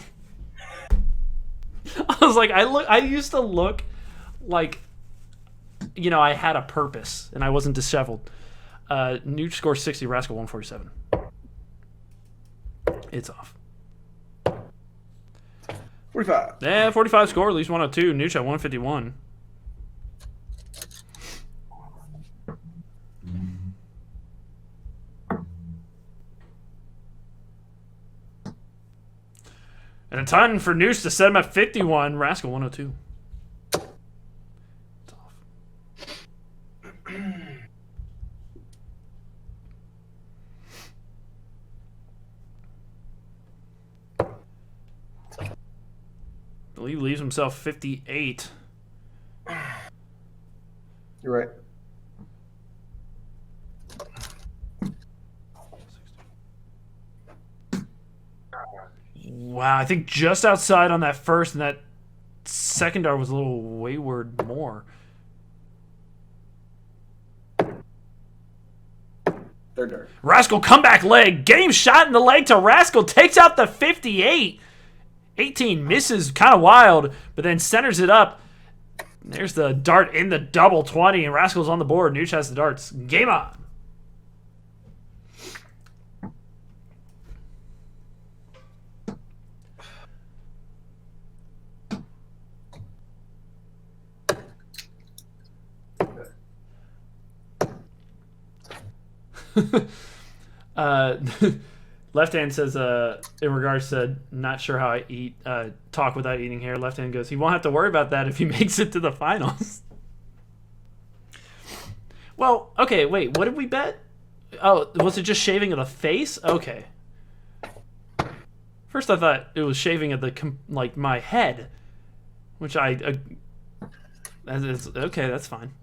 I was like, I used to look like, you know, I had a purpose and I wasn't disheveled. Nooch scores 60, Rascal 147. It's off. 45. Yeah, 45 score, at least 102. Nooch at 151. And a ton for Nooch to set him at 51. Rascal 102. It's off. He leaves himself 58. You're right. Wow, I think just outside on that first, and that second dart was a little wayward more. Third dart. Rascal comeback leg. Game shot in the leg to Rascal. Takes out the 58. 18 misses, kind of wild, but then centers it up. There's the dart in the double 20, and Rascal's on the board. Nooch has the darts. Game on. Left hand says, in regards to not sure how I eat, talk without eating hair. Left hand goes, he won't have to worry about that if he makes it to the finals. Well, okay, wait, what did we bet? Oh, was it just shaving of the face? Okay. First I thought it was shaving of the, like, my head, which okay, that's fine.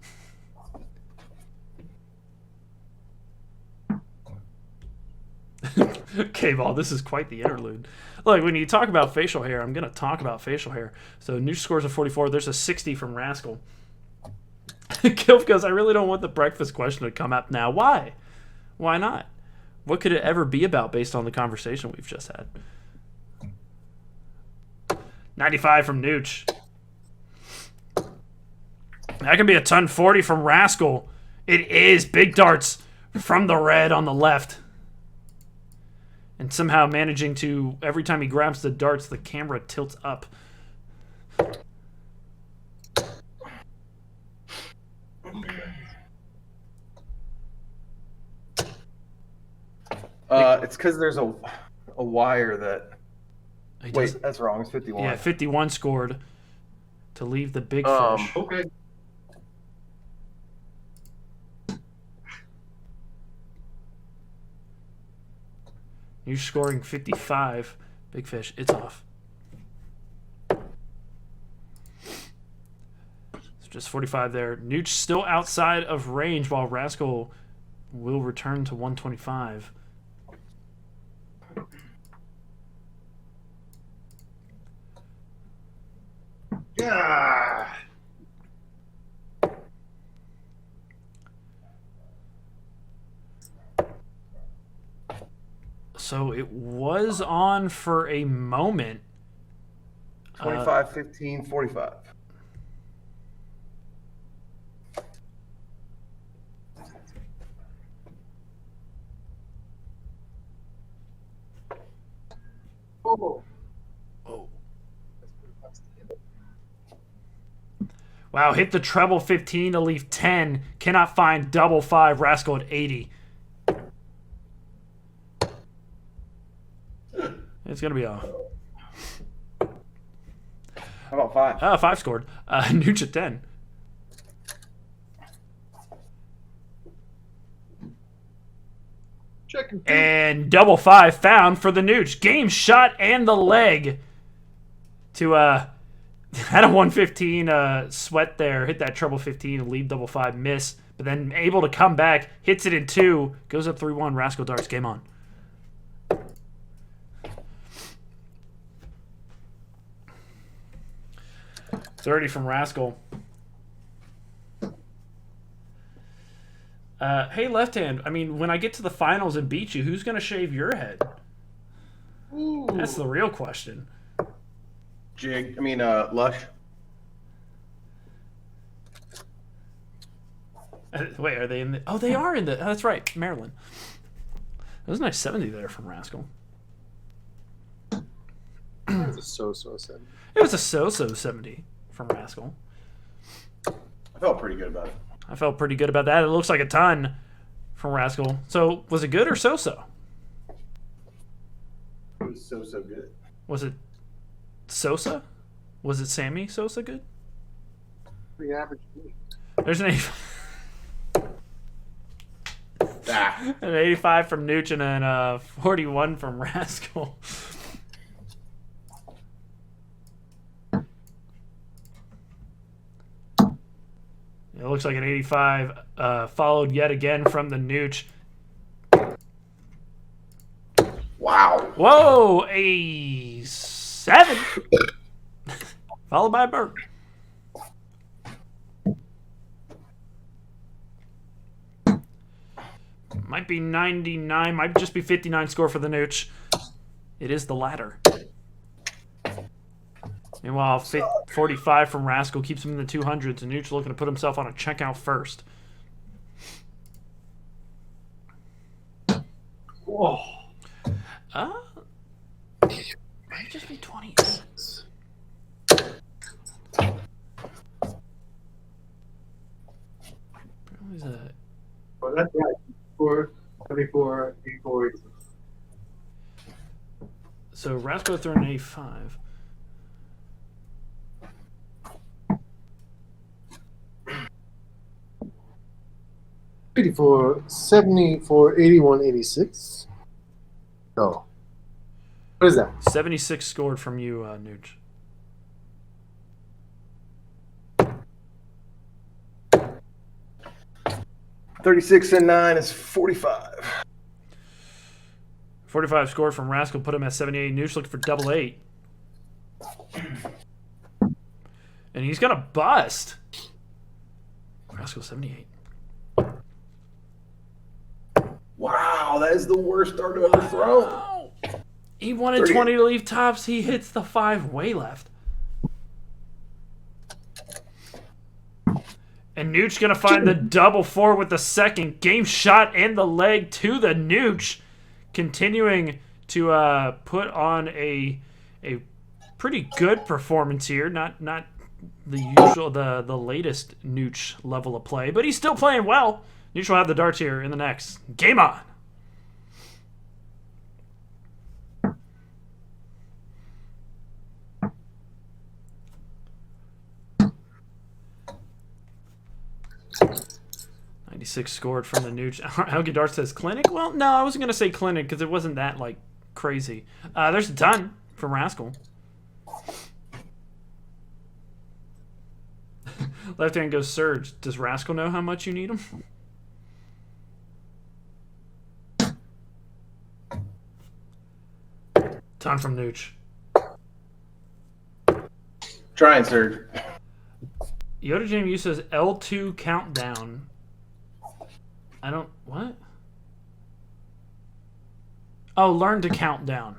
K-Ball, this is quite the interlude. Look, when you talk about facial hair, I'm going to talk about facial hair. So Nooch scores a 44. There's a 60 from Rascal. Kilf goes, I really don't want the breakfast question to come up now. Why? Why not? What could it ever be about based on the conversation we've just had? 95 from Nooch. That could be a ton. 40 from Rascal. It is big darts from the red on the left. And somehow managing to, every time he grabs the darts, the camera tilts up. It's because there's a wire that... Wait, that's wrong. It's 51. Yeah, 51 scored to leave the big fish. Okay. You're scoring 55. Big fish. It's off. just 45 there. Nooch still outside of range, while Rascal will return to 125. Yeah. So it was on for a moment. 25, 15, 45. Oh. Oh. Wow, hit the treble 15 to leave 10. Cannot find double 5. Rascal at 80. It's going to be a... How about 5? 5 scored. Nooch at 10. And double 5 found for the Nooch. Game shot and the leg to had a 115 sweat there. Hit that treble 15 and leave double 5 miss, but then able to come back, hits it in 2, goes up 3-1. Rascal darts. Game on. $30 from Rascal. Hey, Left Hand, I mean, when I get to the finals and beat you, who's going to shave your head? Ooh. That's the real question. Lush. Wait, are they in the... Oh, they are in the... Oh, that's right, Maryland. That was a nice 70 there from Rascal. It was a so-so 70. It was a so-so 70 from Rascal. I felt pretty good about it. I felt pretty good about that. It looks like a ton from Rascal. So, was it good or so-so? It was so good. Was it Sosa? Was it Sammy Sosa good? Pretty average to me. There's an 85 from Nooch and then 41 from Rascal. It looks like an 85 followed yet again from the Nooch. Wow. Whoa, a 7. Followed by a burp. Might be 99, might just be 59 score for the Nooch. It is the latter. Meanwhile, 45 from Rascal keeps him in the 200s, and Nooch looking to put himself on a checkout first. Whoa. Might just be 20s. Well, that's right. 24, 84. So Rascal threw an 85. $84, 74, 81, 86. Oh. What is that? 76 scored from you, Nooch. $36 and 9 is 45. 45 scored from Rascal, put him at 78. Nooch looking for double 8. And he's going to bust. Rascal 78. Wow, that is the worst dart I've ever thrown. He wanted 20 to leave tops. He hits the 5 way left. And Nooch going to find the double 4 with the second. Game shot and the leg to the Nooch. Continuing to put on a pretty good performance here. Not the usual, the latest Nooch level of play, but he's still playing well. Nooch will have the darts here in the next. Game on. $96 scored from the Nooch. Helge Dart says clinic. Well, no, I wasn't gonna say clinic because it wasn't that like crazy. There's a ton from Rascal. Left hand goes Surge. Does Rascal know how much you need him? Ton from Nooch. Try and Surge. Yoda JMU says L2 countdown. I don't... What? Oh, learn to count down.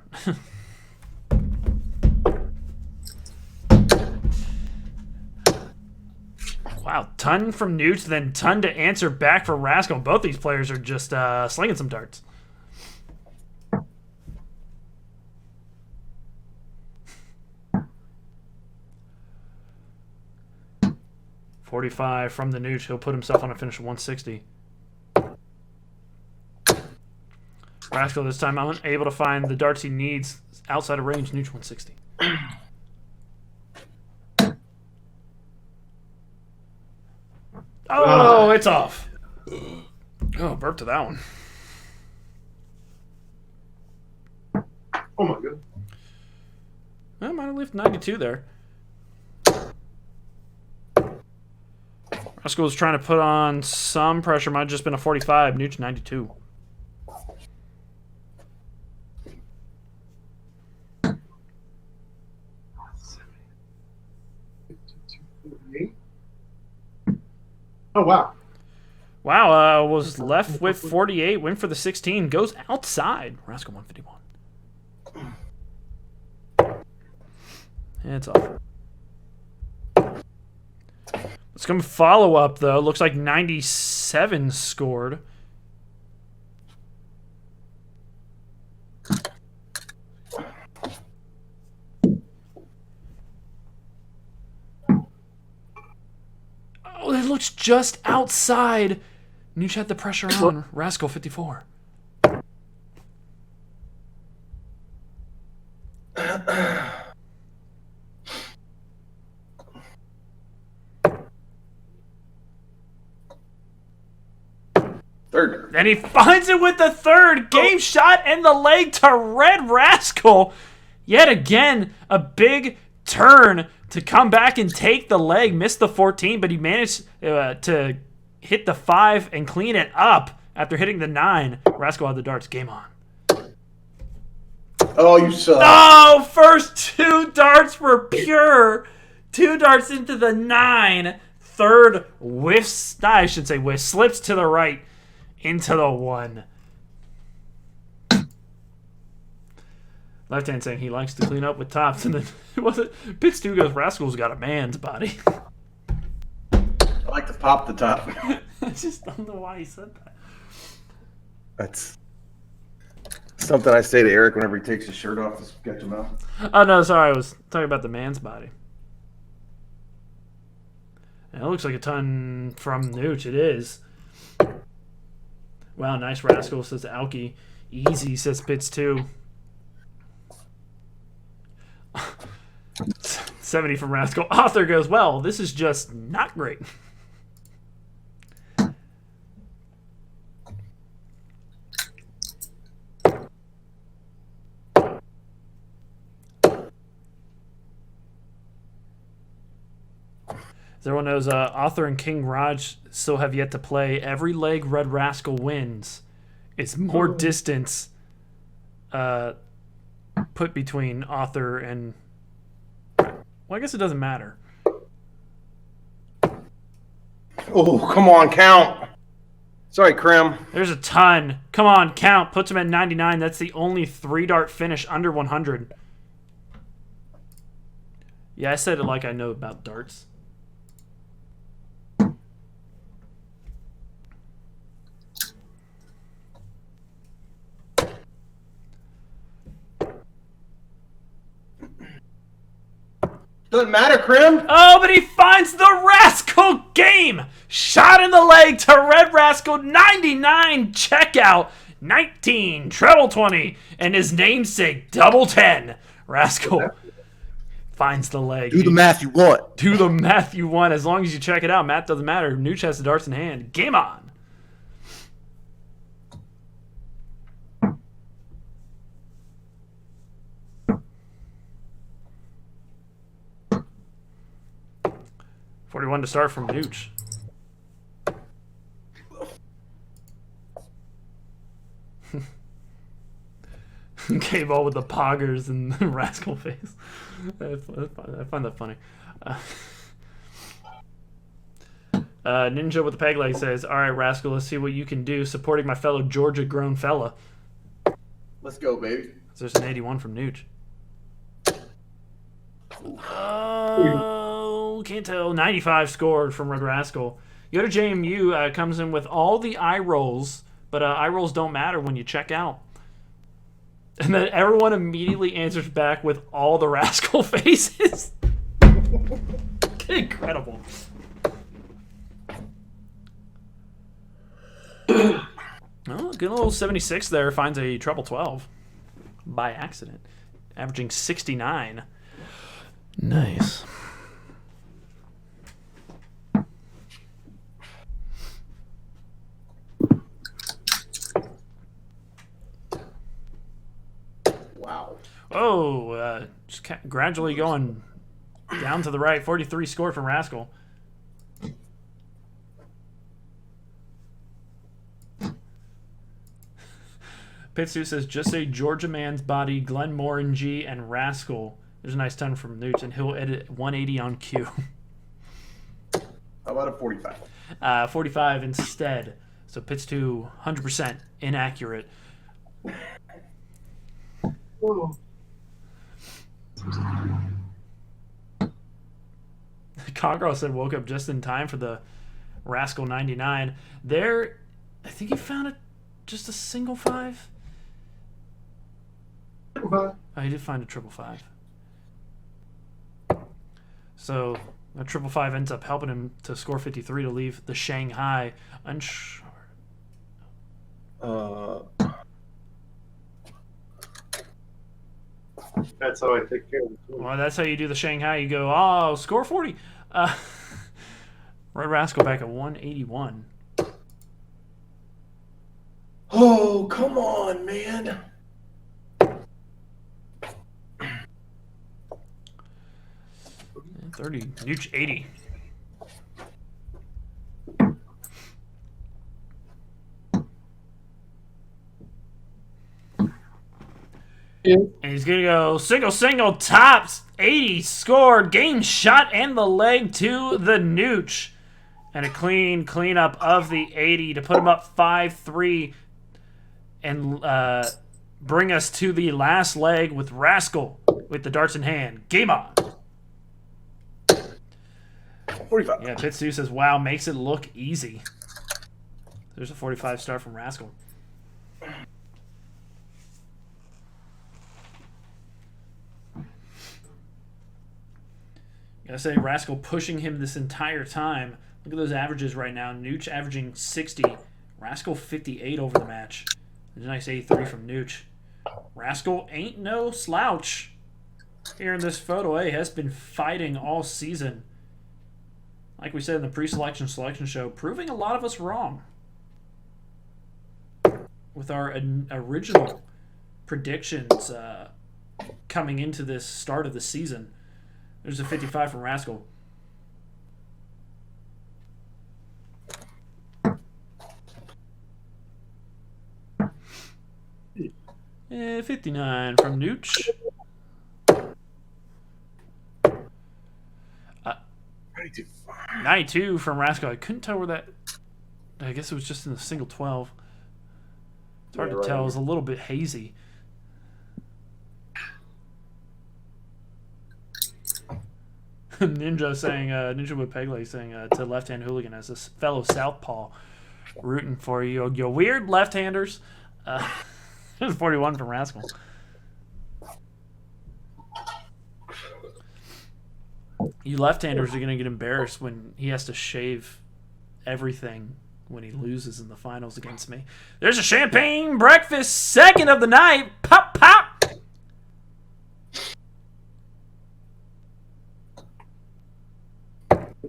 Wow, ton from Nooch, then ton to answer back for Rascal. Both these players are just slinging some darts. $45 from the Nooch. He'll put himself on a finish of 160. Rascal this time unable to find the darts he needs outside of range. Nooch 160. Oh, it's off. Oh, burp to that one. Oh my god. I might have lifted 92 there. Rascal was trying to put on some pressure. Might have just been a 45. Nooch 92. Oh, wow. Wow, was left with 48. Went for the 16. Goes outside. Rascal 151. It's off. Let's come follow up, though. Looks like 97 scored. Oh, it looks just outside. Nooch had the pressure on. Rascal 54. Third. And he finds it with the third. Game shot and the leg to Red Rascal. Yet again, a big turn to come back and take the leg. Missed the 14, but he managed to hit the 5 and clean it up after hitting the 9. Rascal had the darts. Game on. Oh, you suck. Oh, first 2 darts were pure. 2 darts into the 9. Third whiffs. I should say whiffs. Slips to the right into the 1. Left hand saying he likes to clean up with tops, and then was it Pitts 2 goes Rascal's got a man's body. I like to pop the top. I just don't know why he said that. That's something I say to Eric whenever he takes his shirt off to sketch him out. Oh no, sorry, I was talking about the man's body. And it looks like a ton from Nooch. It is. Wow, nice Rascal, says Alki. Easy, says Pitts 2. 70 from Rascal. Author goes, well, this is just not great. As everyone knows, Author and King Raj still have yet to play. Every leg Red Rascal wins. It's more distance put between Author and... Well, I guess it doesn't matter. Oh, come on, count. Sorry, Krim. There's a ton. Come on, count. Puts him at 99. That's the only 3-dart finish under 100. Yeah, I said it like I know about darts. Doesn't matter, Krim. Oh, but he finds the Rascal game. Shot in the leg to Red Rascal. 99 checkout. 19 treble 20. And his namesake double 10. Rascal finds the leg. Do the math you want. Do the math you want. As long as you check it out. Math doesn't matter. Nooch has the darts in hand. Game on. 41 to start from Nooch. K-Ball with the poggers and the Rascal face. I find that funny. Ninja with the peg leg says, "All right, Rascal, let's see what you can do supporting my fellow Georgia-grown fella." Let's go, baby. There's an 81 from Nooch. Oh, can't tell. 95 scored from Red Rascal. Yoda JMU comes in with all the eye rolls, but eye rolls don't matter when you check out. And then everyone immediately answers back with all the Rascal faces. Incredible. Oh, good little 76 there. Finds a treble 12 by accident. Averaging 69. Nice. Wow. Oh, just gradually going down to the right. 43 scored from Rascal. Pitsu says, just say Georgia Man's Body, Glenn Moran G, and Rascal. There's a nice ton from Nooch, and he'll edit 180 on cue. How about a 45? 45 instead. So Pitts to 100% inaccurate. Congress said woke up just in time for the Rascal 99. There, I think he found just a single 5. Oh, he did find a 555. So a 555 ends up helping him to score 53 to leave the Shanghai unsure. That's how I take care of it. Well, that's how you do the Shanghai. You go, oh, score 40. Red Rascal back at 181. Oh, come on, man. 30. Nooch 80. Yeah. And he's going to go single, tops, 80, scored, game shot, and the leg to the Nooch. And a cleanup of the 80 to put him up 5-3 and bring us to the last leg with Rascal with the darts in hand. Game on. 45. Yeah, Pitsu says, wow, makes it look easy. There's a 45 star from Rascal. Gotta say, Rascal pushing him this entire time. Look at those averages right now. Nooch averaging 60. Rascal 58 over the match. There's a nice 83 from Nooch. Rascal ain't no slouch. Here in this photo A, has been fighting all season. Like we said in the pre-selection selection show, proving a lot of us wrong. With our original predictions coming into this start of the season. There's a 55 from Rascal. And 59 from Nooch. 92 from Rascal. I couldn't tell where that... I guess it was just in the single 12. It's hard to tell. It was a little bit hazy. Ninja with Pegley saying to left-hand hooligan as a fellow southpaw rooting for you. You weird left-handers. There's 41 from Rascal. You left-handers are going to get embarrassed when he has to shave everything when he loses in the finals against me. There's a champagne breakfast, second of the night. Pop, pop.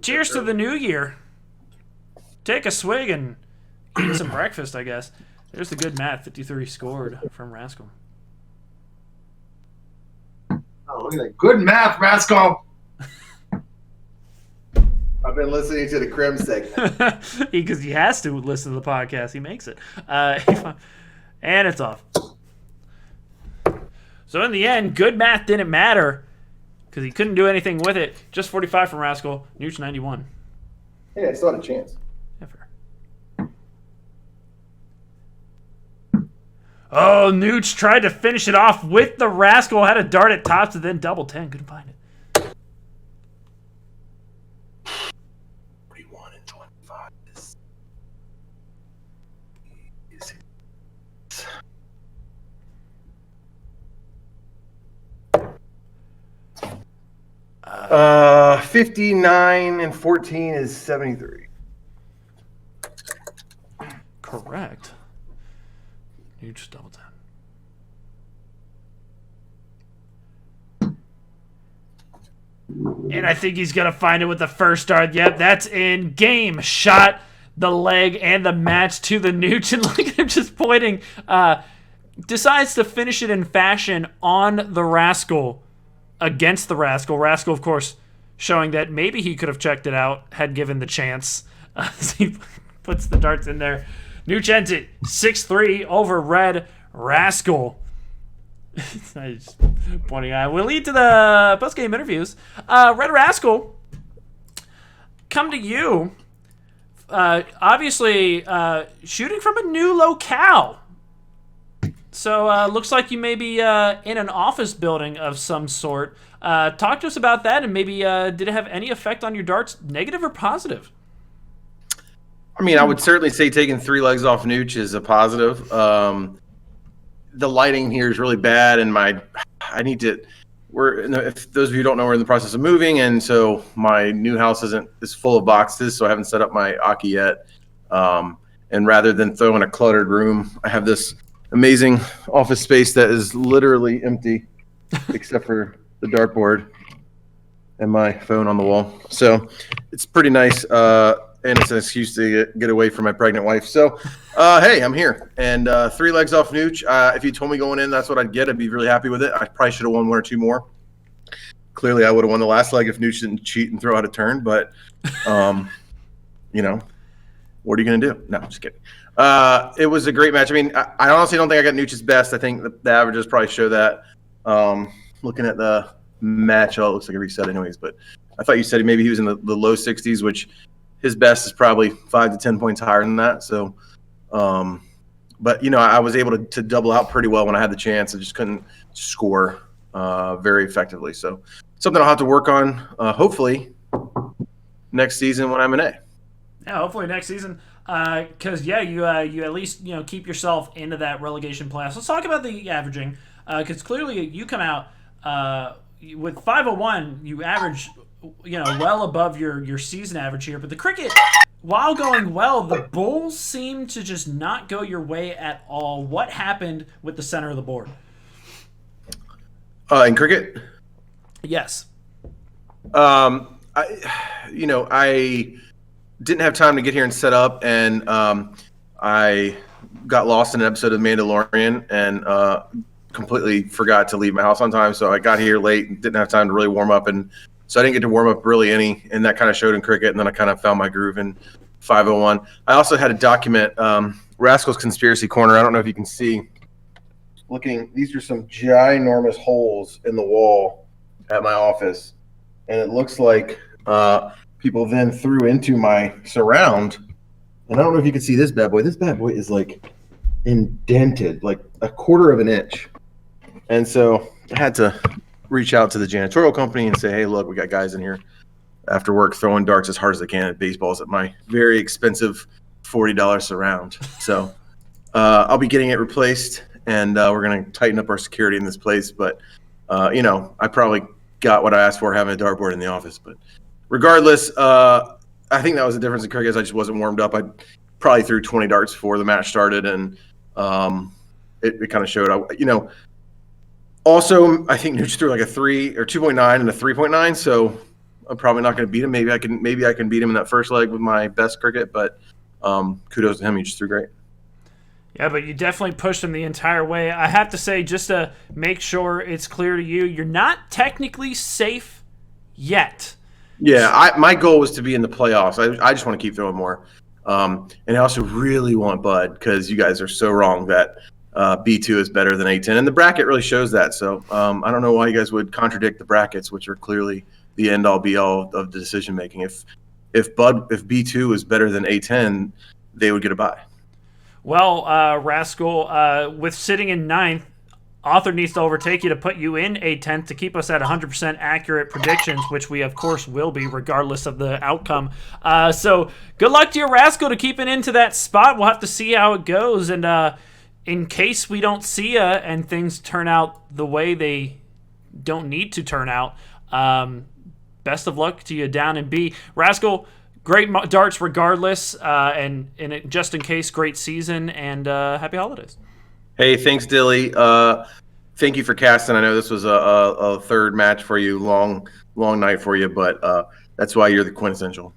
Cheers to the new year. Take a swig and eat some breakfast, I guess. There's the good math. 53 scored from Rascal. Oh, look at that. Good math, Rascal. I've been listening to the Crim segment. Because he has to listen to the podcast. He makes it. And it's off. So in the end, good math didn't matter because he couldn't do anything with it. Just 45 from Rascal. Nooch 91. Hey, I still had a chance. Yeah, fair. Oh, Nooch tried to finish it off with the Rascal. Had a dart at tops and then double 10. Couldn't find it. 41 and 25 is 59 and 14 is 73. Correct. Nooch double 10. And I think he's going to find it with the first dart. Yep, that's in. Game shot the leg and the match to the Nooch. And look at him just pointing. Decides to finish it in fashion on the Rascal against the Rascal. Rascal, of course, showing that maybe he could have checked it out had given the chance. He puts the darts in there. Nooch ends it 6-3 over Red Rascal. Just pointing out. We'll lead to the post-game interviews. Red Rascal, come to you. Obviously, shooting from a new locale. So looks like you may be in an office building of some sort. Talk to us about that, and maybe did it have any effect on your darts, negative or positive? I mean, I would certainly say taking 3 legs off Nooch is a positive. The lighting here is really bad, and if those of you who don't know, we're in the process of moving, and so my new house is full of boxes, so I haven't set up my Aki yet. And rather than throw in a cluttered room, I have this amazing office space that is literally empty, except for the dartboard and my phone on the wall. So it's pretty nice. And it's an excuse to get away from my pregnant wife. So, hey, I'm here. And 3 legs off Nooch. If you told me going in that's what I'd get, I'd be really happy with it. I probably should have won 1 or 2 more. Clearly, I would have won the last leg if Nooch didn't cheat and throw out a turn. But, you know, what are you going to do? No, I'm just kidding. It was a great match. I mean, I honestly don't think I got Nooch's best. I think the averages probably show that. Looking at the match, it looks like a reset anyways. But I thought you said maybe he was in the low 60s, which – his best is probably 5 to 10 points higher than that. So, but you know, I was able to double out pretty well when I had the chance. I just couldn't score very effectively. So, something I'll have to work on. Hopefully, next season when I'm in A. Yeah, hopefully next season. Because you at least keep yourself into that relegation playoffs. Let's talk about the averaging. Because clearly you come out with 501. You average. Well above your season average here. But the cricket, while going well, the Bulls seem to just not go your way at all. What happened with the center of the board? In cricket? Yes. I didn't have time to get here and set up, and I got lost in an episode of Mandalorian and completely forgot to leave my house on time. So I got here late and didn't have time to really warm up, and so I didn't get to warm up really any, and that kind of showed in cricket, and then I kind of found my groove in 501. I also had to document Rascal's Conspiracy Corner. I don't know if you can see. These are some ginormous holes in the wall at my office, and it looks like people then threw into my surround. And I don't know if you can see this bad boy. This bad boy is like indented, like a quarter of an inch. And so I had to reach out to the janitorial company and say, hey, look, we got guys in here after work throwing darts as hard as they can at baseballs at my very expensive $40 surround. So I'll be getting it replaced, and we're going to tighten up our security in this place. But, I probably got what I asked for having a dartboard in the office. But regardless, I think that was the difference in cricket. I just wasn't warmed up. I probably threw 20 darts before the match started, and it kind of showed. Also, I think Nooch threw like a 3 or 2.9 and a 3.9, so I'm probably not going to beat him. Maybe I can beat him in that first leg with my best cricket, but kudos to him. He just threw great. Yeah, but you definitely pushed him the entire way. I have to say, just to make sure it's clear to you, you're not technically safe yet. Yeah, my goal was to be in the playoffs. I just want to keep throwing more. And I also really want Bud because you guys are so wrong that B2 is better than A10. And the bracket really shows that. So I don't know why you guys would contradict the brackets, which are clearly the end-all, be-all of the decision-making. If B2 is better than A10, they would get a bye. Well, Rascal, with sitting in 9th, Author needs to overtake you to put you in A10th to keep us at 100% accurate predictions, which we, of course, will be regardless of the outcome. So good luck to your Rascal to keep it into that spot. We'll have to see how it goes. And in case we don't see you and things turn out the way they don't need to turn out, best of luck to you down in B. Rascal, great darts regardless, and just in case, great season, and happy holidays. Hey, thanks, Dilly. Thank you for casting. I know this was a third match for you, long night for you, but that's why you're the quintessential.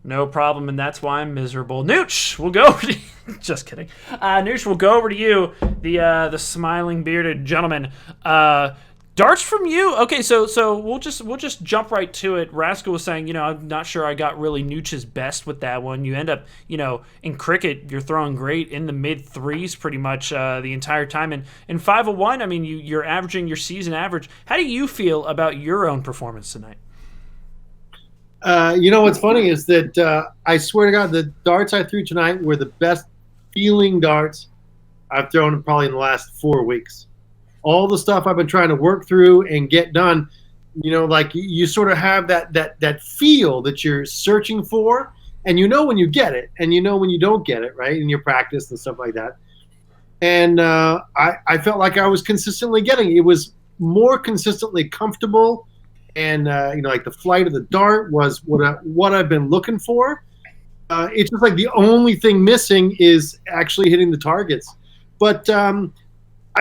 No problem, and that's why I'm miserable. Nooch, we'll go over to you. Just kidding. Nooch, we'll go over to you, the smiling bearded gentleman. Darts from you. Okay, so we'll just jump right to it. Rascal was saying, I'm not sure I got really Nooch's best with that one. You end up, in cricket, you're throwing great in the mid threes pretty much the entire time. And in 501, I mean, you're averaging your season average. How do you feel about your own performance tonight? What's funny is that I swear to God, the darts I threw tonight were the best feeling darts I've thrown probably in the last 4 weeks. All the stuff I've been trying to work through and get done, like you sort of have that feel that you're searching for, and when you get it, and when you don't get it, right, in your practice and stuff like that. And I felt like I was consistently getting it. It was more consistently comfortable, and like the flight of the dart was what I've been looking for. It's just like the only thing missing is actually hitting the targets. But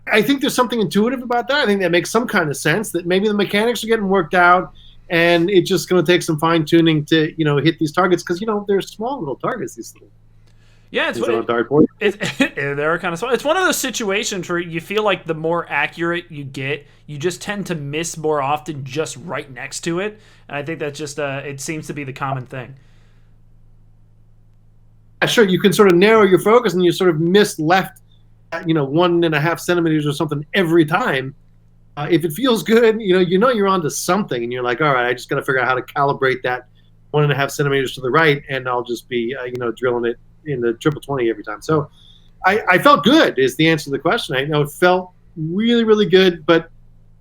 I think there's something intuitive about that. I think that makes some kind of sense, that maybe the mechanics are getting worked out, and it's just going to take some fine tuning to hit these targets, because they're small little targets. These little they're kind of small. It's one of those situations where you feel like the more accurate you get, you just tend to miss more often just right next to it, and I think that's just it seems to be the common thing. Sure, you can sort of narrow your focus, and you sort of miss left 1.5 centimeters or something every time. If it feels good, you're onto something, and you're like, all right, I just got to figure out how to calibrate that 1.5 centimeters to the right, and I'll just be drilling it in the 20 every time. So I felt good is the answer to the question. I know it felt really, really good, but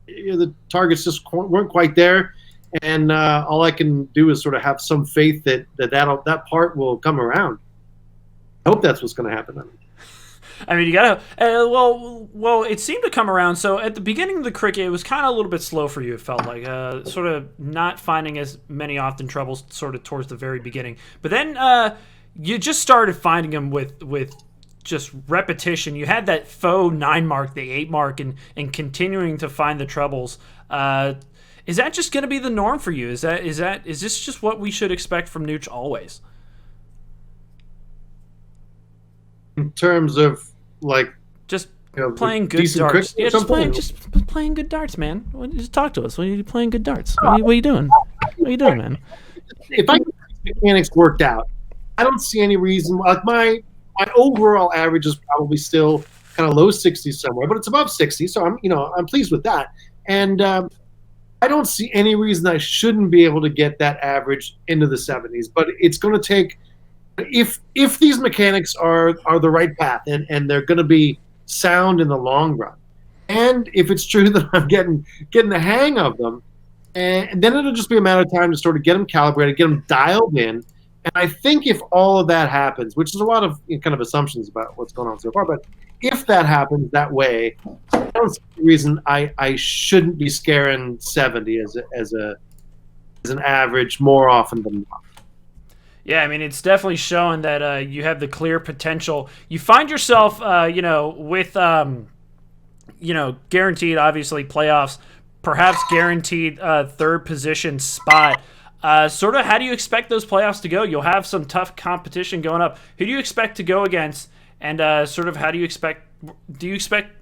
the targets just weren't quite there, and all I can do is sort of have some faith that part will come around. I hope that's what's going to happen. I mean, you gotta. Well, it seemed to come around. So at the beginning of the cricket, it was kind of a little bit slow for you. It felt like sort of not finding as many often troubles sort of towards the very beginning. But then you just started finding them with just repetition. You had that faux 9 mark, the 8 mark, and continuing to find the troubles. Is that just going to be the norm for you? Is this just what we should expect from Nooch always? In terms of just playing good darts. Yeah, just playing good darts, man. Just talk to us. When you're playing good darts, what are you doing? What are you doing, man? If I get mechanics worked out, I don't see any reason. Like my overall average is probably still kind of low 60s somewhere, but it's above 60, so I'm pleased with that. And I don't see any reason I shouldn't be able to get that average into the 70s. But it's going to take. If these mechanics are the right path, and they're going to be sound in the long run, and if it's true that I'm getting the hang of them, and then it'll just be a matter of time to sort of get them calibrated, get them dialed in. And I think if all of that happens, which is a lot of kind of assumptions about what's going on so far, but if that happens that way, I don't see any reason I shouldn't be scaring 70 as an average more often than not. Yeah, I mean, it's definitely showing that you have the clear potential. You find yourself, with, guaranteed, obviously, playoffs, perhaps guaranteed third position spot. Sort of, how do you expect those playoffs to go? You'll have some tough competition going up. Who do you expect to go against? And sort of, how do you expect? Do you expect?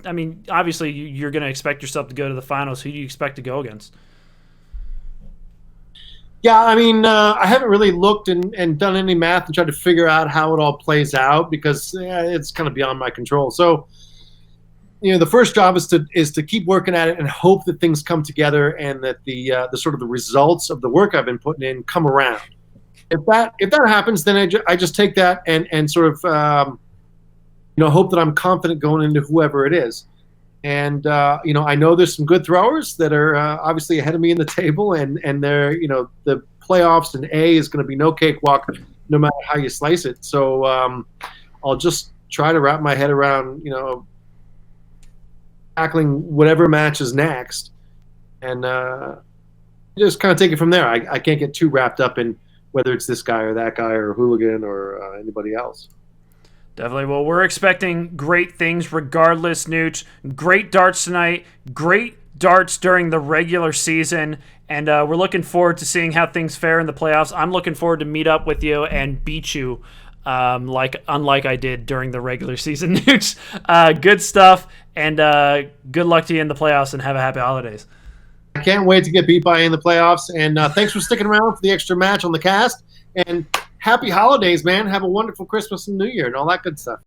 I mean, obviously, you're going to expect yourself to go to the finals. Who do you expect to go against? Yeah, I mean, I haven't really looked and done any math and tried to figure out how it all plays out because it's kind of beyond my control. So, the first job is to keep working at it and hope that things come together and that the sort of the results of the work I've been putting in come around. If that happens, then I just take that and sort of hope that I'm confident going into whoever it is. And I know there's some good throwers that are obviously ahead of me in the table, and they're the playoffs and A is going to be no cakewalk, no matter how you slice it. So I'll just try to wrap my head around tackling whatever match is next, and just kind of take it from there. I can't get too wrapped up in whether it's this guy or that guy or Hooligan or anybody else. Definitely. Well, we're expecting great things regardless, Nooch. Great darts tonight. Great darts during the regular season. And we're looking forward to seeing how things fare in the playoffs. I'm looking forward to meet up with you and beat you unlike I did during the regular season, Nooch. Good stuff. And good luck to you in the playoffs and have a happy holidays. I can't wait to get beat by you in the playoffs. And thanks for sticking around for the extra match on the cast. And happy holidays, man. Have a wonderful Christmas and New Year and all that good stuff.